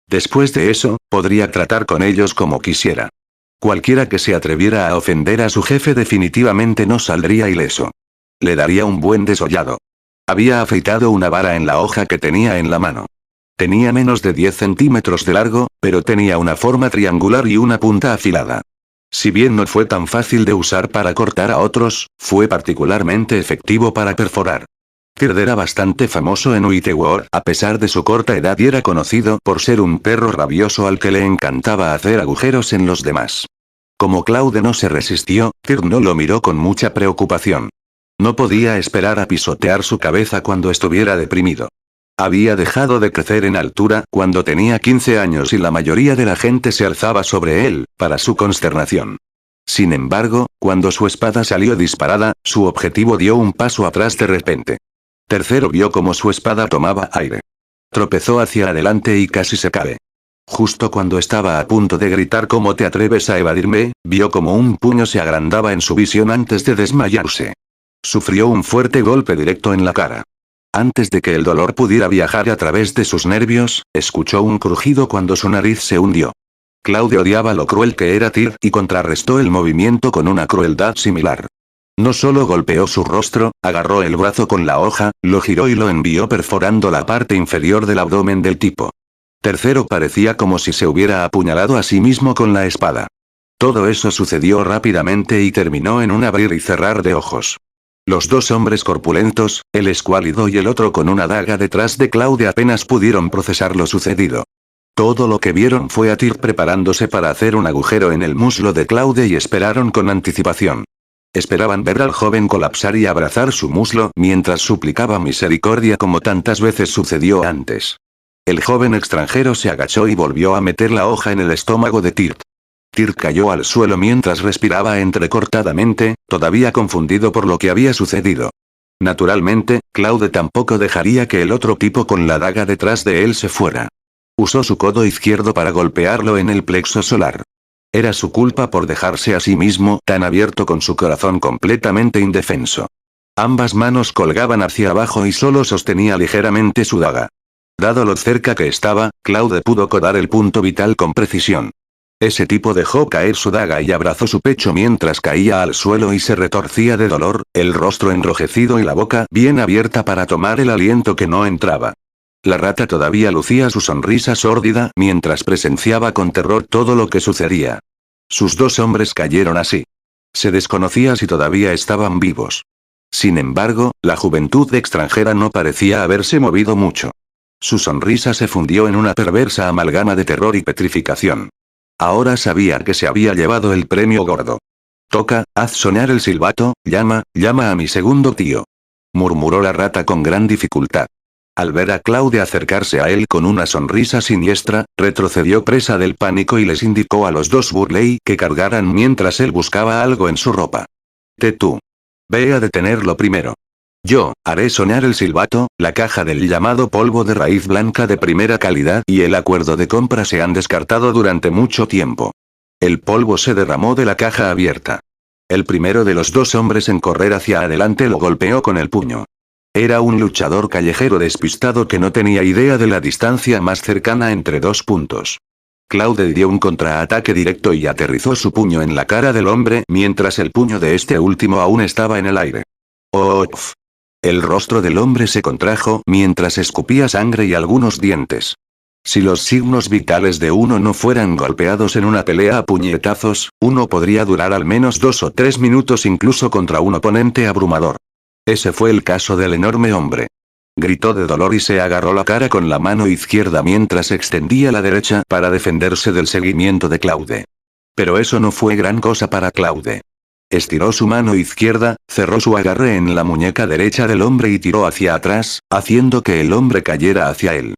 Después de eso, podría tratar con ellos como quisiera. Cualquiera que se atreviera a ofender a su jefe definitivamente no saldría ileso. Le daría un buen desollado. Había afeitado una vara en la hoja que tenía en la mano. Tenía menos de 10 centímetros de largo, pero tenía una forma triangular y una punta afilada. Si bien no fue tan fácil de usar para cortar a otros, fue particularmente efectivo para perforar. Tird era bastante famoso en Uitewor a pesar de su corta edad y era conocido por ser un perro rabioso al que le encantaba hacer agujeros en los demás. Como Claude no se resistió, Tird no lo miró con mucha preocupación. No podía esperar a pisotear su cabeza cuando estuviera deprimido. Había dejado de crecer en altura cuando tenía 15 años y la mayoría de la gente se alzaba sobre él, para su consternación. Sin embargo, cuando su espada salió disparada, su objetivo dio un paso atrás de repente. Tercero vio cómo su espada tomaba aire. Tropezó hacia adelante y casi se cae. Justo cuando estaba a punto de gritar ¿cómo te atreves a evadirme?, vio como un puño se agrandaba en su visión antes de desmayarse. Sufrió un fuerte golpe directo en la cara. Antes de que el dolor pudiera viajar a través de sus nervios, escuchó un crujido cuando su nariz se hundió. Claude odiaba lo cruel que era Tyr y contrarrestó el movimiento con una crueldad similar. No solo golpeó su rostro, agarró el brazo con la hoja, lo giró y lo envió perforando la parte inferior del abdomen del tipo. Tercero parecía como si se hubiera apuñalado a sí mismo con la espada. Todo eso sucedió rápidamente y terminó en un abrir y cerrar de ojos. Los dos hombres corpulentos, el escuálido y el otro con una daga detrás de Claude apenas pudieron procesar lo sucedido. Todo lo que vieron fue a Tyr preparándose para hacer un agujero en el muslo de Claude y esperaron con anticipación. Esperaban ver al joven colapsar y abrazar su muslo mientras suplicaba misericordia como tantas veces sucedió antes. El joven extranjero se agachó y volvió a meter la hoja en el estómago de Tyr. Tyr cayó al suelo mientras respiraba entrecortadamente, todavía confundido por lo que había sucedido. Naturalmente, Claude tampoco dejaría que el otro tipo con la daga detrás de él se fuera. Usó su codo izquierdo para golpearlo en el plexo solar. Era su culpa por dejarse a sí mismo tan abierto con su corazón completamente indefenso. Ambas manos colgaban hacia abajo y solo sostenía ligeramente su daga. Dado lo cerca que estaba, Claude pudo codar el punto vital con precisión. Ese tipo dejó caer su daga y abrazó su pecho mientras caía al suelo y se retorcía de dolor, el rostro enrojecido y la boca bien abierta para tomar el aliento que no entraba. La rata todavía lucía su sonrisa sórdida mientras presenciaba con terror todo lo que sucedía. Sus dos hombres cayeron así. Se desconocía si todavía estaban vivos. Sin embargo, la juventud extranjera no parecía haberse movido mucho. Su sonrisa se fundió en una perversa amalgama de terror y petrificación. Ahora sabía que se había llevado el premio gordo. Toca, haz sonar el silbato, llama a mi segundo tío. Murmuró la rata con gran dificultad. Al ver a Claude acercarse a él con una sonrisa siniestra, retrocedió presa del pánico y les indicó a los dos Burley que cargaran mientras él buscaba algo en su ropa. Tú. Ve a detenerlo primero. Yo, haré sonar el silbato, la caja del llamado polvo de raíz blanca de primera calidad y el acuerdo de compra se han descartado durante mucho tiempo. El polvo se derramó de la caja abierta. El primero de los dos hombres en correr hacia adelante lo golpeó con el puño. Era un luchador callejero despistado que no tenía idea de la distancia más cercana entre dos puntos. Claude dio un contraataque directo y aterrizó su puño en la cara del hombre mientras el puño de este último aún estaba en el aire. ¡Off! El rostro del hombre se contrajo mientras escupía sangre y algunos dientes. Si los signos vitales de uno no fueran golpeados en una pelea a puñetazos, uno podría durar al menos 2 o 3 minutos incluso contra un oponente abrumador. Ese fue el caso del enorme hombre. Gritó de dolor y se agarró la cara con la mano izquierda mientras extendía la derecha para defenderse del seguimiento de Claude. Pero eso no fue gran cosa para Claude. Estiró su mano izquierda, cerró su agarre en la muñeca derecha del hombre y tiró hacia atrás, haciendo que el hombre cayera hacia él.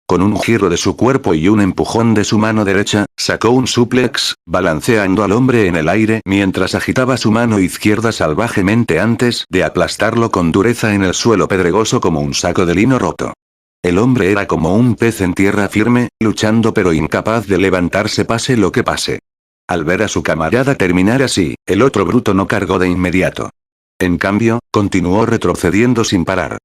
Con un giro de su cuerpo y un empujón de su mano derecha, sacó un suplex, balanceando al hombre en el aire mientras agitaba su mano izquierda salvajemente antes de aplastarlo con dureza en el suelo pedregoso como un saco de lino roto. El hombre era como un pez en tierra firme, luchando pero incapaz de levantarse pase lo que pase. Al ver a su camarada terminar así, el otro bruto no cargó de inmediato. En cambio, continuó retrocediendo sin parar.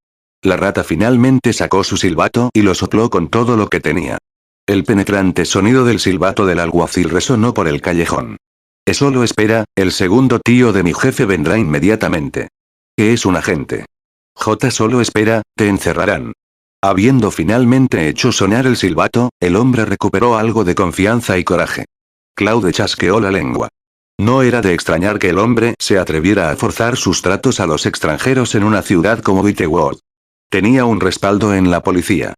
La rata finalmente sacó su silbato y lo sopló con todo lo que tenía. El penetrante sonido del silbato del alguacil resonó por el callejón. Solo espera, el segundo tío de mi jefe vendrá inmediatamente. ¿Qué es un agente? Solo espera, te encerrarán. Habiendo finalmente hecho sonar el silbato, el hombre recuperó algo de confianza y coraje. Claude chasqueó la lengua. No era de extrañar que el hombre se atreviera a forzar sus tratos a los extranjeros en una ciudad como Witteworth. Tenía un respaldo en la policía.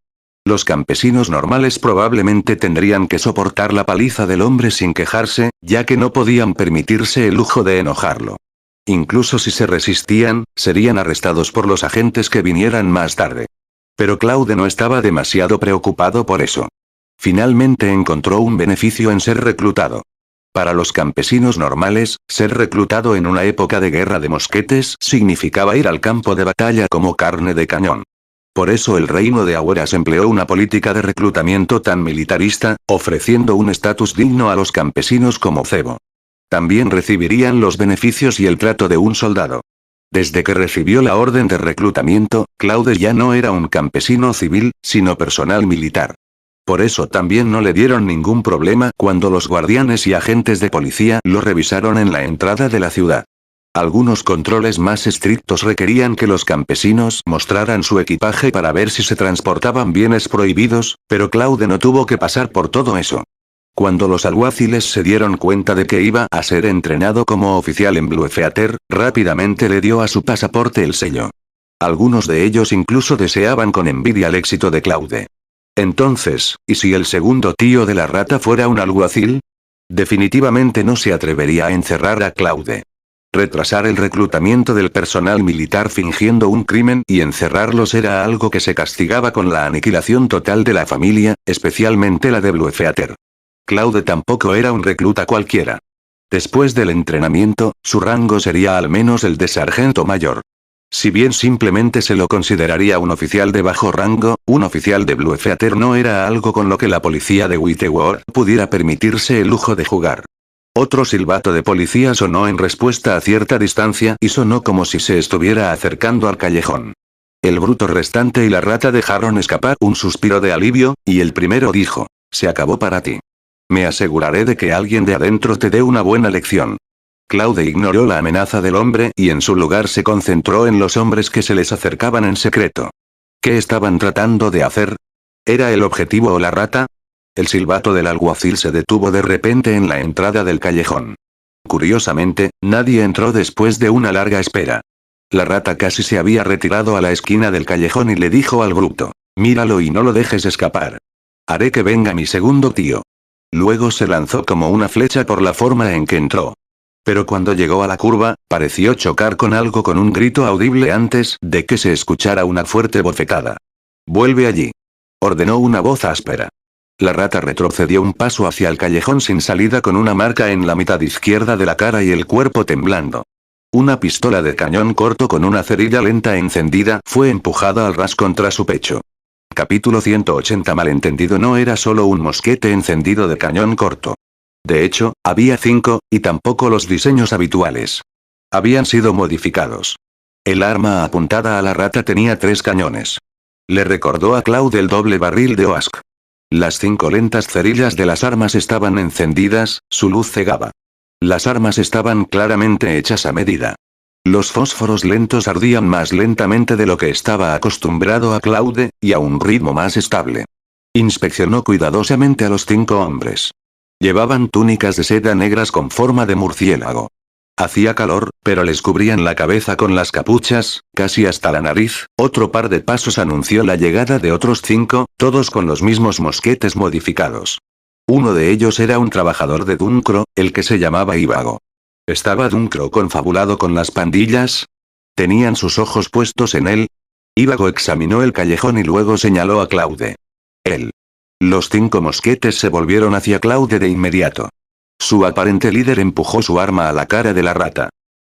Los campesinos normales probablemente tendrían que soportar la paliza del hombre sin quejarse, ya que no podían permitirse el lujo de enojarlo. Incluso si se resistían, serían arrestados por los agentes que vinieran más tarde. Pero Claude no estaba demasiado preocupado por eso. Finalmente encontró un beneficio en ser reclutado. Para los campesinos normales, ser reclutado en una época de guerra de mosquetes significaba ir al campo de batalla como carne de cañón. Por eso el reino de Ahueras empleó una política de reclutamiento tan militarista, ofreciendo un estatus digno a los campesinos como cebo. También recibirían los beneficios y el trato de un soldado. Desde que recibió la orden de reclutamiento, Claude ya no era un campesino civil, sino personal militar. Por eso también no le dieron ningún problema cuando los guardianes y agentes de policía lo revisaron en la entrada de la ciudad. Algunos controles más estrictos requerían que los campesinos mostraran su equipaje para ver si se transportaban bienes prohibidos, pero Claude no tuvo que pasar por todo eso. Cuando los alguaciles se dieron cuenta de que iba a ser entrenado como oficial en Bluefeater, rápidamente le dio a su pasaporte el sello. Algunos de ellos incluso deseaban con envidia el éxito de Claude. Entonces, ¿y si el segundo tío de la rata fuera un alguacil? Definitivamente no se atrevería a encerrar a Claude. Retrasar el reclutamiento del personal militar fingiendo un crimen y encerrarlos era algo que se castigaba con la aniquilación total de la familia, especialmente la de Bluefeater. Claude tampoco era un recluta cualquiera. Después del entrenamiento, su rango sería al menos el de sargento mayor. Si bien simplemente se lo consideraría un oficial de bajo rango, un oficial de Bluefeater no era algo con lo que la policía de Whitworth pudiera permitirse el lujo de jugar. Otro silbato de policía sonó en respuesta a cierta distancia y sonó como si se estuviera acercando al callejón. El bruto restante y la rata dejaron escapar un suspiro de alivio, y el primero dijo: «Se acabó para ti. Me aseguraré de que alguien de adentro te dé una buena lección». Claude ignoró la amenaza del hombre y en su lugar se concentró en los hombres que se les acercaban en secreto. ¿Qué estaban tratando de hacer? ¿Era el objetivo o la rata? El silbato del alguacil se detuvo de repente en la entrada del callejón. Curiosamente, nadie entró después de una larga espera. La rata casi se había retirado a la esquina del callejón y le dijo al bruto: «Míralo y no lo dejes escapar. Haré que venga mi segundo tío». Luego se lanzó como una flecha por la forma en que entró. Pero cuando llegó a la curva, pareció chocar con algo con un grito audible antes de que se escuchara una fuerte bofetada. «Vuelve allí», ordenó una voz áspera. La rata retrocedió un paso hacia el callejón sin salida con una marca en la mitad izquierda de la cara y el cuerpo temblando. Una pistola de cañón corto con una cerilla lenta encendida fue empujada al ras contra su pecho. Capítulo 180. Malentendido: no era solo un mosquete encendido de cañón corto. De hecho, había 5, y tampoco los diseños habituales. Habían sido modificados. El arma apuntada a la rata tenía 3 cañones. Le recordó a Claude el doble barril de Oask. Las 5 lentas cerillas de las armas estaban encendidas, su luz cegaba. Las armas estaban claramente hechas a medida. Los fósforos lentos ardían más lentamente de lo que estaba acostumbrado a Claude, y a un ritmo más estable. Inspeccionó cuidadosamente a los 5 hombres. Llevaban túnicas de seda negras con forma de murciélago. Hacía calor, pero les cubrían la cabeza con las capuchas, casi hasta la nariz. Otro par de pasos anunció la llegada de otros 5, todos con los mismos mosquetes modificados. Uno de ellos era un trabajador de Duncro, el que se llamaba Ivago. ¿Estaba Duncro confabulado con las pandillas? ¿Tenían sus ojos puestos en él? Ivago examinó el callejón y luego señaló a Claude. Él. Los 5 mosquetes se volvieron hacia Claude de inmediato. Su aparente líder empujó su arma a la cara de la rata.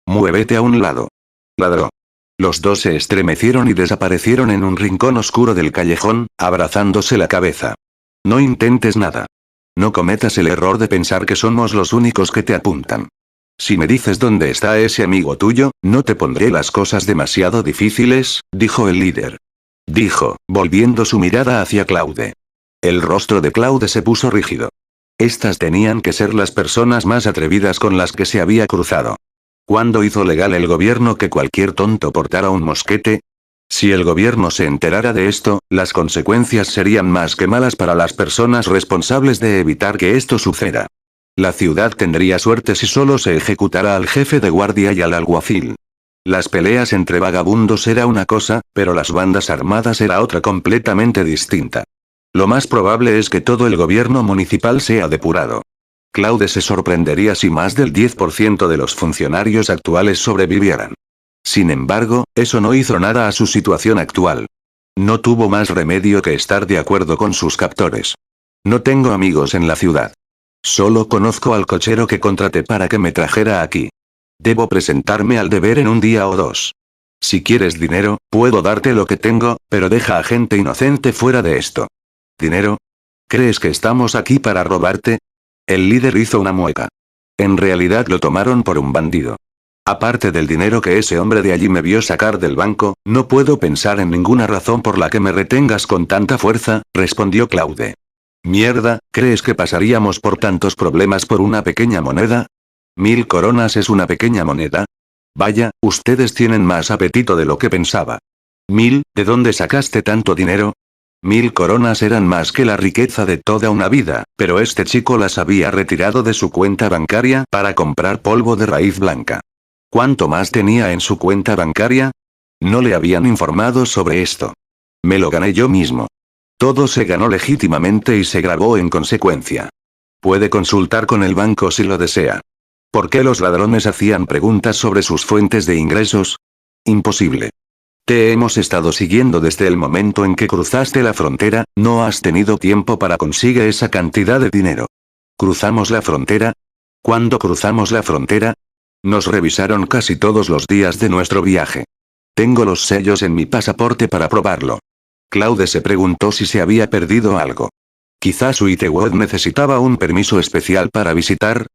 «Muévete a un lado», ladró. Los 2 se estremecieron y desaparecieron en un rincón oscuro del callejón, abrazándose la cabeza. «No intentes nada. No cometas el error de pensar que somos los únicos que te apuntan. Si me dices dónde está ese amigo tuyo, no te pondré las cosas demasiado difíciles», dijo el líder. Dijo, volviendo su mirada hacia Claude. El rostro de Claude se puso rígido. Estas tenían que ser las personas más atrevidas con las que se había cruzado. ¿Cuándo hizo legal el gobierno que cualquier tonto portara un mosquete? Si el gobierno se enterara de esto, las consecuencias serían más que malas para las personas responsables de evitar que esto suceda. La ciudad tendría suerte si solo se ejecutara al jefe de guardia y al alguacil. Las peleas entre vagabundos era una cosa, pero las bandas armadas era otra completamente distinta. Lo más probable es que todo el gobierno municipal sea depurado. Claude se sorprendería si más del 10% de los funcionarios actuales sobrevivieran. Sin embargo, eso no hizo nada a su situación actual. No tuvo más remedio que estar de acuerdo con sus captores. «No tengo amigos en la ciudad. Solo conozco al cochero que contraté para que me trajera aquí. Debo presentarme al deber en un día o 2. Si quieres dinero, puedo darte lo que tengo, pero deja a gente inocente fuera de esto. ¿Dinero? ¿Crees que estamos aquí para robarte? El líder hizo una mueca. En realidad lo tomaron por un bandido. Aparte del dinero que ese hombre de allí me vio sacar del banco, no puedo pensar en ninguna razón por la que me retengas con tanta fuerza, respondió Claude. Mierda, ¿crees que pasaríamos por tantos problemas por una pequeña moneda? 1000 coronas es una pequeña moneda. Vaya, ustedes tienen más apetito de lo que pensaba. 1000, ¿de dónde sacaste tanto dinero? 1000 coronas eran más que la riqueza de toda una vida, pero este chico las había retirado de su cuenta bancaria para comprar polvo de raíz blanca. ¿Cuánto más tenía en su cuenta bancaria? No le habían informado sobre esto. Me lo gané yo mismo. Todo se ganó legítimamente y se grabó en consecuencia. Puede consultar con el banco si lo desea. ¿Por qué los ladrones hacían preguntas sobre sus fuentes de ingresos? Imposible. Te hemos estado siguiendo desde el momento en que cruzaste la frontera, no has tenido tiempo para conseguir esa cantidad de dinero. ¿Cruzamos la frontera? ¿Cuándo cruzamos la frontera? Nos revisaron casi todos los días de nuestro viaje. Tengo los sellos en mi pasaporte para probarlo. Claude se preguntó si se había perdido algo. Quizás Uitewod necesitaba un permiso especial para visitar.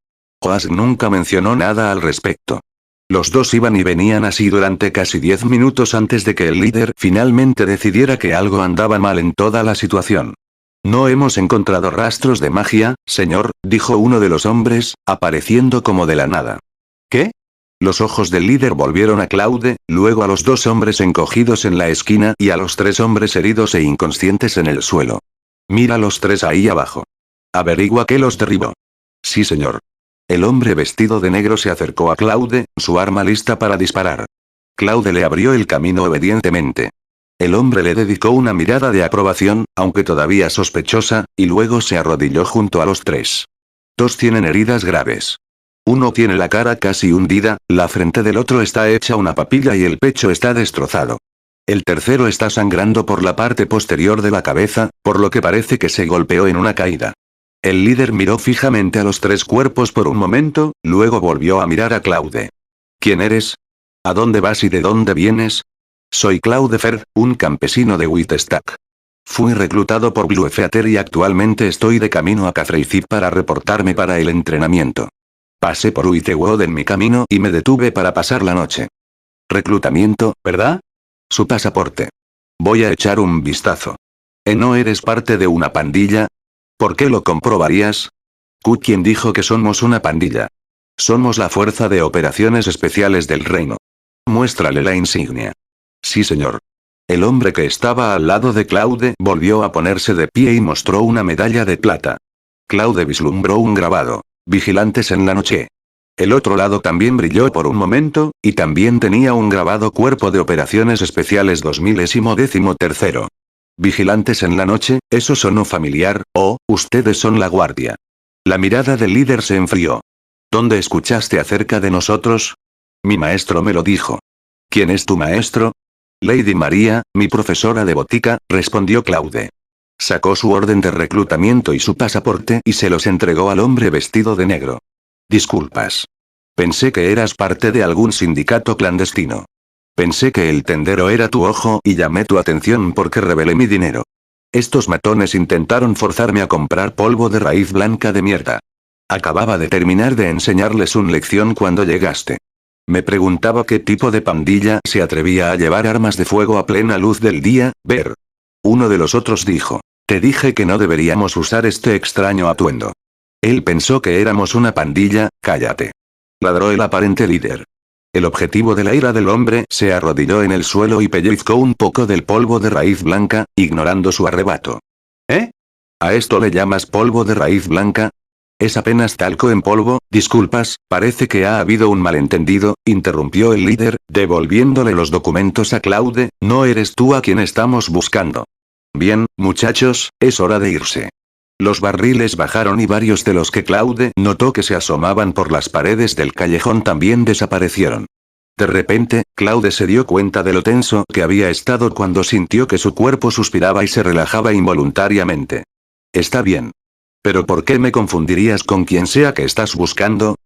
Oas nunca mencionó nada al respecto. Los dos iban y venían así durante casi 10 minutos antes de que el líder finalmente decidiera que algo andaba mal en toda la situación. No hemos encontrado rastros de magia, señor, dijo uno de los hombres, apareciendo como de la nada. ¿Qué? Los ojos del líder volvieron a Claude, luego a los dos hombres encogidos en la esquina y a los 3 hombres heridos e inconscientes en el suelo. Mira a los 3 ahí abajo. Averigua qué los derribó. Sí, señor. El hombre vestido de negro se acercó a Claude, su arma lista para disparar. Claude le abrió el camino obedientemente. El hombre le dedicó una mirada de aprobación, aunque todavía sospechosa, y luego se arrodilló junto a los 3. 2 tienen heridas graves. Uno tiene la cara casi hundida, la frente del otro está hecha una papilla y el pecho está destrozado. El tercero está sangrando por la parte posterior de la cabeza, por lo que parece que se golpeó en una caída. El líder miró fijamente a los 3 cuerpos por un momento, luego volvió a mirar a Claude. ¿Quién eres? ¿A dónde vas y de dónde vienes? Soy Claude Fer, un campesino de Wittstack. Fui reclutado por Bluefeater y actualmente estoy de camino a Cathreythip para reportarme para el entrenamiento. Pasé por Uitewod en mi camino y me detuve para pasar la noche. Reclutamiento, ¿verdad? Su pasaporte. Voy a echar un vistazo. ¿No eres parte de una pandilla? ¿Por qué lo comprobarías? ¿Quién dijo que somos una pandilla? Somos la Fuerza de Operaciones Especiales del Reino. Muéstrale la insignia. Sí, señor. El hombre que estaba al lado de Claude volvió a ponerse de pie y mostró una medalla de plata. Claude vislumbró un grabado. Vigilantes en la noche. El otro lado también brilló por un momento, y también tenía un grabado Cuerpo de Operaciones Especiales 2013. Vigilantes en la noche, eso sonó familiar, ustedes son la guardia. La mirada del líder se enfrió. ¿Dónde escuchaste acerca de nosotros? Mi maestro me lo dijo. ¿Quién es tu maestro? Lady María, mi profesora de botica, respondió Claude. Sacó su orden de reclutamiento y su pasaporte y se los entregó al hombre vestido de negro. Disculpas. Pensé que eras parte de algún sindicato clandestino. Pensé que el tendero era tu ojo y llamé tu atención porque revelé mi dinero. Estos matones intentaron forzarme a comprar polvo de raíz blanca de mierda. Acababa de terminar de enseñarles una lección cuando llegaste. Me preguntaba qué tipo de pandilla se atrevía a llevar armas de fuego a plena luz del día, ver. Uno de los otros dijo. Te dije que no deberíamos usar este extraño atuendo. Él pensó que éramos una pandilla, cállate. Ladró el aparente líder. El objetivo de la ira del hombre se arrodilló en el suelo y pellizcó un poco del polvo de raíz blanca, ignorando su arrebato. ¿Eh? ¿A esto le llamas polvo de raíz blanca? Es apenas talco en polvo, disculpas, parece que ha habido un malentendido, interrumpió el líder, devolviéndole los documentos a Claude, no eres tú a quien estamos buscando. Bien, muchachos, es hora de irse. Los barriles bajaron y varios de los que Claude notó que se asomaban por las paredes del callejón también desaparecieron. De repente, Claude se dio cuenta de lo tenso que había estado cuando sintió que su cuerpo suspiraba y se relajaba involuntariamente. Está bien. ¿Pero por qué me confundirías con quien sea que estás buscando?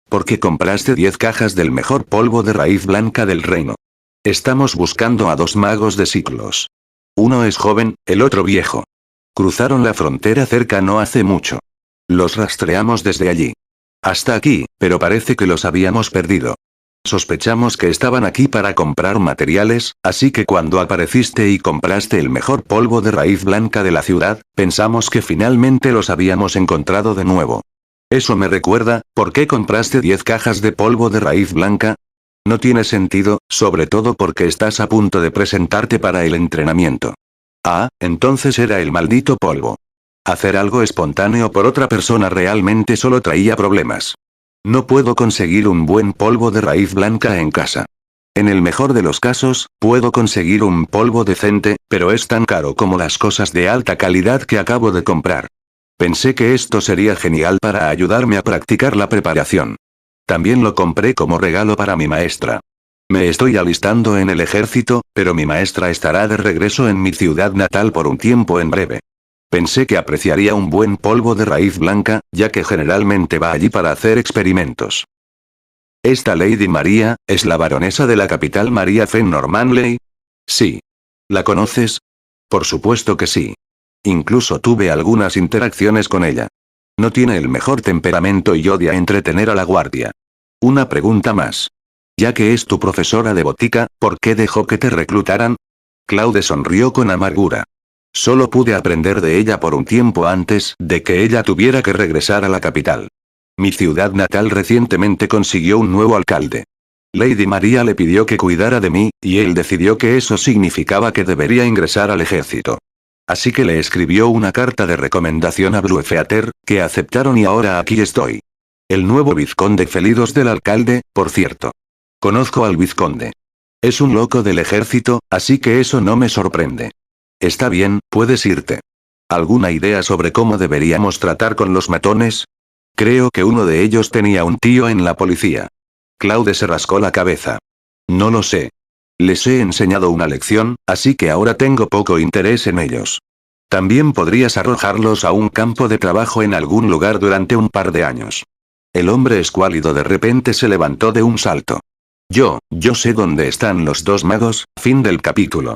Porque compraste 10 cajas del mejor polvo de raíz blanca del reino. Estamos buscando a dos magos de ciclos. Uno es joven, el otro viejo. Cruzaron la frontera cerca no hace mucho. Los rastreamos desde allí hasta aquí, pero parece que los habíamos perdido. Sospechamos que estaban aquí para comprar materiales, así que cuando apareciste y compraste el mejor polvo de raíz blanca de la ciudad, pensamos que finalmente los habíamos encontrado de nuevo. Eso me recuerda, ¿por qué compraste 10 cajas de polvo de raíz blanca? No tiene sentido, sobre todo porque estás a punto de presentarte para el entrenamiento. Ah, entonces era el maldito polvo. Hacer algo espontáneo por otra persona realmente solo traía problemas. No puedo conseguir un buen polvo de raíz blanca en casa. En el mejor de los casos, puedo conseguir un polvo decente, pero es tan caro como las cosas de alta calidad que acabo de comprar. Pensé que esto sería genial para ayudarme a practicar la preparación. También lo compré como regalo para mi maestra. Me estoy alistando en el ejército, pero mi maestra estará de regreso en mi ciudad natal por un tiempo en breve. Pensé que apreciaría un buen polvo de raíz blanca, ya que generalmente va allí para hacer experimentos. ¿Esta Lady María, es la baronesa de la capital María Fenn Manley? Sí. ¿La conoces? Por supuesto que sí. Incluso tuve algunas interacciones con ella. No tiene el mejor temperamento y odia entretener a la guardia. Una pregunta más. Ya que es tu profesora de botica, ¿por qué dejó que te reclutaran? Claude sonrió con amargura. Solo pude aprender de ella por un tiempo antes de que ella tuviera que regresar a la capital. Mi ciudad natal recientemente consiguió un nuevo alcalde. Lady María le pidió que cuidara de mí, y él decidió que eso significaba que debería ingresar al ejército. Así que le escribió una carta de recomendación a Bluefeater, que aceptaron y ahora aquí estoy. El nuevo vizconde Felidos del alcalde, por cierto. Conozco al vizconde. Es un loco del ejército, así que eso no me sorprende. Está bien, puedes irte. ¿Alguna idea sobre cómo deberíamos tratar con los matones? Creo que uno de ellos tenía un tío en la policía. Claude se rascó la cabeza. No lo sé. Les he enseñado una lección, así que ahora tengo poco interés en ellos. También podrías arrojarlos a un campo de trabajo en algún lugar durante un par de años. El hombre escuálido de repente se levantó de un salto. Yo sé dónde están los dos magos, fin del capítulo.